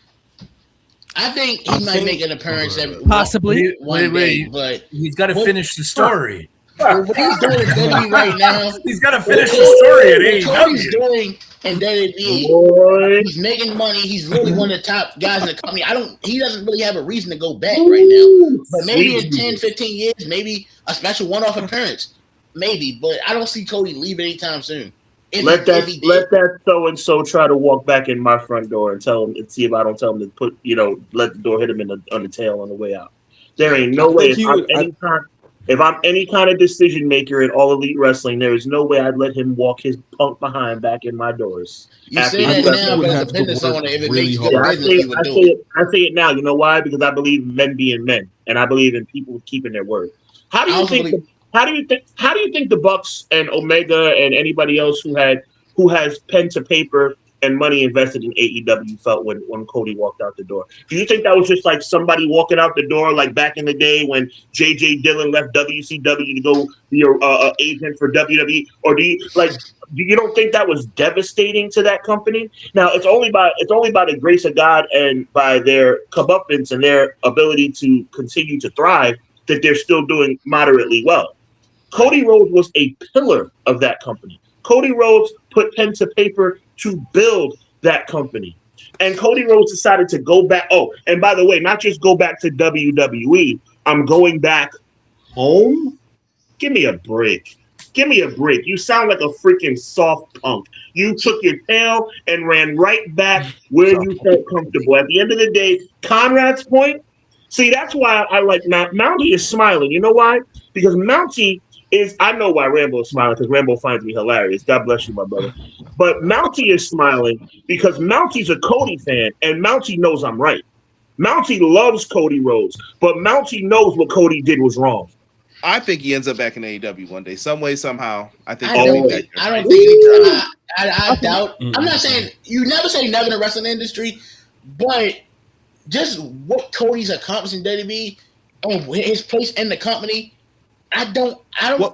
I think he might make an appearance possibly one day, but he's got to finish the story. what he's doing in WWE right now, He's got to finish the story at what Cody's AEW. doing in WWE, Boy. he's making money. He's really one of the top guys in the company. He doesn't really have a reason to go back right now. But maybe in 10, 15 years, maybe a special one-off appearance. Maybe, but I don't see Cody leaving anytime soon. Let that so and so try to walk back in my front door and tell him and see if I don't tell him to let the door hit him on the tail on the way out. There ain't no way if I'm any kind of decision maker in All Elite Wrestling, there is no way I'd let him walk his punk behind back in my doors. You say that now, but it depends on if it makes good business, he would do it. I say it now. You know why? Because I believe in men being men, and I believe in people keeping their word. How do you think the Bucks and Omega and anybody else who has pen to paper and money invested in AEW felt when Cody walked out the door? Do you think that was just like somebody walking out the door like back in the day when J.J. Dillon left WCW to go be a agent for WWE? Or do you don't think that was devastating to that company? Now it's only by the grace of God and by their comeuppance and their ability to continue to thrive that they're still doing moderately well. Cody Rhodes was a pillar of that company. Cody Rhodes put pen to paper to build that company. And Cody Rhodes decided to go back. Oh, and by the way, not just go back to WWE. I'm going back home? Give me a break. Give me a break. You sound like a freaking soft punk. You took your tail and ran right back where you felt comfortable. At the end of the day, Conrad's point, see, that's why I like Mountie is smiling. You know why? Because Mountie I know why Rambo is smiling, because Rambo finds me hilarious. God bless you, my brother. But Mountie is smiling because Mountie's a Cody fan, and Mountie knows I'm right. Mountie loves Cody Rhodes, but Mountie knows what Cody did was wrong. I think he ends up back in AEW one day, some way, somehow. I think. I doubt. I'm not saying you never say never in the wrestling industry, but just what Cody's accomplished in WWE and his place in the company. I don't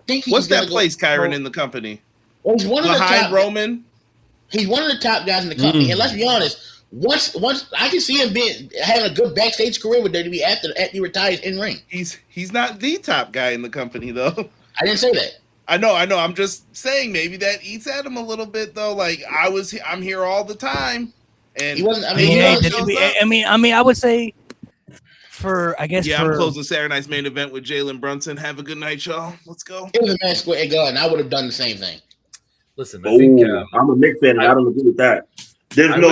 think he's what's that place, Kyron, in the company? Well, he's one of the top. Roman. He's one of the top guys in the company, and let's be honest. Once I can see him having a good backstage career with WWE after he retires in ring. He's not the top guy in the company though. I didn't say that. I know. I'm just saying maybe that eats at him a little bit though. Like I'm here all the time, and he wasn't. I would say. I'm closing Saturday night's main event with Jalen Brunson. Have a good night, y'all. Let's go. It was a man square gun, and I would have done the same thing. Listen, I think I'm a Knicks fan. I don't agree with that. There's no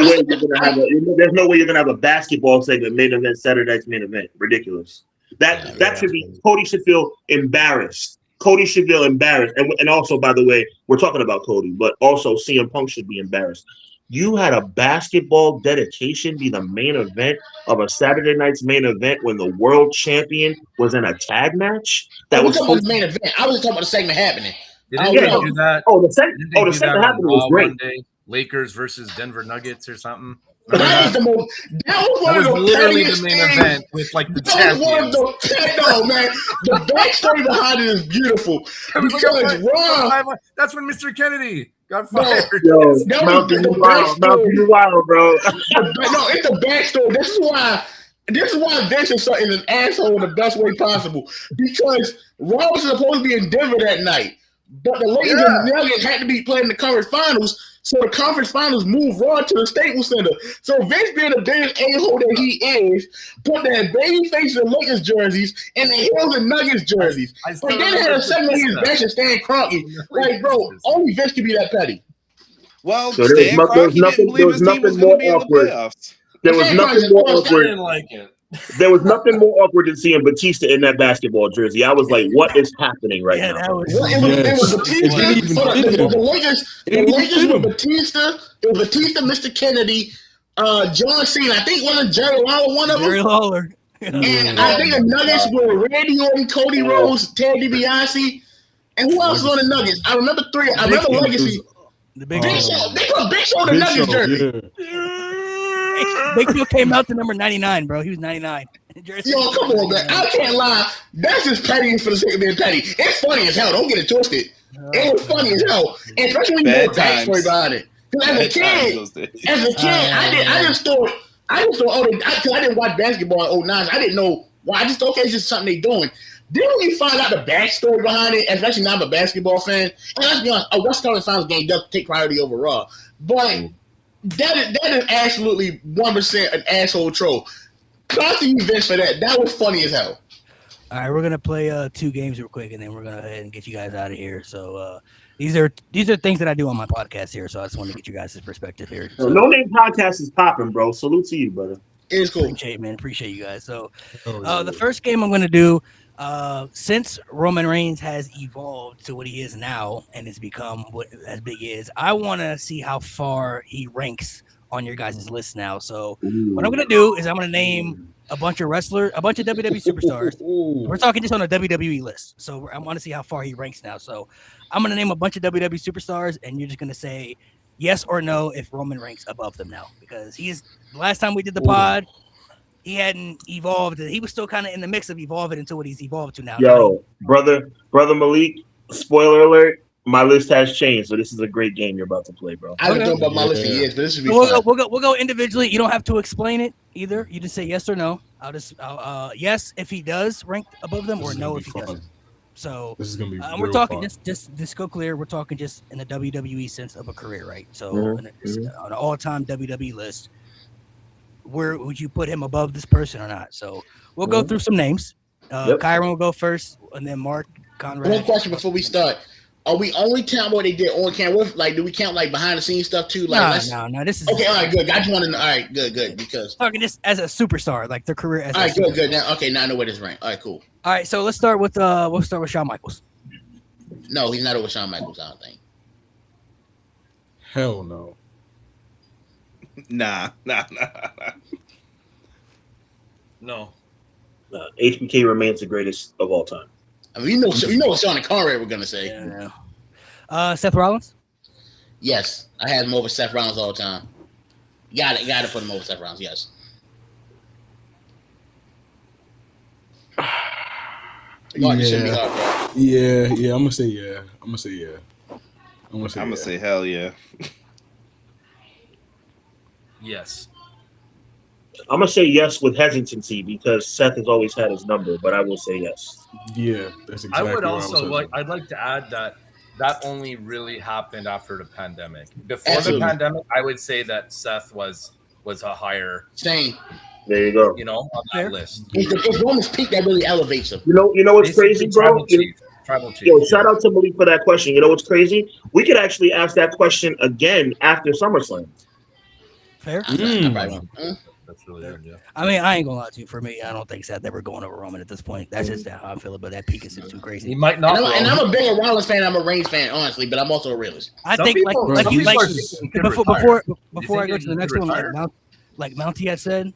way you're gonna have a basketball segment main event Saturday night's main event. Ridiculous. That should be. Cody should feel embarrassed. Cody should feel embarrassed, and also, by the way, we're talking about Cody, but also CM Punk should be embarrassed. You had a basketball dedication be the main event of a Saturday night's main event when the world champion was in a tag match. That was talking about the main event. I was talking about the segment happening. Didn't they do that? The segment happening was great. Lakers versus Denver Nuggets or something. That was literally the main event with like the champion. No, man. The backstory behind it is beautiful. That's when Mr. Kennedy got fired. Mountain wild, bro. No, it's a backstory. This is why Vince is an asshole in the best way possible. Because Rob was supposed to be in Denver that night. but the Lakers and the Nuggets had to be playing the conference finals, so the conference finals moved Raw to the Staples Center. So Vince, being the biggest a-hole that he is, put the baby face of the Lakers jerseys and the Hills and Nuggets jerseys. I And still then had a segment his bench and Stan Kroenke. Like, bro, only Vince could be that petty. Well, So there was Stan nothing- there was Kroenke didn't nothing- believe there was his team was nothing going more to be in the awkward. playoffs. There was Stan nothing Kroenke more was I awkward. didn't like it. There was nothing more awkward than seeing Batista in that basketball jersey. I was like, what is happening right Yeah, now? that was. Well, it was Batista. It didn't even Hold on, fit him. the Lakers It didn't even fit with him. Batista. It was Batista, Mr. Kennedy, John Cena. I think wasn't Jerry Lawler one of them. Jerry Lawler. And I think the Nuggets were Randy Orton, Cody Rhodes, Ted DiBiase, and who else was on the Nuggets? I remember three. I remember It was- Legacy. The Big Big Show. Show. They put Big Show in the Big Nuggets Show, jersey. yeah. Big Show came out to number 99, bro. He was 99. Jersey. Yo, come on, man. I can't lie. That's just petty for the sake of being petty. It's funny as hell. Don't get it twisted. It was funny as hell. And especially when you know Bad the backstory times. behind it. Because Bad times those days. as a kid, I just thought, because I didn't watch basketball in 09. I didn't know why. I just thought, okay, it's just something they doing. Then when you find out the backstory behind it, especially now I'm a basketball fan, and let's be honest, a West Coast Finals game does take priority over Raw. But that is absolutely 1% an asshole troll. Props to you, Vince, for that. That was funny as hell. All right, we're gonna play 2 games real quick, and then we're gonna go ahead and get you guys out of here. So these are things that I do on my podcast here. So I just want to get you guys' perspective here. So No Name Podcast is popping, bro. Salute to you, brother. It is cool. Appreciate it, man. Appreciate you guys. So Oh, the first game I'm gonna do, since Roman Reigns has evolved to what he is now and has become what as big he is, I want to see how far he ranks on your guys' list now. So what I'm gonna do is I'm gonna name a bunch of WWE superstars. We're talking just on a WWE list. So I want to see how far he ranks now. So I'm going to name a bunch of WWE superstars, and you're just going to say yes or no if Roman ranks above them now. Because the last time we did the pod, he hadn't evolved. He was still kind of in the mix of evolving into what he's evolved to now. Yo, brother Malik, spoiler alert, my list has changed. So this is a great game you're about to play, bro. I haven't Okay. thought about my list in years, but this should be So fun. we'll go individually. You don't have to explain it either. You just say yes or no. I'll yes if he does rank above them, or no if he doesn't. So This is gonna be. we're real talking fun. just go clear. We're talking just in the WWE sense of a career, right? So Mhm, on an all-time WWE list, where would you put him above this person or not? So we'll go Mhm. through some names. Yep. Kyron will go first, and then Mark, One Conrad. question before we start. Are we only counting what they did on camera? Like, do we count like behind the scenes stuff too? Like, No. This is okay, all right, good. I just want to know. All right, good. Because talking just as a superstar, like their career as. all a right, good. superstar. Now, okay, now I know where this rank. All right, cool. All right, so let's start with Shawn Michaels. No, he's not over Shawn Michaels. I don't think. Hell no. Nah. No. HBK remains the greatest of all time. I mean, you know what Sean and Conrad were gonna say. Yeah. Seth Rollins. Yes, I had him over Seth Rollins all the time. Got to put him over Seth Rollins. Yes. Mark, this shouldn't be hard, bro. Yeah. I'm gonna say yeah. I'm gonna say hell yeah. Yes. I'm gonna say yes with hesitancy because Seth has always had his number, but I will say yes. Yeah, that's exactly. I would what also was I'd like to add that only really happened after the pandemic. Before Absolutely. the pandemic, I would say that Seth was a higher, Same. There you go. on Fair. that list. It's Roman's peak that really elevates him. You know what's crazy, bro? Tribal chief. Yo, shout out to Malik for that question. You know what's crazy? We could actually ask that question again after SummerSlam. Fair. I'm right. Mm. That's really good. Yeah. I mean, I ain't gonna lie to you. For me, I don't think Seth ever going over Roman at this point. That's just how I feel about that peak. Is too He crazy. might not. And I'm a bigger Rollins fan. I'm a Reigns fan, honestly, but I'm also a realist. I Some think people- like some you people like are thinking he could before retire. I go to the next one, retire? like Mountie had said,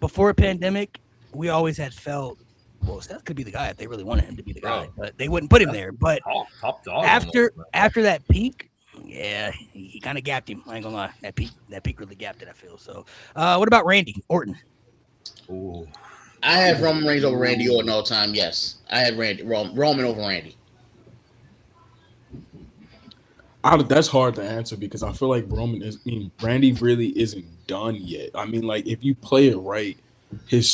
before pandemic, we always had felt, well, Seth could be the guy if they really wanted him to be the guy, but they wouldn't put him there. But Top dog. after that peak, yeah, he kind of gapped him. I ain't gonna lie, that peak really gapped it. I feel so. What about Randy Orton? Ooh. I have Roman Reigns over Randy Orton all time. Yes, I have Roman over Randy. That's hard to answer because I feel like Randy really isn't done yet. I mean, like if you play it right, he's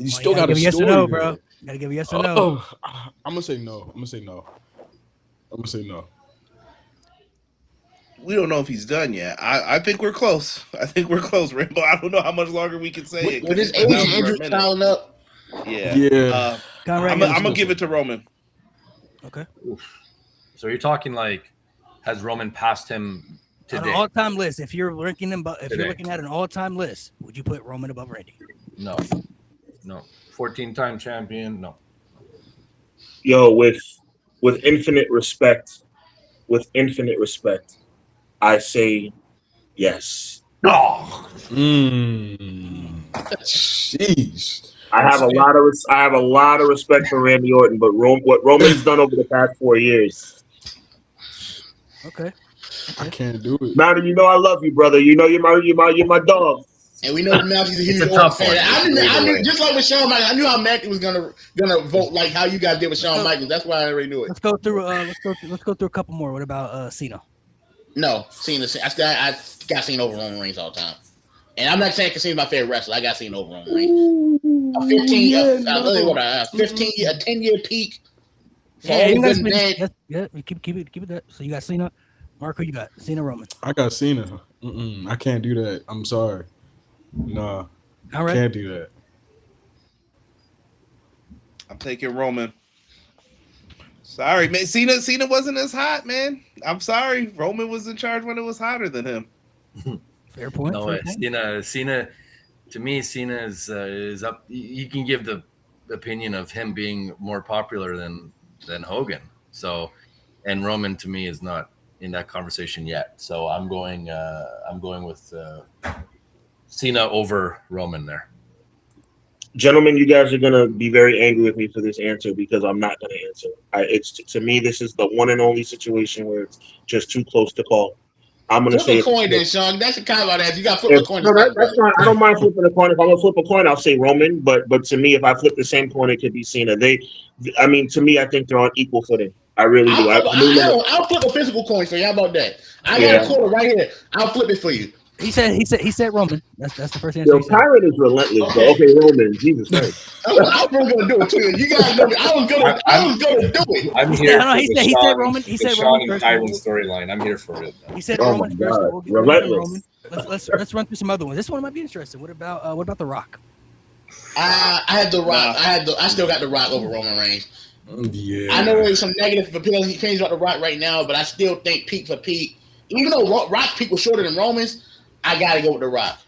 still got a give a yes or story no, there. bro. Gotta give a yes or no. Oh, I'm gonna say no. I'm gonna say no. We don't know if he's done yet. I think we're close. I think we're close, Rainbow. I don't know how much longer we can say it. With his 'cause it's been age out and for a injury minute. piling up, Yeah. Yeah. Conrad, I'm give us gonna this give one. it to Roman. Okay. So you're talking like, has Roman passed him On an today? all-time list, if you're ranking them, if Today. you're looking at an all-time list, would you put Roman above Randy? No. 14-time champion. No. Yo, with infinite respect, I say yes. Sheesh. I have a lot of respect for Randy Orton, but what Roman's done over the past 4 years. Okay. I can't do it. Maddie, you know I love you, brother. You know you're my dog. and we know Matthew's a huge a Orton tough fan. one. I knew just like with Shawn Michaels, I knew how Matthew was gonna vote like how you guys did with Shawn Michaels. That's why I already knew it. Let's go through. Let's go through a couple more. What about Cena? No, Cena. I got Cena over Roman Reigns all the time. And I'm not saying Cena's my favorite wrestler. I got Cena over Roman Reigns. A 10-year peak. For all you the guys good and bad. yeah, keep it that. So you got Cena. Marco, you got Cena, Roman. I got Cena. I can't do that. I'm sorry. Nah, All right. can't do that. I'm taking Roman. Sorry, man. Cena wasn't as hot, man. I'm sorry. Roman was in charge when it was hotter than him. Fair point. No, fair point. Cena. To me, Cena is up. You can give the opinion of him being more popular than Hogan. So, and Roman to me is not in that conversation yet. So I'm going with Cena over Roman there. Gentlemen, you guys are gonna be very angry with me for this answer because I'm not gonna answer. To me, this is the one and only situation where it's just too close to call. I'm gonna say Flip a coin then, Sean. That's a kind of that. You got to flip If, a coin. no, that's fine. I don't mind flipping a coin. If I'm gonna flip a coin, I'll say Roman. But to me, if I flip the same coin, it could be Cena. To me, I think they're on equal footing. I really do. I'll flip a physical coin for you. How about that? I got a quarter right here. I'll flip it for you. He said Roman. That's the first answer. Yo, He said. Pirate is relentless. Okay. Okay, Roman. Jesus Christ. I was gonna do it too. You guys know me. I was gonna do it. I'm here. No, he for said Sean- Roman. He the said Sean Roman and first. Kyron storyline. I'm here for it. He said Oh Roman my first. God. We'll get to Relentless. Roman. Let's run through some other ones. This one might be interesting. What about The Rock? I had the Rock. I still got the Rock over Roman Reigns. Yeah. I know there's some negative opinions about the Rock right now, but I still think peak for peak. Even though Rock's peak was shorter than Roman's, I gotta go with the Rock.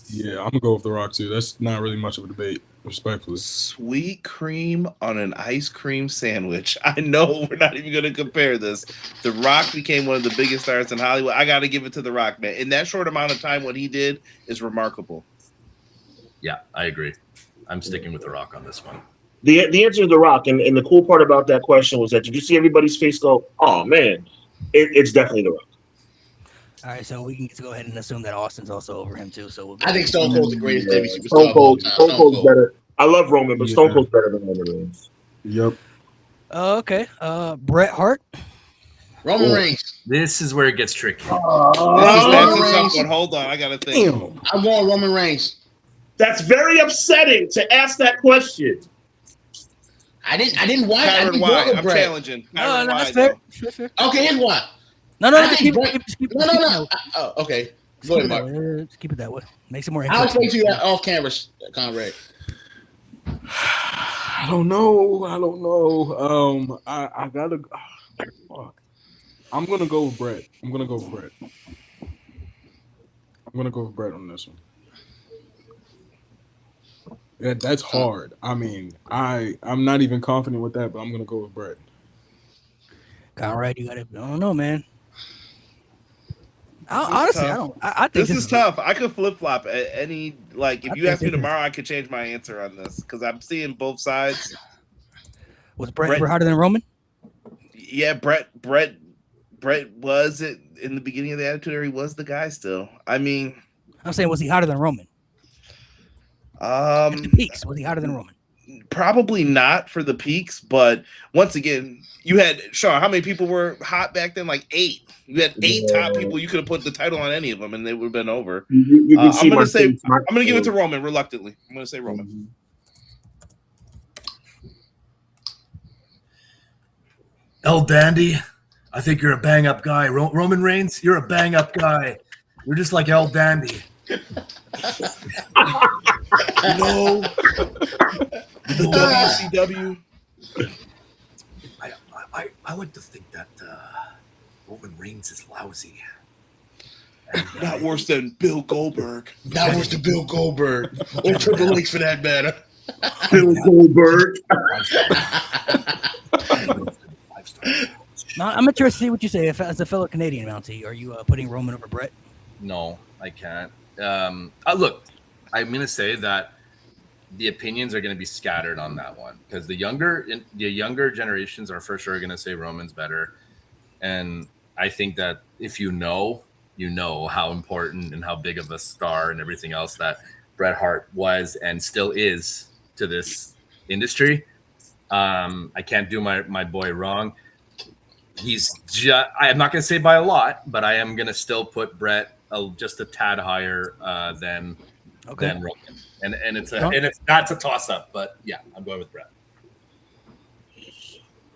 Yeah, I'm gonna go with The Rock too. That's not really much of a debate, respectfully. Sweet cream on an ice cream sandwich. I know we're not even going to compare this. The Rock became one of the biggest stars in Hollywood. I got to give it to The Rock, man. In that short amount of time, what he did is remarkable. Yeah, I agree. I'm sticking with The Rock on this one. The answer is The Rock. And the cool part about that question was that did you see everybody's face go, oh man, it's definitely The Rock. All right, so we can just go ahead and assume that Austin's also over him too. So I think Stone Cold's the greatest WWE superstar Stone of all Cold. time. Stone Cold's better. I love Roman, but Stone Cold's better than Roman Reigns. Yep. Okay. Bret Hart. Roman Reigns. This is where it gets tricky. That's a Reigns. tough one. Hold on. I got to think. Damn. I'm going Roman Reigns. That's very upsetting to ask that question. I didn't watch. I Kyron didn't Y. go with I'm Bret. challenging. No, Kyron that's Y, fair. though. That's fair. Okay, here's one. No, I just think keep Bret- it No. that way. Oh, okay. Just Go keep ahead, it Mark. that way. Just keep it that way. Makes it more I'll interesting. explain to you off camera, Conrad. I don't know. I gotta. Fuck. I'm gonna go with Brett. I'm gonna go with Brett on this one. Yeah, that's hard. I mean, I'm not even confident with that, but I'm gonna go with Brett. Conrad, you got it. I don't know, man. Honestly, I don't. I think This is tough. I could flip flop at any. Like, if you ask me tomorrow, I could change my answer on this because I'm seeing both sides. Was Brett ever harder than Roman? Yeah, Brett was it in the beginning of the Attitude Era. He was the guy still. I mean, I'm saying, was he harder than Roman? At the peaks, was he harder than Roman? Probably not for the peaks, but once again, you had Sean. How many people were hot back then? Like 8. You had 8 top people. You could have put the title on any of them, and they would have been over. You can see I'm my gonna say face. I'm gonna give it to Roman reluctantly. I'm gonna say Roman. El Dandy, I think you're a bang up guy. Roman Reigns, you're a bang up guy. You're just like El Dandy. No. The WCW. I like to think that Roman Reigns is lousy. And, Not worse than Bill Goldberg. That was the Bill Goldberg or Triple H for that matter. Bill Goldberg. No, I'm interested to see what you say. If, as a fellow Canadian, Mountie, are you putting Roman over Brett? No, I can't. Look, I'm going to say that the opinions are going to be scattered on that one because the younger generations are for sure going to say Roman's better. And I think that if you know how important and how big of a star and everything else that Bret Hart was and still is to this industry. I can't do my boy wrong. He's just, I'm not going to say by a lot, but I am going to still put Bret just a tad higher than Roman. And it's not a toss up, but yeah, I'm going with Bret.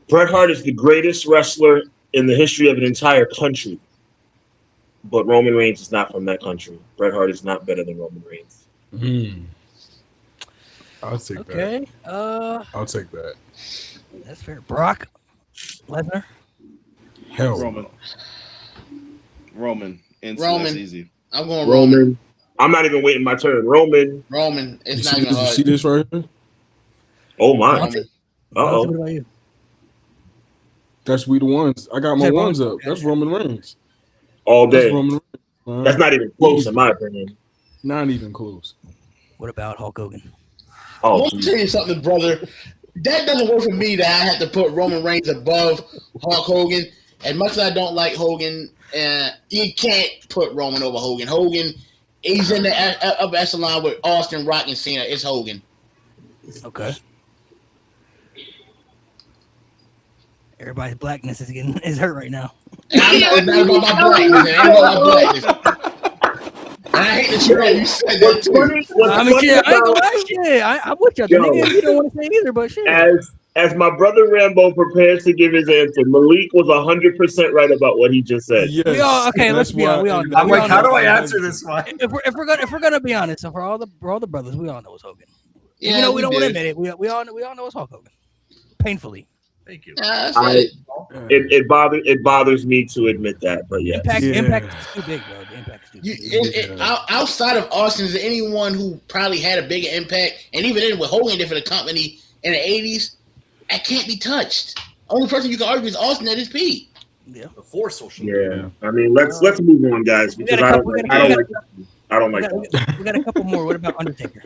Bret Hart is the greatest wrestler in the history of an entire country. But Roman Reigns is not from that country. Bret Hart is not better than Roman Reigns. I'll take that. Okay. I'll take that. That's fair. Brock Lesnar. Hell, Roman. Instant, Roman. That's easy. I'm going Roman. Roman. I'm not even waiting my turn. Roman. Roman. It's you not even hard. see this right here? Oh my. Roman. What Uh-oh. about you? That's we the ones. I got my Said ones Roman. up. That's Roman Reigns. All That's day. Roman Reigns. Man. That's not even close in my opinion. Not even close. What about Hulk Hogan? Oh, Let me tell you something, brother. That doesn't work for me that I have to put Roman Reigns above Hulk Hogan. As much as I don't like Hogan, you can't put Roman over Hogan. Hogan, he's in the upper echelon with Austin, Rock, and Cena. It's Hogan. Okay. Everybody's blackness is hurt right now. And it's not about my blackness. It ain't about my blackness. And I hate that you said that too. I mean, shit, I ain't gonna lie, shit. I'm with you. The Yo. nigga, you don't want to say either, but shit. As my brother Rambo prepares to give his answer, Malik was 100% right about what he just said. Yes. We all okay. And Let's that's be honest. why- We all. and know. I'm We like, all how know. do I answer this one? If we're gonna be honest, so for all the brothers, we all know it's Hogan. Yeah, Even though we don't want to did. admit it, we all know it's Hulk Hogan. Painfully. Thank you. That's I- it. It bothers me to admit that, but yeah. Impact Yeah. is too big, bro. The impact is too You, big. outside of Austin, is there anyone who probably had a bigger impact? And even then, with Hogan there for the company in the 80s, that can't be touched. Only person you can argue is Austin at his peak. Yeah. Before social media. Yeah. I mean, let's move on, guys, because I don't like that. We got a couple more. What about Undertaker?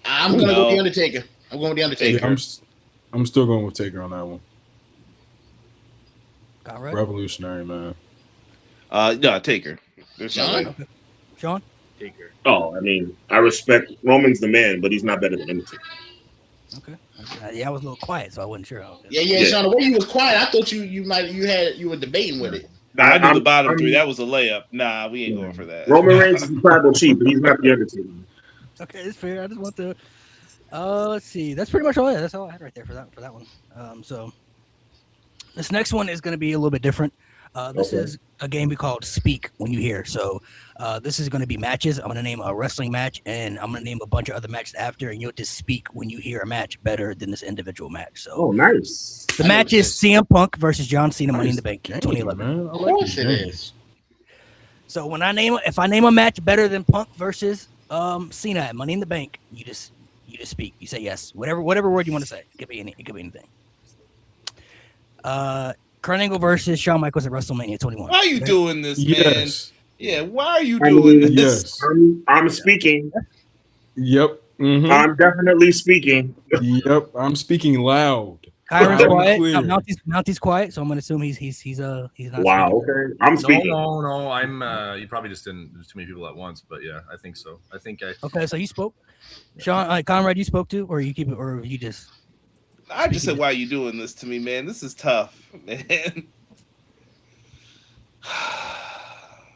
I'm going to go with The Undertaker. I'm going with The Undertaker. Yeah, I'm still going with Taker on that one. Conrad? Revolutionary, man. No, Taker. There's no Sean? way. Okay. Sean? Taker. Oh, I mean, I respect Roman's the man, but he's not better than Undertaker. Okay. Yeah, I was a little quiet, so I wasn't sure. Yeah, Sean, the way you was quiet, I thought you were debating with it. Nah, I knew the bottom I'm- three. That was a layup. Nah, we ain't going for that. Roman Reigns is a tribal chief, but he's not the Undertaker. Okay, it's fair. I just want to. Let's see. That's pretty much all. That's all I had right there for that one. So this next one is going to be a little bit different. This Okay. is a game we called Speak When You Hear. So this is going to be matches. I'm going to name a wrestling match, and I'm going to name a bunch of other matches after, and you'll just speak when you hear a match better than this individual match. So Oh, nice. the match is CM Punk versus John Cena, Money in the Bank, Game, 2011. man. I Of like course these it games. is. So if I name a match better than Punk versus Cena at Money in the Bank, you just speak. You say yes. Whatever word you want to say. It could be anything. Kurt Angle versus Shawn Michaels at WrestleMania 21. Why are you doing this, man? Yes. Yeah, why are you I doing mean, this? Yes. I'm speaking. Yep. Mhm. I'm definitely speaking. Yep. I'm speaking loud. Kyron's Loud and quiet. clear. Mountie's quiet, so I'm gonna assume he's not. Wow. speaking. Okay. I'm speaking. No. I'm. You probably just didn't. There's too many people at once, but yeah, I think so. I think I. Okay, so you spoke. Sean, Conrad, you spoke too, or you keep it, or you just. I just said, why are you doing this to me, man? This is tough, man.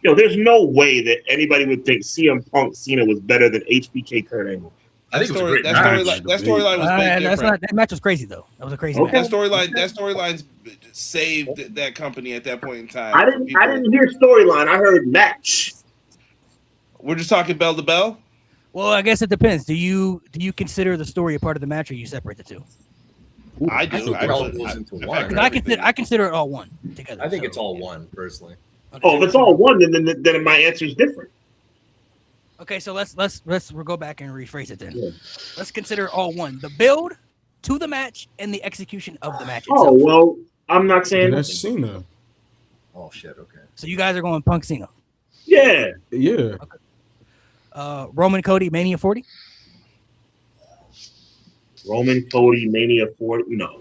Yo, there's no way that anybody would think CM Punk Cena was better than HBK Kurt Angle. I think it was a great that match. storyline was way That different. match was crazy though. That was a crazy Okay. match. That storyline's saved that company at that point in time. I didn't hear storyline. I heard match. We're just talking bell to bell. Well, I guess it depends. Do you consider the story a part of the match, or you separate the two? I do. It all goes into one. 'Cause I consider it all one together. I think so- it's all one, personally. Okay. Oh, if it's all one, then my answer is different. Okay, so let's we'll go back and rephrase it then. Yeah. Let's consider all one: the build to the match and the execution of the match Oh itself. well, I'm not saying That's nothing. Cena. Oh shit. Okay. So you guys are going Punk Cena. Yeah, Yeah. Roman Cody Mania 40. Roman Cody Mania 4. No,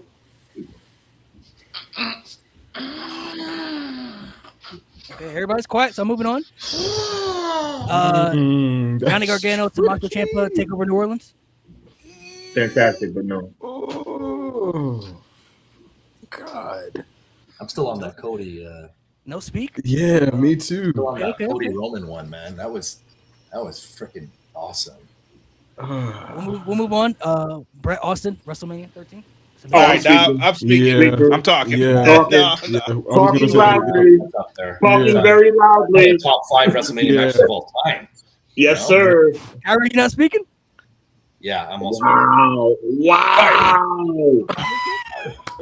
Okay, everybody's quiet, so I'm moving on. Mm, Johnny that's- Gargano, Tommaso Ciampa take over New Orleans. fantastic, but no. Oh, God. I'm still on that Cody. No speak. Yeah, me too. Still on that Okay, Cody okay. Roman one, man. That was freaking awesome. We'll move on. Bret Austin, WrestleMania 13. Oh, All I'm right, now speaking. I'm speaking. Yeah. I'm talking. Yeah. No, Talking. no. Yeah, I was Talking gonna say loudly, That's up there. talking Yeah. very One of loudly. the top 5 WrestleMania Yeah. matches of all time. Yes, No. sir. Harry, you not speaking? Yeah, I'm also. Wow! Wow!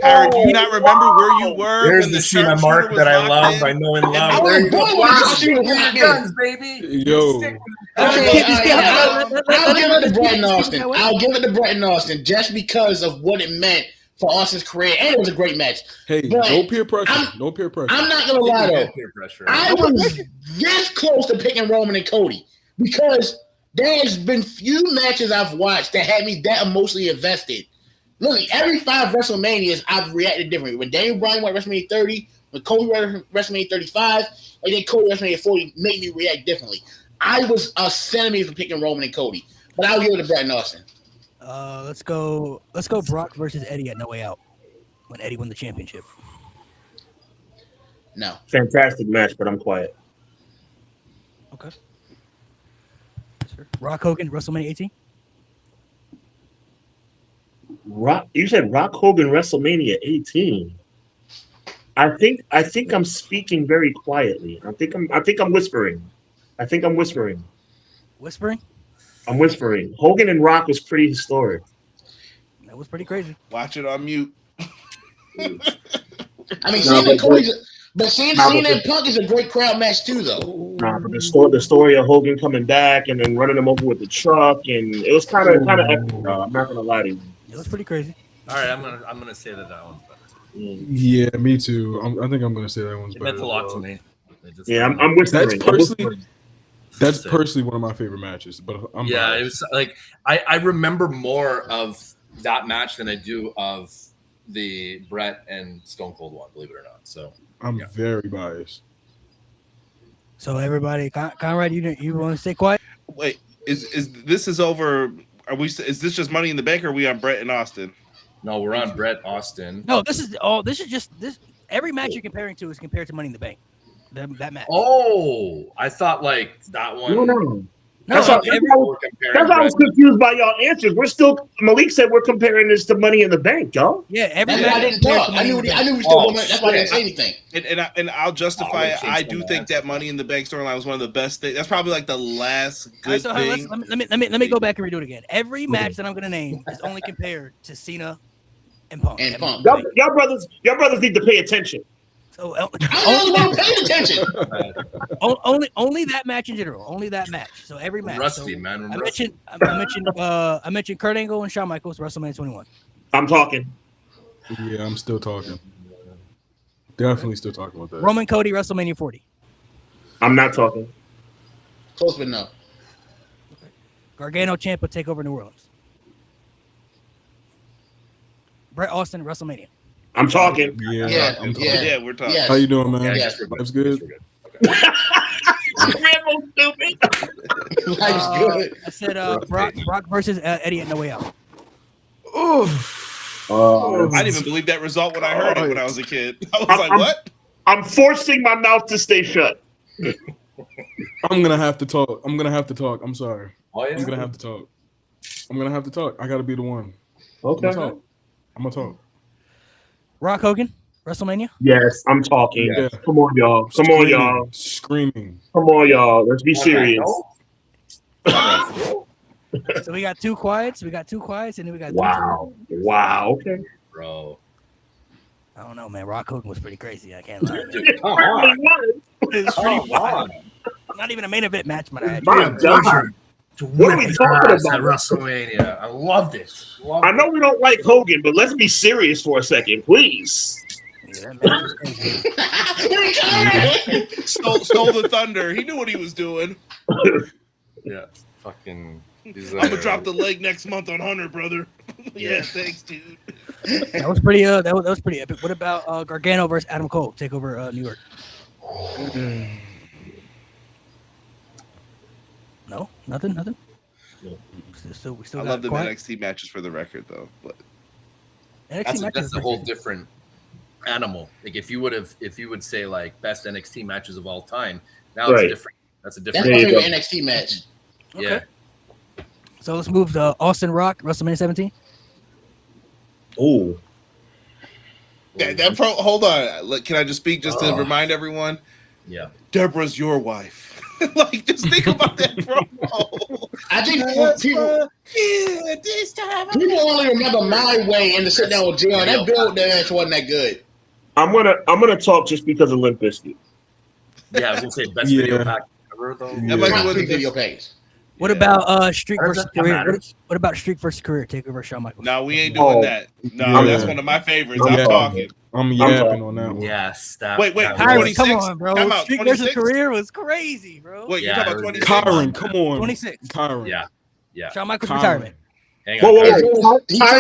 Aaron, do you not remember where you were? There's when the Cena sharpshooter mark was that I locked love. in? I know and And love. I There was you go. born with Wow. the Cena mark. Guns, baby. Yo. Okay, Just I'll give it to Bretton let- Austin. I'll give it to Bretton Austin just because of what it meant for Austin's career, and it was a great match. Hey, But no peer pressure. I'm- No peer pressure. I'm not gonna lie though. Peer pressure. I was this close to picking Roman and Cody because there's been few matches I've watched that had me that emotionally invested. Look, every 5 WrestleManias I've reacted differently. When Daniel Bryan went WrestleMania 30, when Cody went WrestleMania 35, and then Cody WrestleMania 40 made me react differently. I was a centimeter for picking Roman and Cody, but I'll give it to Bretton Austin. Let's go Brock versus Eddie at No Way Out when Eddie won the championship. No. Fantastic match, but I'm quiet. Okay. Rock Hogan, WrestleMania 18. You said Rock Hogan WrestleMania 18. I think I'm speaking very quietly. I think I'm whispering. I'm whispering. Whispering? I'm whispering. Hogan and Rock was pretty historic. That was pretty crazy. Watch it on mute. I mean, No, Cena but- and Cody's, but Cena No, Cena but- and Punk is a great crowd match too, though. Nah, but the story of Hogan coming back and then running him over with the truck, and it was kind of epic. Though. I'm not gonna lie to you. It was pretty crazy. All right, I'm gonna say that one's better. Yeah, me too. I think I'm gonna say that one's It better. meant a lot as to well. me. It just- Yeah, I'm whispering. That's I'm personally- whispering. That's personally one of my favorite matches. But I'm yeah, biased. it was like I remember more of that match than I do of the Brett and Stone Cold one. Believe it or not. So I'm yeah. very biased. So everybody, Conrad, you want to stay quiet? Wait, is this is over? Are we? Is this just Money in the Bank? Or are we on Brett and Austin? no, we're on Brett Austin. No, this is just this. Every match you're comparing to is compared to Money in the Bank. That match. Oh, I thought like that one. No. no, That's no, how- every- We're comparing That's why I was Brett- confused by y'all answers. We're still. Malik said we're comparing this to Money in the Bank, y'all. yeah, every That's match. why I didn't is compared talk. to I Money knew in the I Bank. knew we still Oh, going. That's why I didn't say anything. And I'll justify it. Oh, I change do my think answer. that Money in the Bank storyline was one of the best things. That's probably like the last All right, good so thing. let me go back and redo it again. Every match that I'm gonna name is only compared to Cena and Punk. And Punk. Y'all brothers need to pay attention. So I don't know paying attention. only that match in general. Only that match. So every match. Rusty, So man. I Rusty. mentioned Kurt Angle and Shawn Michaels, WrestleMania 21. I'm talking. Yeah, I'm still talking. Definitely still talking about that. Roman Cody, WrestleMania 40. I'm not talking. Close but no. Gargano, Ciampa take over New Orleans. Bret Austin, WrestleMania. I'm talking. Yeah, Yeah, I'm talking. yeah. Yeah, we're talking. Yes. How you doing, man? Yeah, Yeah. yes, we're good. Life's good. Yes, we're good. Rambo stupid. Life's good. I said Brock versus Eddie at No Way Out. I didn't even believe that result when I heard it when I was a kid. I was like, what? I'm forcing my mouth to stay shut. I'm gonna have to talk. I'm sorry. Oh, yeah. I'm gonna have to talk. I gotta be the one. Okay. I'm gonna talk. Rock Hogan, WrestleMania? Yes, I'm talking. Yeah. Come on, y'all. Come on, Screaming, y'all. Screaming. Come on, y'all. Let's be serious. So we got two quiets. We got two quiets, and then we got Wow. Wow. Okay. Bro. I don't know, man. Rock Hogan was pretty crazy. I can't lie. Man. It certainly was. It's pretty wild. Not even a main event match, but I had My God. To What are we whip talking ass about? at WrestleMania. I loved it. I know we don't like Hogan, but let's be serious for a second, please. Yeah, that match was crazy. Stole the thunder. He knew what he was doing. Yeah. Fucking. I'm gonna drop the leg next month on Hunter, brother. Yeah, thanks, dude. That was pretty. That was pretty epic. What about Gargano versus Adam Cole? Take over New York. No, nothing. No. We still I got love the quiet. NXT matches for the record, though. But NXT matches That's a are whole good. different animal. Like if you would say like best NXT matches of all time, now Right. it's different. That's a That's different. my There you favorite go. NXT match. Okay. Yeah. So let's move to Austin Rock, WrestleMania 17. Ooh. hold on. Look, can I just speak just to remind everyone? Yeah. Deborah's your wife. Like, just think about that promo. I think people This time. people only remember My Way and the sit down with Jill. That build that match wasn't that good. I'm gonna talk just because of Limp Bizkit. Yeah, I was gonna say best Yeah. video pack ever though. Yeah. That might be Not one three of the video page. What about Streak That versus doesn't Career? matter. What about Streak versus Career? Take over Shawn Michaels. No, we ain't doing Oh. that. No, Yeah. that's one of my favorites. I'm I'm Yeah. talking. I'm talking. yapping on that one. Yes. That, Wait, that Kyron, was- come 26? on, bro. Time out, Streak versus 26? Career was crazy, bro. Wait, Yeah, you're talking I about heard 26? Kyron, come on. 26. Kyron. Yeah. Yeah. Shawn Michaels' Kyron. retirement. Hang Whoa, on. whoa, Kyron. whoa.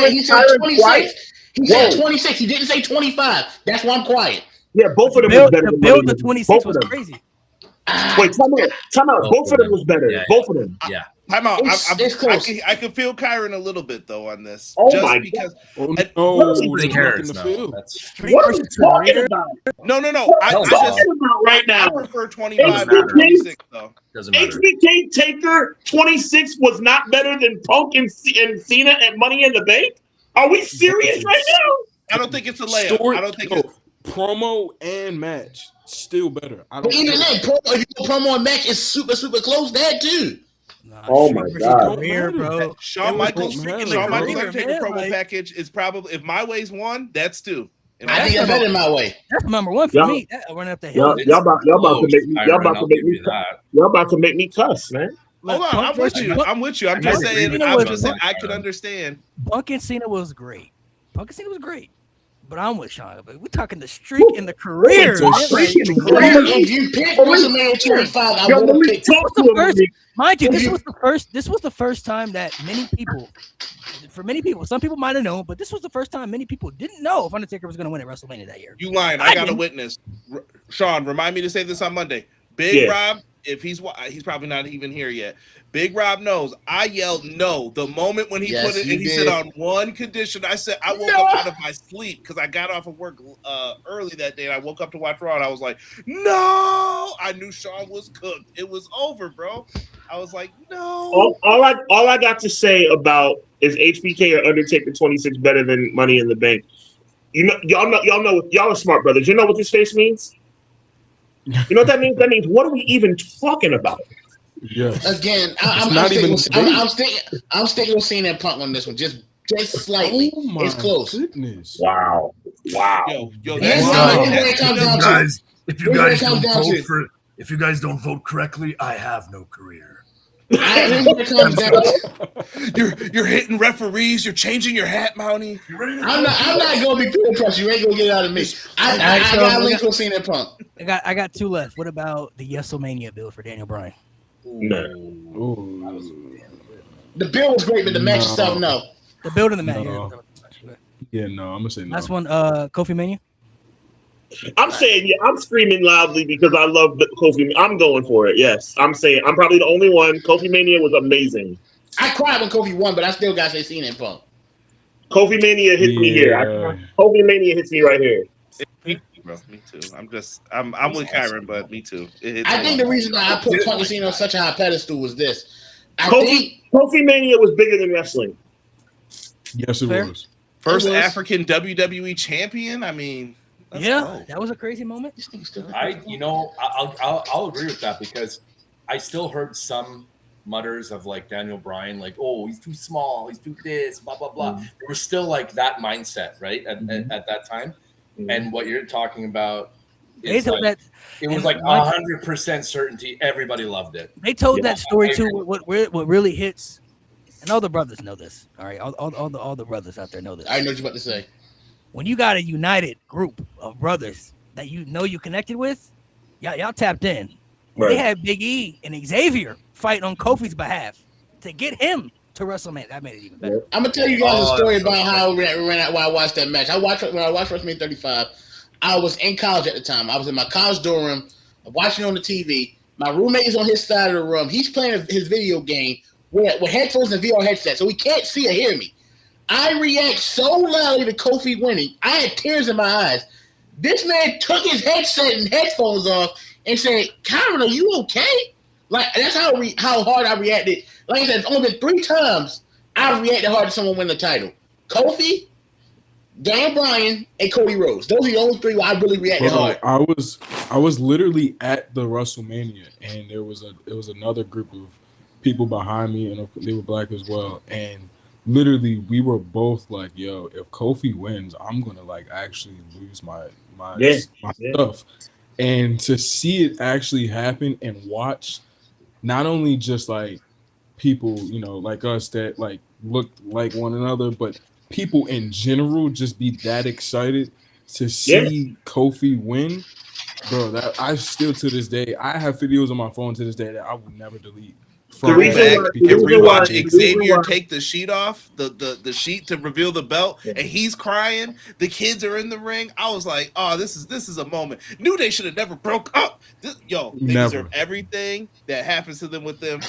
He said Kyron 26. quiet? He said Whoa. 26. He didn't say 25. That's why I'm quiet. Yeah, both of them was Build, better the than build Money to in the- 26 both was of them. crazy. Wait, time out. Both Both of of them them. was better. Yeah, Both of them. Yeah. Time out. It's close. I can feel Kyron a little bit though on this. Oh just my because. Oh, And- no, what is he there's Who nothing cares? to No, feel. that's Streak What are you versus talking Career. about? No. What are Hell you no. talking about right I now? prefer 25 Doesn't to 26 though. doesn't matter. HBK Taker 26 was not better than Punk and Cena at Money in the Bank? Are we serious right now? I don't think it's a layup. I don't think it's. Promo and match still better. I But don't even care. then, if you go promo and match is super close. That too. Nah, Oh Streak my versus God. Career, bro. Shawn It was Michaels, freaking Shawn Shawn Michaels Career, Undertaker man, promo like, package is probably if My Way's one, that's two. And I think that's better than My Way. That's number one for Y'all- me. That running up the hill. Y'all about to make me Kyron, I'll give you cuss. that. Y'all about to make me cuss, man. Hold on, I'm with you. I'm with you. I'm just saying. I'm just saying. I can understand. Punk and Cena was great. Punk and Cena was great. But I'm with Sean. But we're talking the streak in the career. It's a man, like, streak in the If you pick WrestleMania 25, I Yo, would let have me picked. talk to him. first- mind you, If this you- was the first time that many people, for many people, some people might have known, but this was the first time many people didn't know if Undertaker was going to win at WrestleMania that year. You lying? I I got a didn't. witness. Sean, remind me to say this on Monday. Big Yeah. Rob, if he's probably not even here yet. Big Rob knows. I yelled no the moment when he Yes, put it, you and he said did. on one condition. I said I woke up out of my sleep because I got off of work early that day, and I woke up to watch Raw, and I was like, no! I knew Sean was cooked. It was over, bro. I was like, no. All I got to say about is HBK or Undertaker 26 better than Money in the Bank. Y'all know y'all are smart brothers. You know what this face means? You know what that means? That means what are we even talking about? Yes. Again, I'm sticking with Cena and Punk on this one, just slightly. Oh my It's close. goodness. Wow. Yo, Here's that's what it comes down to. If you guys don't vote if you guys don't vote correctly, I have no career. Here's what it comes down to. you're hitting referees. You're changing your hat, Mountie. I'm not gonna be peer pressure. You ain't gonna get it out of me. I got links with Cena and Punk. I got two left. What about the Yeselmania build for Daniel Bryan? No. Ooh. The bill was great, but the match No. itself, no. The build in the match. No. Yeah, no, I'm gonna say no. Last one, Kofi Mania. I'm saying, yeah, I'm screaming loudly because I love Kofi. I'm going for it. Yes, I'm saying I'm probably the only one. Kofi Mania was amazing. I cried when Kofi won, but I still gotta say Cena and Punk. Kofi Mania hits me here. Kofi Mania hits me right here. Bro, me too. I'm with Kyron, but me too. I think the reason I put Punk and Cena on such a high pedestal was this. I think Kofi Mania was bigger than wrestling. Yes, it Fair. was. first It was. African WWE champion. I mean, Let's Yeah, go. that was a crazy moment. This thing's still. I'll agree with that because I still heard some mutters of like Daniel Bryan, like, oh, he's too small, he's too this, blah blah blah. There was still like that mindset, right, at that time. And what you're talking about They is told like, that. it was like 100% certainty. Everybody loved it. They told that story too. What really hits, and all the brothers know this. All right, all the brothers out there know this. I know what you're about to say. When you got a united group of brothers that you know you connected with, y'all tapped in. Right. They had Big E and Xavier fighting on Kofi's behalf to get him to WrestleMania. That made it even better. I'm gonna tell you guys a story about how I ran out when I watched that match. When I watched WrestleMania 35, I was in college at the time. I was in my college dorm room, watching on the TV. My roommate is on his side of the room. He's playing his video game with headphones and VR headset, so he can't see or hear me. I react so loudly to Kofi winning. I had tears in my eyes. This man took his headset and headphones off and said, "Kyron, are you okay?" Like that's how hard I reacted. Like I said, it's only been 3 times I reacted hard to someone win the title. Kofi, Dan Bryan, and Cody Rhodes. Those are the only 3 where I really reacted hard. I was literally at the WrestleMania, and there was another group of people behind me, and they were black as well. And literally, we were both like, "Yo, if Kofi wins, I'm gonna like actually lose my stuff." And to see it actually happen and watch, not only just like people, you know, like us that like looked like one another, but people in general just be that excited to see Kofi win, bro. That I still to this day, I have videos on my phone to this day that I will never delete. The reason why- If we watch the reason Xavier why- take the sheet off, the sheet to reveal the belt, and he's crying, the kids are in the ring. I was like, oh, this is a moment. New Day should have never broke up. They deserve everything that happens to them with them.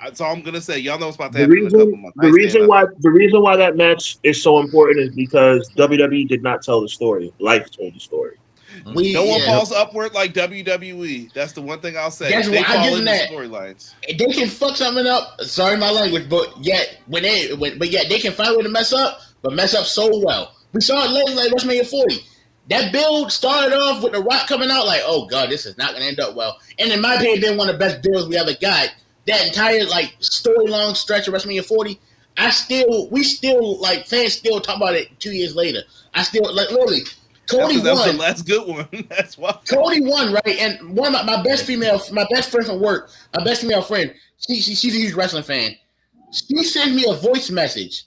That's all I'm gonna say. Y'all know what's about to happen in a couple months. The reason why that match is so important is because WWE did not tell the story. Life told the story. No one falls upward like WWE. That's the one thing I'll say. That's They why I fall give into them that. storylines. They can fuck something up. Sorry, my language, but yet they can find a way to mess up, but mess up so well. We saw it later, like WrestleMania 40. That build started off with The Rock coming out like, oh god, this is not going to end up well. And in my opinion, been one of the best builds we ever got. That entire like story-long stretch of WrestleMania 40, we still like fans still talk about it 2 years later. I still like literally. Cody That was the won. last good one. That's why. Cody won, right? And one of my best friend from work, my best female friend, she's a huge wrestling fan. She sent me a voice message,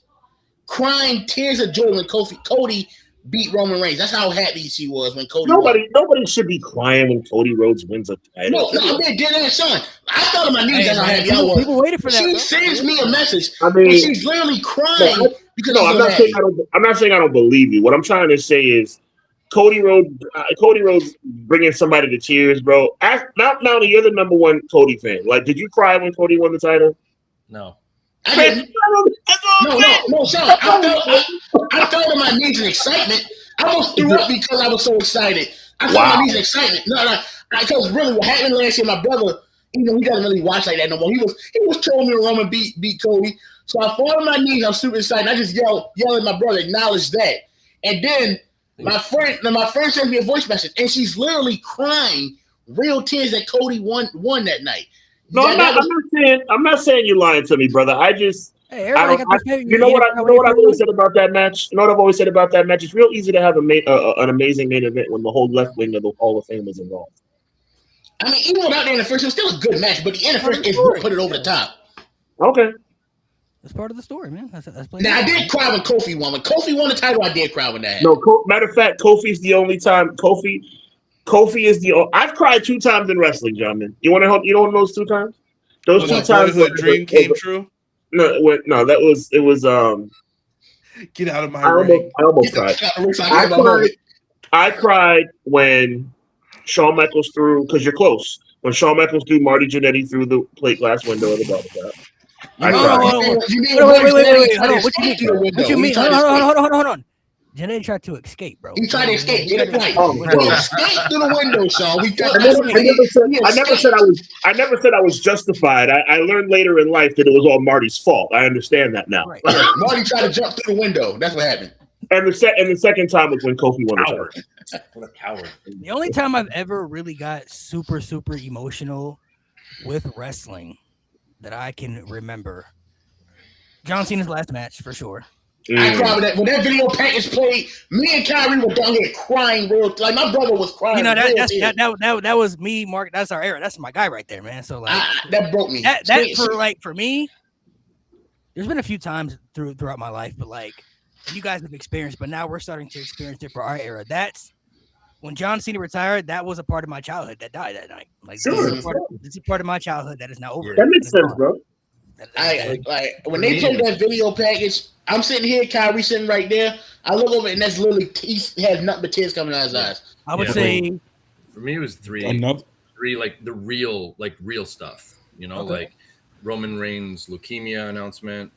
crying tears of joy when Cody beat Roman Reigns. That's how happy she was when Cody won. Nobody should be crying when Cody Rhodes wins a title. No, I'm being dead ass, son. I fell on my knees. That's how happy I was. People waited for that. She bro. sends me a message, I mean, and she's literally crying because No, I'm I'm so not happy. saying I'm not saying I don't believe you. What I'm trying to say is Cody Rhodes bringing somebody to tears, bro. Now you're the number one Cody fan. Like, did you cry when Cody won the title? No. I didn't. No, son. I fell on my knees in excitement. I almost threw up because I was so excited. I fell on my knees in excitement. No, because really what happened last year, my brother, he doesn't really watch like that no more. He was telling me Roman beat Cody. So I fall on my knees. I'm super excited. I just yell at my brother, acknowledge that. And then my friend sent me a voice message, and she's literally crying, real tears that Cody won that night. No, I'm not saying you're lying to me, brother. I just Hey, everybody got their favorite. you know what I've always said about that match? You know what I've always said about that match? It's real easy to have an amazing main event when the whole left wing of the Hall of Fame was involved. I mean, even without the interference, it was still a good match, but the interference is what put it over the top. Okay. That's part of the story, man. That's Now, I did cry when Kofi won. When Kofi won the title, I did cry when that happened. No, matter of fact, Kofi's the only time. Kofi is the. I've cried 2 times in wrestling, gentlemen. You want to help? You know those 2 times? Those When 2 the times. boyhood dream came true. No, it was. Get out of my ring. I almost cried. I cried when Shawn Michaels threw, because you're close. When Shawn Michaels threw Marty Jannetty through the plate glass window of the barbershop. I cried. Wait. What you mean? Hold on. Jannetty tried to escape, bro. He tried to escape. Get it right. Oh, He bro. escaped through the window, Sean. I never said I was justified. I learned later in life that it was all Marty's fault. I understand that now. Right. Marty tried to jump through the window. That's what happened. And the second time was when Kofi won the title. Coward. What a coward. The only time I've ever really got super, super emotional with wrestling that I can remember, John Cena's last match for sure. I cried when that video package played. Me and Kyrie were down here crying real. Like my brother was crying. You know real that tears. that was me, Mark. That's our era. That's my guy right there, man. So like that broke me. That for me, there's been a few times throughout my life, but like you guys have experienced, but now we're starting to experience it for our era. That's when John Cena retired. That was a part of my childhood that died that night. Like Sure. this is a part of my childhood that is now over. That makes sense, bro. I like when they played that video package. I'm sitting here, Kyrie sitting right there. I look over and that's literally he has nothing but tears coming out of his eyes. I would say for me it was three like the real stuff. You know, like Roman Reigns leukemia announcement.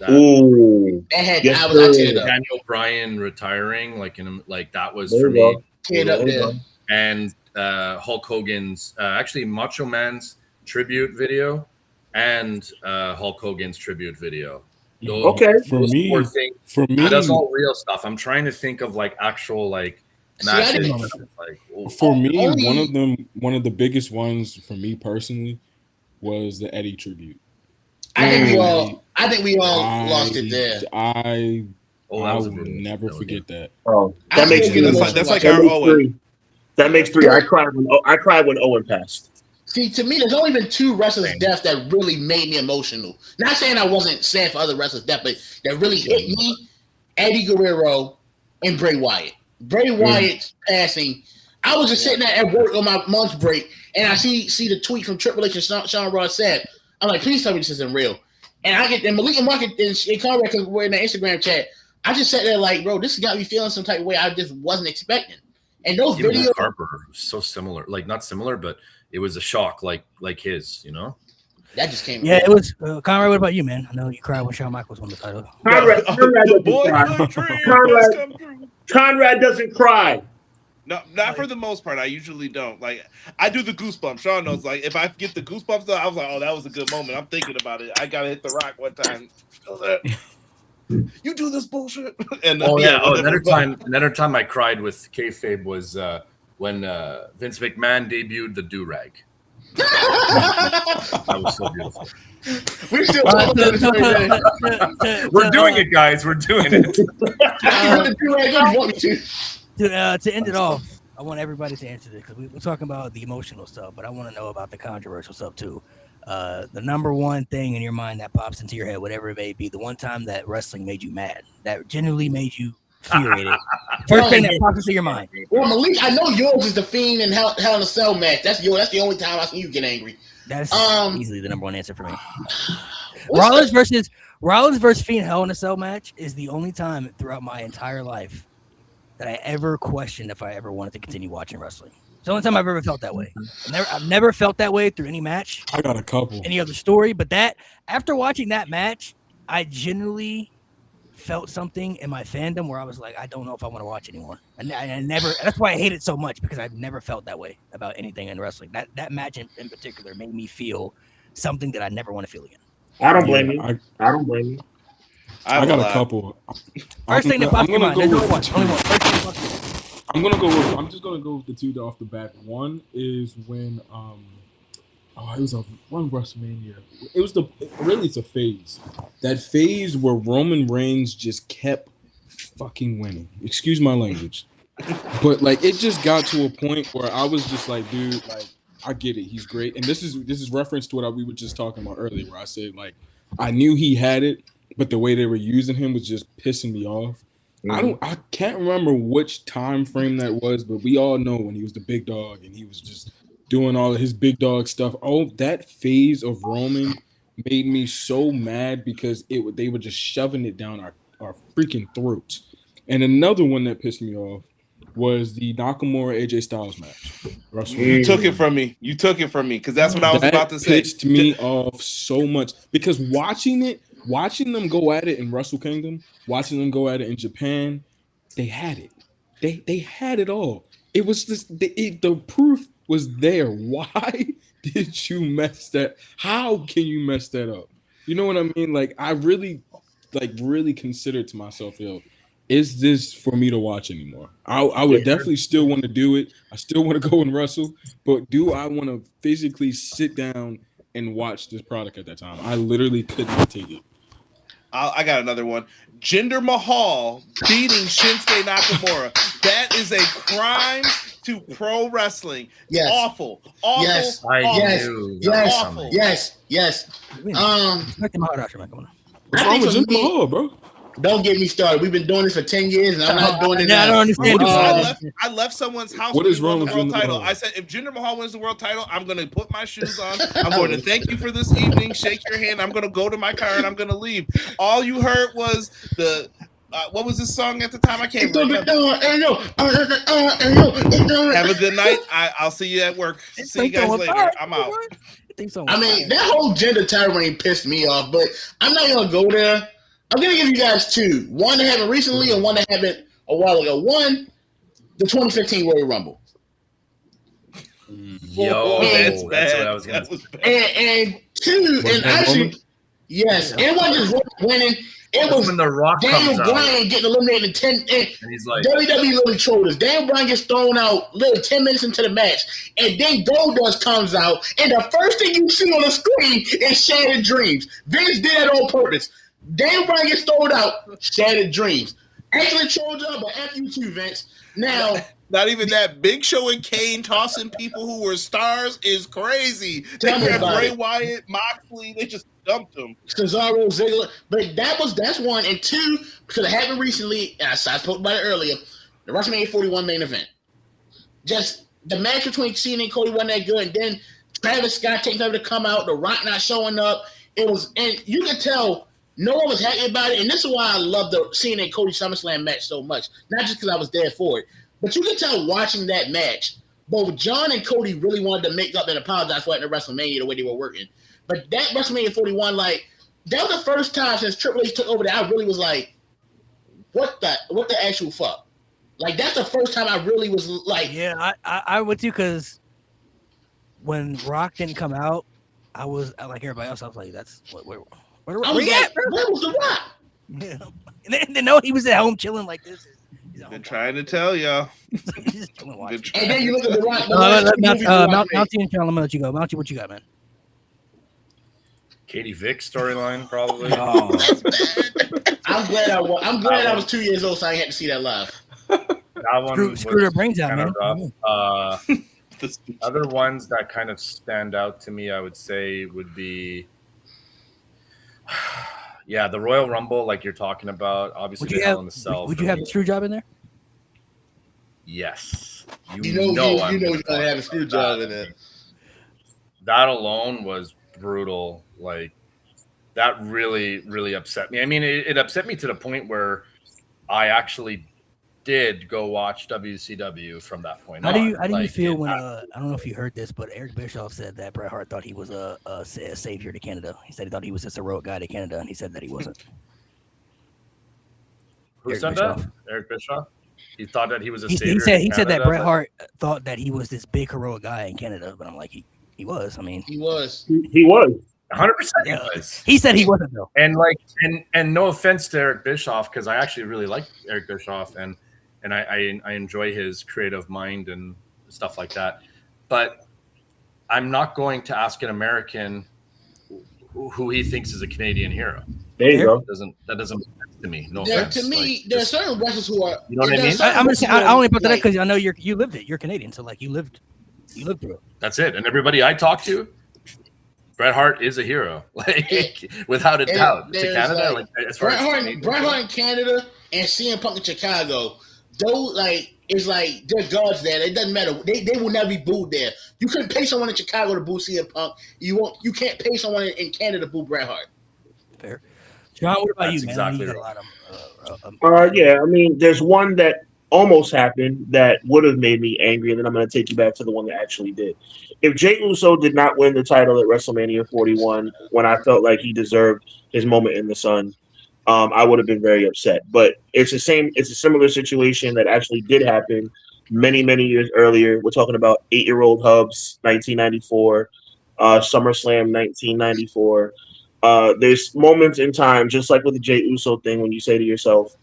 Ooh, That had yes, I was out teared up. Daniel Bryan retiring, like that was for me. Teared up there. And Hulk Hogan's actually Macho Man's tribute video and Hulk Hogan's tribute video. For me, that's all real stuff. I'm trying to think of like actual like matches. For me, one of the biggest ones for me personally was the Eddie tribute. I think we all lost it there. I will never forget that. Oh, that makes three. That's like our Owen. That makes three. I cried when Owen passed. See, to me, there's only been two wrestlers' deaths that really made me emotional. Not saying I wasn't sad for other wrestlers' death, but that really hit me: Eddie Guerrero and Bray Wyatt. Bray Wyatt's passing. I was just sitting there at work on my lunch break, and I see the tweet from Triple H and Sean Ross Sapp. I'm like, please tell me this isn't real. And I get and Malik and Market and Conrad because we're in the Instagram chat. I just sat there like, bro, this got me feeling some type of way I just wasn't expecting. And those videos, Harper so similar, like not similar, but it was a shock, like his, you know. That just came. Yeah, it was. Conrad, what about you, man? I know you cried when Shawn Michaels won the title. Conrad doesn't cry. No, not for the most part. I usually don't. Like I do the goosebumps. Sean knows. Like if I get the goosebumps, I was like, "Oh, that was a good moment." I'm thinking about it. I gotta hit the rock one time. You do this bullshit. And another time I cried with kayfabe was when Vince McMahon debuted the do-rag. That was so beautiful. We're still We're doing it, guys. We're doing it. To end it off, I want everybody to answer this because we're talking about the emotional stuff, but I want to know about the controversial stuff too. The number one thing in your mind that pops into your head, whatever it may be, the one time that wrestling made you mad, that genuinely made you infuriated. First thing that pops into your mind. Well, Malik, I know yours is the Fiend and Hell in a Cell match. That's the only time I see you get angry. That's easily the number one answer for me. Rollins versus Fiend Hell in a Cell match is the only time throughout my entire life that I ever questioned if I ever wanted to continue watching wrestling. It's the only time I've ever felt that way. I've never felt that way through any match. I got a couple. Any other story, but that after watching that match, I genuinely felt something in my fandom where I was like, I don't know if I want to watch anymore. And I never. That's why I hate it so much because I've never felt that way about anything in wrestling. That match in particular made me feel something that I never want to feel again. I don't blame you. I don't blame you. I got a couple. First thing that pops in mind. There's only one. I'm just gonna go with the two off the bat. One is when it was one WrestleMania. It's a phase. That phase where Roman Reigns just kept fucking winning. Excuse my language. But like it just got to a point where I was just like, dude, like I get it, he's great. And this is reference to what we were just talking about earlier, where I said like I knew he had it, but the way they were using him was just pissing me off. I can't remember which time frame that was, but we all know when he was the big dog and he was just doing all of his big dog stuff. Oh, that phase of Roman made me so mad because they were just shoving it down our freaking throats. And another one that pissed me off was the Nakamura AJ Styles match. You took it from me because that's what I was about to say. That pissed me off so much because watching them go at it in Wrestle Kingdom, watching them go at it in Japan, they had it. They had it all. It was just the proof was there. Why did you mess that? How can you mess that up? You know what I mean? Like I really considered to myself, is this for me to watch anymore? I would definitely still want to do it. I still want to go and wrestle, but do I want to physically sit down and watch this product at that time? I literally could not take it. I got another one. Jinder Mahal beating Shinsuke Nakamura. That is a crime to pro wrestling. Yes. Awful. Yes. Yes. Respect the Maharaja, man. Come on. What's I wrong think with for Jinder me- Mahal, bro? Don't get me started. We've been doing this for 10 years, and I'm not doing it I now. don't understand. I left someone's house What when is he won wrong the with world Jinder title. Mahal? I said, if Jinder Mahal wins the world title, I'm going to put my shoes on. I'm going to thank you for this evening, shake your hand. I'm going to go to my car, and I'm going to leave. All you heard was the... what was this song at the time? I can't remember. Have a good night. I'll see you at work. See you guys later. I'm out. I mean, that whole gender tyranny pissed me off, but I'm not going to go there. I'm going to give you guys two. One that happened recently and one that happened a while ago. One, the 2015 Royal Rumble. Yo, that's what bad. I was gonna. That was bad. And two, Was and that actually, moment? yes, it wasn't just Rock winning. It was when the Rock Daniel comes out Bryan getting eliminated in 10. and he's like, WWE literally trolled us. Daniel Bryan gets thrown out literally 10 minutes into the match. And then Goldust comes out. And the first thing you see on the screen is Shattered Dreams. Vince did that on purpose. Daniel Bryan gets thrown out. Shattered Dreams. Excellent troll job, but F you too, Vince. Now, Not even that. Big Show and Kane tossing people who were stars is crazy. They Tell me grabbed about Bray it. Wyatt, Moxley. They just dumped him. Cesaro, Ziggler. But that's one. And two, because it happened recently, and I spoke about it earlier, the WrestleMania 41 main event. Just the match between Cena and Cody wasn't that good. And then Travis Scott taking over to come out, The Rock not showing up. It was, and you could tell no one was happy about it. And this is why I love the Cena and Cody SummerSlam match so much. Not just because I was there for it, but you could tell watching that match, both John and Cody really wanted to make up and apologize for it in WrestleMania the way they were working. But that WrestleMania 41, like, that was the first time since Triple H took over that I really was like, what the actual fuck? Like, that's the first time I really was like, Yeah, I would too, because when Rock didn't come out, I was like everybody else. I was like, "That's where I was you like, at, bro?" where was The Rock? Yeah. And then no, he was at home chilling like this. He's at Been home trying to tell y'all. He's just chilling watching. Been And then you look at The Rock. Mountie and Sean, I'm gonna let you go. Mountie, what you got, man? Katie Vick storyline, probably. Oh, I'm glad I was 2 years old, so I had to see that live. That one screw their was brains out, kind man. of rough. Other ones that kind of stand out to me, I would say, would be, yeah, the Royal Rumble, like you're talking about. Obviously, the Hell in the Cell. Would for you have me. the screw job in there? Yes. You know I'm you're gonna have a screw job in it. That alone was brutal. Like, that really, really upset me. I mean, it upset me to the point where I actually did go watch WCW from that point How do on. you Like, feel when I don't know if you heard this, but Eric Bischoff said that Bret Hart thought he was a savior to Canada. He said he thought he was this heroic guy to Canada, and he said that he wasn't. Who Eric said Bischoff. that? Eric Bischoff? He thought that he was a He savior. said to that Canada, Bret but- Hart thought that he was this big heroic guy in Canada, but I'm like he was. I mean, He was. He was. 100% Yeah. he was. he said he wasn't though. And like, and no offense to Eric Bischoff, because I actually really like Eric Bischoff, and I enjoy his creative mind and stuff like that. But I'm not going to ask an American who he thinks is a Canadian hero. There you go. That doesn't make sense to me. No There, offense. to me, Like, there are just- certain wrestlers who are. You know what I there are mean? certain I'm just saying. I wrestlers only put that like- because I know you lived it. You're Canadian, so like you lived through it. that's it. And everybody I talk to, Bret Hart is a hero, like without a and doubt. To there's, Canada, like, like as far Bret as Hart, Canadian Bret goes. Hart in Canada and CM Punk in Chicago, those like it's like they're gods there. It doesn't matter. They will never be booed there. You couldn't pay someone in Chicago to boo CM Punk. You can't pay someone in Canada to boo Bret Hart. Fair. John, what about That's you, man? exactly You got right. a lot of. Yeah, I mean, there's one that almost happened that would have made me angry, and then I'm going to take you back to the one that actually did. If Jey Uso did not win the title at WrestleMania 41 when I felt like he deserved his moment in the sun, I would have been very upset. But it's a similar situation that actually did happen many, many years earlier. We're talking about 8-year-old Hubs, 1994, SummerSlam, 1994. There's moments in time, just like with the Jey Uso thing, when you say to yourself,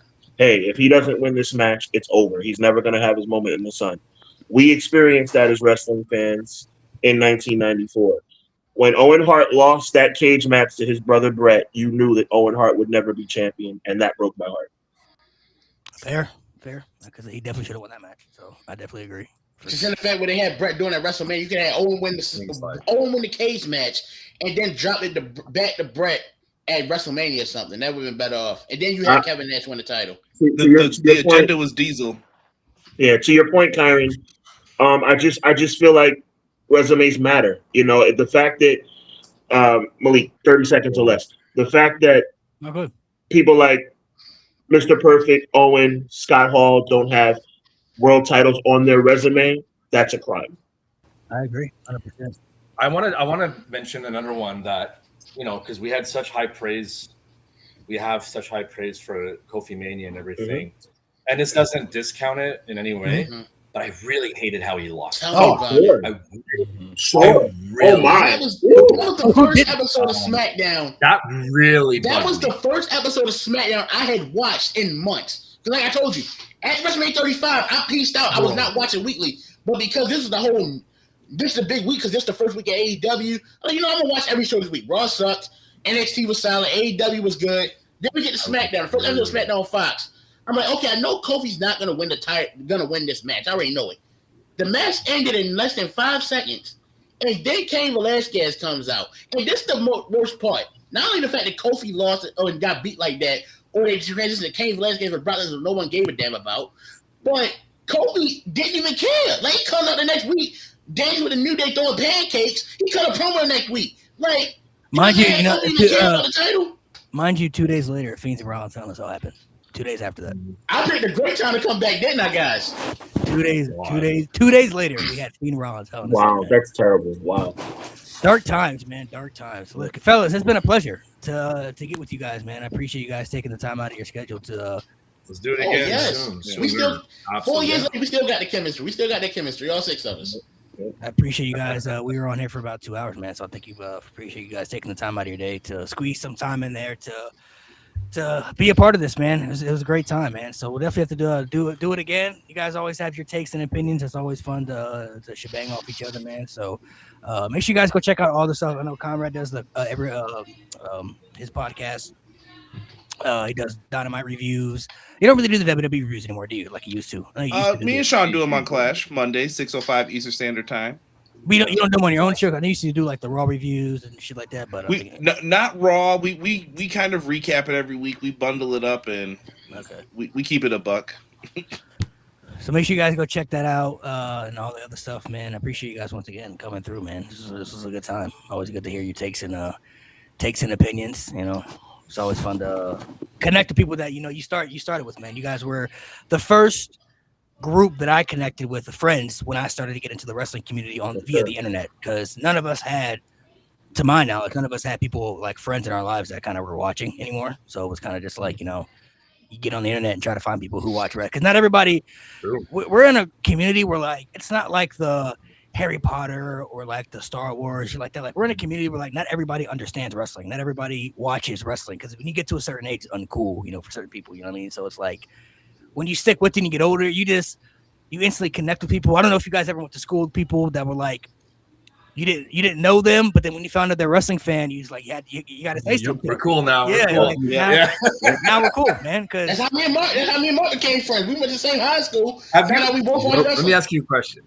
hey, if he doesn't win this match, it's over. He's never going to have his moment in the sun. We experienced that as wrestling fans in 1994. When Owen Hart lost that cage match to his brother Brett, you knew that Owen Hart would never be champion, and that broke my heart. Fair, because he definitely should have won that match. So I definitely agree. Just in the fact where they had Brett doing that WrestleMania, you could have Owen win the cage match and then drop it back to Brett at WrestleMania or something. That would have been better off. And then you had Kevin Nash win the title. The agenda was Diesel. Yeah, to your point, Kyron. I just feel like resumes matter. You know, the fact that Malik, 30 seconds or less. The fact that people like Mr. Perfect, Owen, Scott Hall don't have world titles on their resume, that's a crime. I agree, 100%. I want to mention another one that, you know, because we had such high praise. We have such high praise for Kofi Mania and everything. Mm-hmm. And this doesn't discount it in any way, but I really hated how he lost. Sure. Oh my! That was the first episode of SmackDown. That was the first episode of SmackDown I had watched in months. Because like I told you, at WrestleMania 35, I pieced out. I was not watching weekly, but because this is a big week because this is the first week of AEW. You know, I'm gonna watch every show this week. Raw sucked, NXT was solid, AEW was good. Then we get to SmackDown. First episode of SmackDown on Fox. I'm like, okay, I know Kofi's not gonna win this match. I already know it. The match ended in less than 5 seconds, and then Cain Velasquez comes out. And this is the worst part. Not only the fact that Kofi lost and got beat like that, or they transitioned to Cain Velasquez with Brock Lesnar, no one gave a damn about. But Kofi didn't even care. Like, he comes out the next week, dancing with the New Day throwing pancakes. He cut a promo the next week. Like, mind you, 2 days later, Fiends and Rollins telling us all happened. 2 days after that. I picked a great time to come back, didn't I, guys? 2 days later, we had Fiend and Rollins telling us. Wow, that's terrible. Wow. Dark times, man. Dark times. Look, fellas, it's been a pleasure to get with you guys, man. I appreciate you guys taking the time out of your schedule to. Let's do it again soon. We still 4 years later, we still got the chemistry. We still got that chemistry. All 6 of us. I appreciate you guys. We were on here for about 2 hours, man. So I think appreciate you guys taking the time out of your day to squeeze some time in there to be a part of this, man. It was a great time, man. So we'll definitely have to do it again. You guys always have your takes and opinions. It's always fun to shebang off each other, man. So make sure you guys go check out all the stuff. I know Conrad does his podcast. He does Dynamite reviews. You don't really do the WWE reviews anymore, do you? Like you used to. Me and Sean do them on Clash Monday, 6:05 Eastern Standard Time. You don't do them on your own show. I know you used to do like the Raw reviews and shit like that, but not Raw. We kind of recap it every week. We bundle it up and we keep it a buck. So make sure you guys go check that out and all the other stuff, man. I appreciate you guys once again coming through, man. This was a good time. Always good to hear your takes and opinions. You know, it's always fun to connect to people that you started with, man. You guys were the first group that I connected with, the friends, when I started to get into the wrestling community via the internet, because none of us had, to my knowledge, people like friends in our lives that kind of were watching anymore. So it was kind of just like, you get on the internet and try to find people who watch wrestling, because not everybody. We're in a community where like it's not like the Harry Potter or like the Star Wars, like that. Like we're in a community where like not everybody understands wrestling, not everybody watches wrestling, because when you get to a certain age, it's uncool, for certain people. You know what I mean? So it's like, when you stick with it and you get older, you instantly connect with people. I don't know if you guys ever went to school with people that were like, you didn't know them, but then when you found out they're a wrestling fan, you was like, you got to say something. We're cool now. Yeah, cool. Like, now we're cool, man. Because that's how me and Mark became friends. We went to the same high school. Let me ask you a question.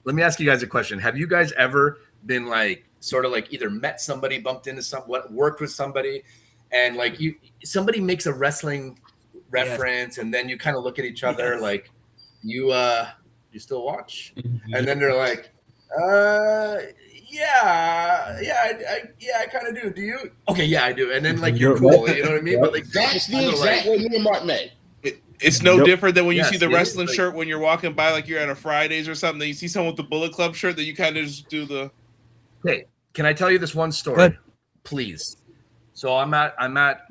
Let me ask you guys a question. Have you guys ever been like, sort of like either met somebody, bumped into worked with somebody, and like somebody makes a wrestling reference, and then you kind of look at each other like, you still watch? And then they're like, I kind of do. Do you? Okay, yeah, I do. And then like you're cool, you know what I mean? But like that's the exact way me and Mark met. It's no different than when you see the wrestling shirt when you're walking by, like you're at a Fridays or something. Then you see someone with the Bullet Club shirt that you kind of just do the. Hey, can I tell you this one story, please? So I'm at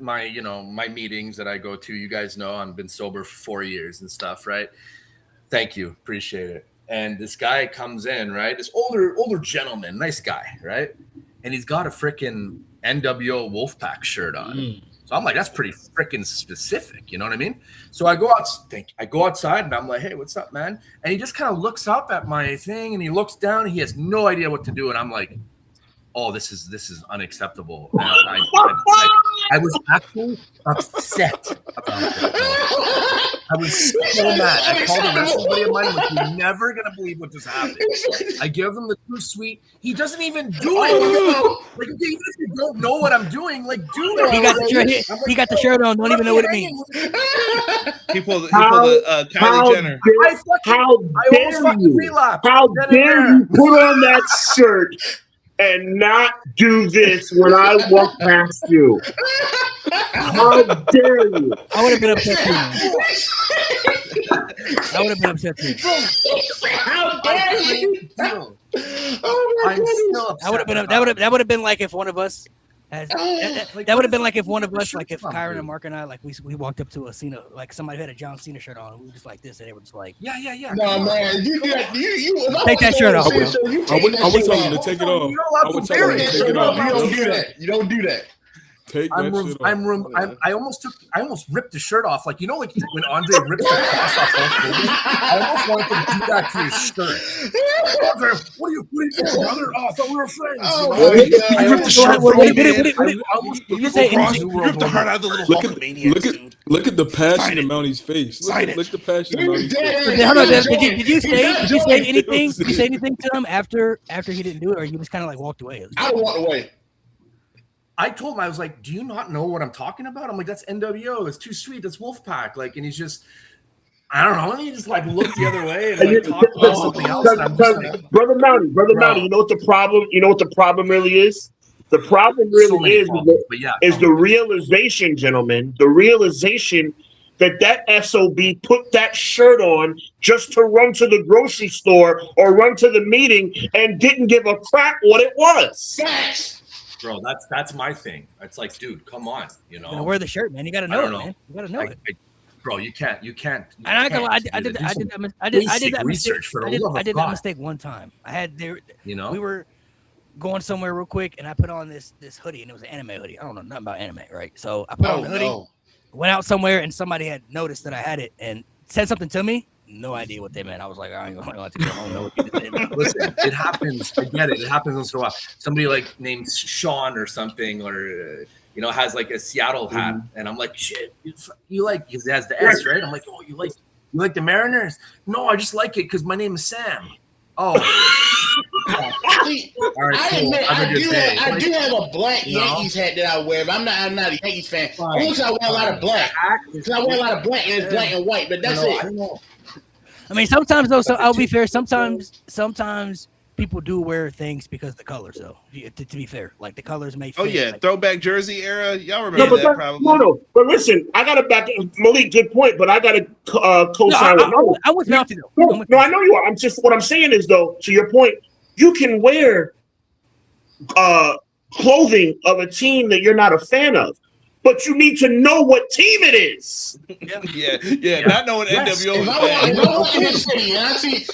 my my meetings that I go to. You guys know I've been sober for 4 years and stuff, right? Thank you, appreciate it. And this guy comes in, right? This older gentleman, nice guy, right? And he's got a freaking NWO Wolfpack shirt on. So I'm like, that's pretty freaking specific. You know what I mean? So I go outside and I'm like, hey, what's up, man? And he just kind of looks up at my thing and he looks down and he has no idea what to do. And I'm like, oh, this is unacceptable. And I was actually upset about it. I was so mad. I called a wrestling buddy of mine. I'm like, you're never gonna believe what just happened. I give him the too sweet. He doesn't even do it. Like, even if you don't know what I'm doing, like, do it. He got the shirt. He got the shirt on. Don't even know what it means. He pulled the Kylie Jenner. How dare you? How dare you put on that shirt and not do this when I walk past you? How dare you? I would have been upset too. I would have been upset too. How dare you? Oh my goodness. That would have been like if one of us that would have been like if one of us, like if Kyron and Mark and I, like we walked up to a Cena, like somebody who had a John Cena shirt on, and we were just like this, and they were just like, yeah. No, man, you take that shirt off. I would tell you to take it off. I would tell you to take it off. You don't do that. You don't do that. Take that shit off. I almost ripped the shirt off. Like, you know, like when Andre rips the cross off. I almost wanted to do that to his shirt. Andre, what are you doing, brother? Oh, I thought we were friends. I ripped the shirt. You say You ripped the heart out of the little Hulkamaniacs, dude. Look at the passion in Mounty's face. Look at the passion in Mounty's face. Hold on, did you say anything? Did you say anything to him after he didn't do it, or you just kind of like walked away? I walked away. I told him, I was like, do you not know what I'm talking about? I'm like, that's NWO. That's Too Sweet. That's Wolfpack. Like, and he's just, I don't know. And he just like looked the other way and like talked about something else. And I'm just like, Brother Mounty, you know what the problem? You know what the problem really is? The problem really is the realization, gentlemen. The realization that SOB put that shirt on just to run to the grocery store or run to the meeting and didn't give a crap what it was. Yes. bro, that's my thing. It's like, dude, come on, you know. Wear the shirt, man. You got to know it, man. You got to know it. Bro, you can't. And I did that mistake one time. We were going somewhere real quick, and I put on this hoodie, and it was an anime hoodie. I don't know nothing about anime, right? So I put on the hoodie, went out somewhere, and somebody had noticed that I had it and said something to me. No idea what they meant. I was like, I ain't gonna to go home. Know what they meant. Listen, it happens. I get it. It happens once in a while. Somebody like named Sean or something, or has like a Seattle hat, and I'm like, shit, you like? Because it has the S, right? I'm like, oh, you like the Mariners? No, I just like it because my name is Sam. Oh. Actually, I do have a black Yankees hat that I wear, but I'm not a Yankees fan. I wear a lot of black. Because I wear a lot of black, and it's black and white, but that's it. I mean, sometimes though, so I'll be fair. Sometimes people do wear things because of the colors, though. To be fair, like the colors may. Oh yeah, throwback jersey era. Y'all remember that probably? No. But listen, I gotta back Malik. Good point, but I gotta co-sign. I was not though. No, I know you are. What I'm saying is though, to your point, you can wear clothing of a team that you're not a fan of. But you need to know what team it is. Yeah. Not knowing NWO. If I walk in the city and I see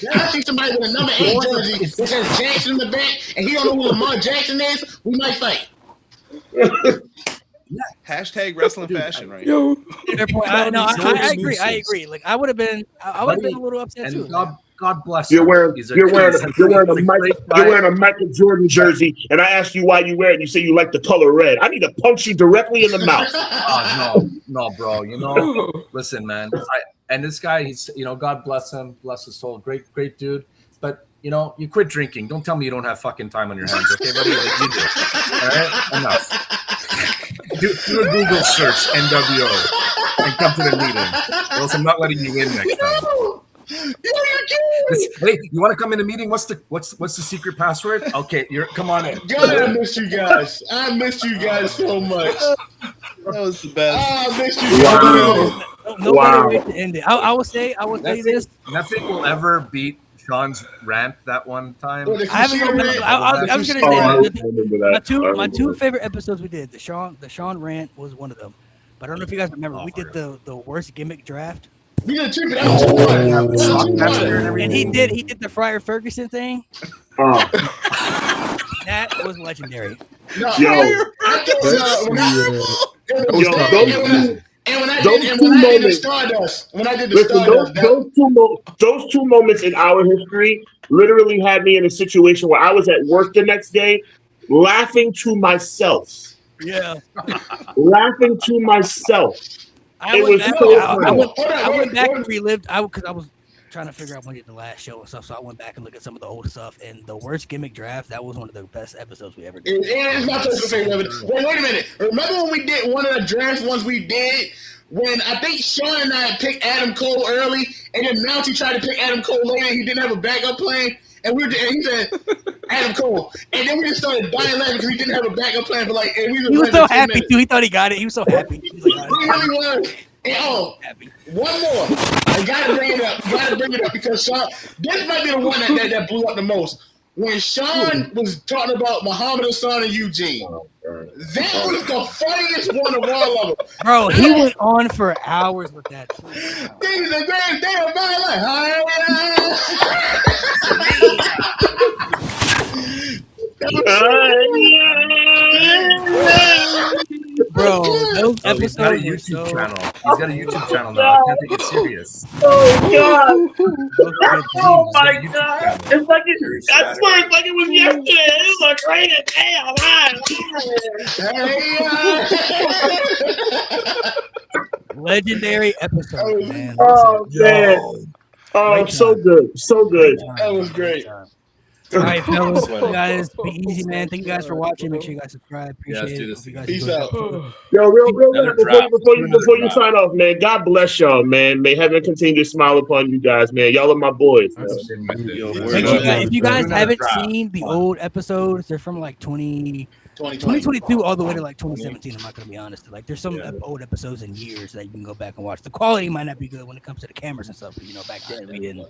somebody with a number 8 jersey that says Jackson in the back, and he don't know who Lamar Jackson is, we might fight. Hashtag wrestling fashion, right? Yo, I agree. Like I would have been a little upset too. God bless you're wearing a Michael Jordan jersey, and I ask you why you wear it, and you say you like the color red. I need to punch you directly in the mouth. No, bro. Listen, man. And this guy, he's God bless him, bless his soul. Great dude. But you quit drinking. Don't tell me you don't have fucking time on your hands, okay, buddy? Like you do. All right, enough. Do a Google search NWO and come to the meeting, or else I'm not letting you in next time. Hey, you want to come in a meeting? What's the secret password? Okay, come on in. God, I missed you guys. So much. That was the best. I missed you guys. No better way to end it. I will say this. Nothing will ever beat Sean's rant that one time. I was gonna say my two favorite episodes we did. The Sean rant was one of them. But I don't know if you guys remember. We did the worst gimmick draft. We did too, and he did the Friar Ferguson thing. That was legendary. It Yo, was those dead. And when I those did, and two when I did the moments. Stardust, when I did the Listen, Stardust, those two moments in our history literally had me in a situation where I was at work the next day, laughing to myself. Yeah. Laughing to myself. I It went was back. so I funny. went back and relived. Because I was trying to figure out when we did the last show and stuff. So I went back and looked at some of the old stuff. And the worst gimmick draft. That was one of the best episodes we ever did. It's not just the favorite. Wait a minute. Remember when we did one of the draft ones we did? When I think Sean and I picked Adam Cole early, and then Mountie tried to pick Adam Cole later, he didn't have a backup plan, and he said Adam Cole, and then we just started dying laughing because he didn't have a backup plan for like. And He was so happy too. He thought he got it. He was so happy. He was like, He really was. And one more. I gotta bring it up. Because Sean, this might be the one that blew up the most. When Sean was talking about Muhammad Hassan and Eugene, that was the funniest one of all of them. Bro, he went on for hours with that. This is the greatest day of my life. Bro, those He's got a episodes were YouTube so. channel. He's got a YouTube channel now. I can't take it serious. Oh God! Oh my YouTube God! channel. It's like I swear, it's like it was yesterday. It was the greatest day of my life. Legendary episode, man. Oh man! Oh, so good, so good. That was great. All right, fellas, you guys, be easy, man. Thank you guys for watching. Make sure you guys subscribe. Appreciate it. Hope you guys Peace enjoyed out. it. Yo, real Another quick, draft. before you sign off, man. God bless y'all, man. May heaven continue to smile upon you guys, man. Y'all are my boys. Man. Make sure if you guys haven't seen the old episodes, they're from like 2022 all the way to like 2017. I'm not gonna be honest. Like, there's some old episodes in years that you can go back and watch. The quality might not be good when it comes to the cameras and stuff. But, back then we didn't. You know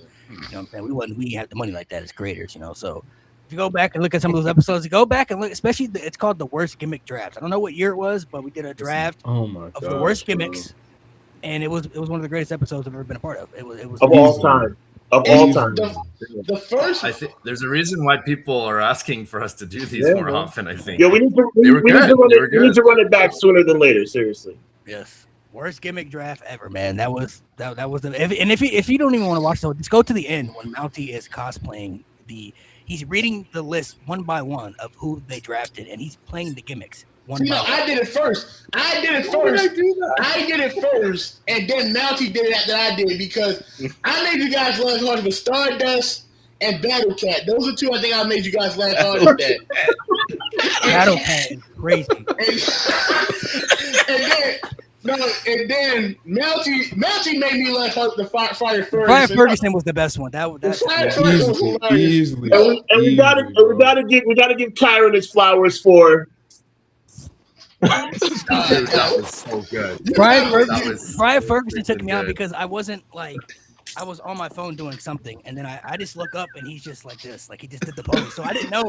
what I'm saying? We didn't have the money like that as creators. So if you go back and look at some of those episodes, go back and look. Especially it's called the worst gimmick draft. I don't know what year it was, but we did a draft Oh my of God, the worst gimmicks, and it was one of the greatest episodes I've ever been a part of. It was Of all time. Of all time. The first. I think there's a reason why people are asking for us to do these more often. I think. Yeah, we need to run it back sooner than later. Seriously. Yes. Worst gimmick draft ever, man. That was the if you don't even want to watch just go to the end when Mountie is cosplaying he's reading the list one by one of who they drafted and he's playing the gimmicks. I did it first. I did it first, and then Mountie did it after I did because I made you guys laugh hard with Stardust and Battle Cat. Those are two I think I made you guys laugh hard with that. Battle Cat is crazy. And then Mountie made me laugh hard with the Fire Ferguson. Fire Ferguson was the best one. That's easily. And we gotta give Kyron his flowers for. That was so good. Brian Ferguson took me out because I wasn't like I was on my phone doing something, and then I just look up and he's just like this, like he just did the pose. So I didn't know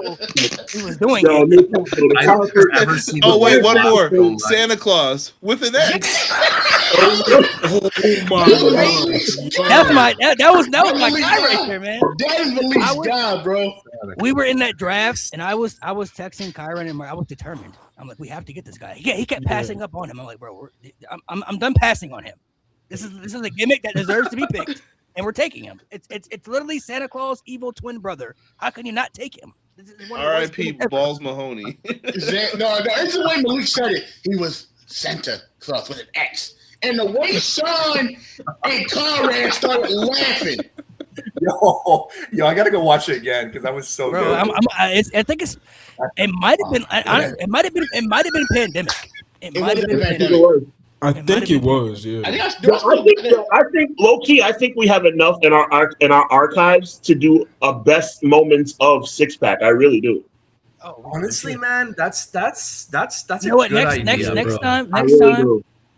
he was doing it. Oh wait, one more. Santa Claus with an X. That was my guy right there, man. That is Malik's guy, bro. We were in that draft, and I was texting Kyron, and I was determined. I'm like, we have to get this guy. He kept passing up on him. I'm like, bro, I'm done passing on him. This is a gimmick that deserves to be picked, and we're taking him. It's literally Santa Claus' evil twin brother. How can you not take him? R.I.P. Balls Mahoney. No, it's the way Malik said it. He was Santa Claus with an X. And the way Sean and Conrad started laughing. Yo, I gotta go watch it again because that was so Bro, good. I think it might have been it might have been pandemic. It might have been pandemic. I think it was, yeah. I think low key. I think we have enough in our archives to do a best moments of Six Pack. I really do. Oh, honestly, man, that's you know what?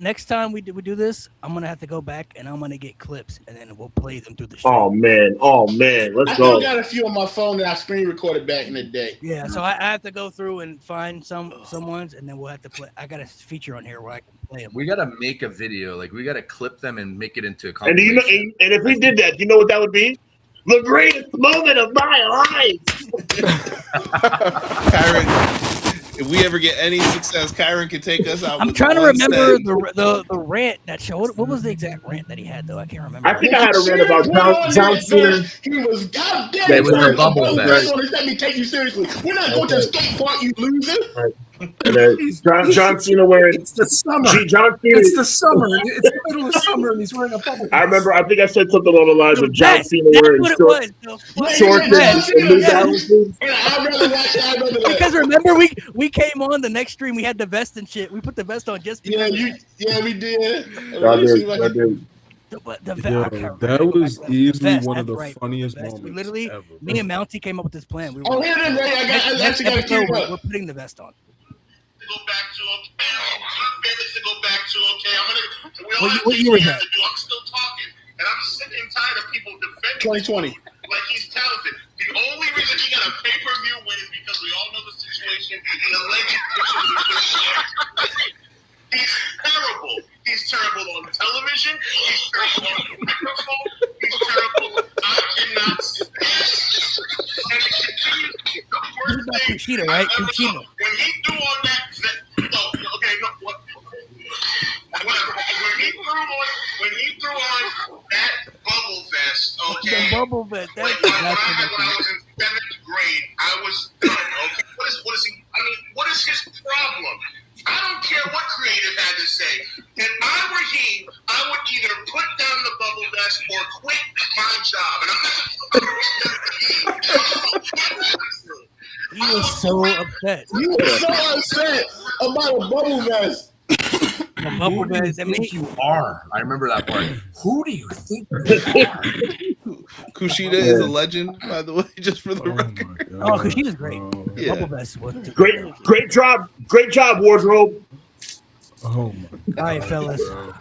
Next time we do this, I'm gonna have to go back and I'm gonna get clips and then we'll play them through the show. Oh man, let's I go. still got a few on my phone that I screen recorded back in the day. Yeah, so I have to go through and find some ones, and then we'll have to play. I got a feature on here where I can play them. We gotta make a video, like we gotta clip them and make it into a And compilation. and if we did that, you know what that would be? The greatest moment of my life. If we ever get any success, Kyron can take us out. I'm with trying to one remember sentence. the rant that show. What was the exact rant that he had though? I can't remember. I think I had a rant about John Cena. He was goddamn. It was the bubble vest. Let me take you seriously. We're not going to the skate park, you loser. And then John Cena wearing It's the summer. John Cena. It's the summer. It's the middle of summer, and he's wearing a bubble. I remember. I think I said something along the lines of John Vest. Cena That's wearing what it shorts, was. The shorts fucking vest. and New Yeah. Balance. I'd rather watch that. Because remember we came on the next stream, we had the vest and shit. We put the vest on just because we did. I did. the vest. Yo, I can't remember that was exactly. easily Vest, one of that's the right. funniest Vest. We moments literally, ever. me and Mountie came up with this plan. We were Oh, here it is, right? I next actually got to episode, keep up. we're putting the vest on. Go back to favorites to go back to. Okay, I'm gonna. What year was that? I'm still talking, and I'm sick and tired of people defending 2020. like he's talented. The only reason he got a pay-per-view win is because we all know the situation. The legend he's terrible. He's terrible on television. He's terrible on the microphone. He's terrible. I cannot stand. And it continues. The worst This is thing Kushida, right? I ever Kushida. saw. When he threw on that, okay, no, what? Whatever. When he threw on that bubble vest, okay. The bubble vest. Like That's when I was in 7th grade, I was done. Okay, what is he? I mean, what is his problem? I don't care what creative had to say. If I were he, I would either put down the bubble vest or quit my job. And He was so upset. You were so upset about a bubble vest. The bubble Who do you vest. I mean, think you are? I remember that part. Who do you think you are? Kushida is a legend, by the way, just for the Oh my record. oh, God, Kushida's great. bro. The Yeah. bubble vest was Great job, wardrobe. Oh my God. All right, fellas. bro.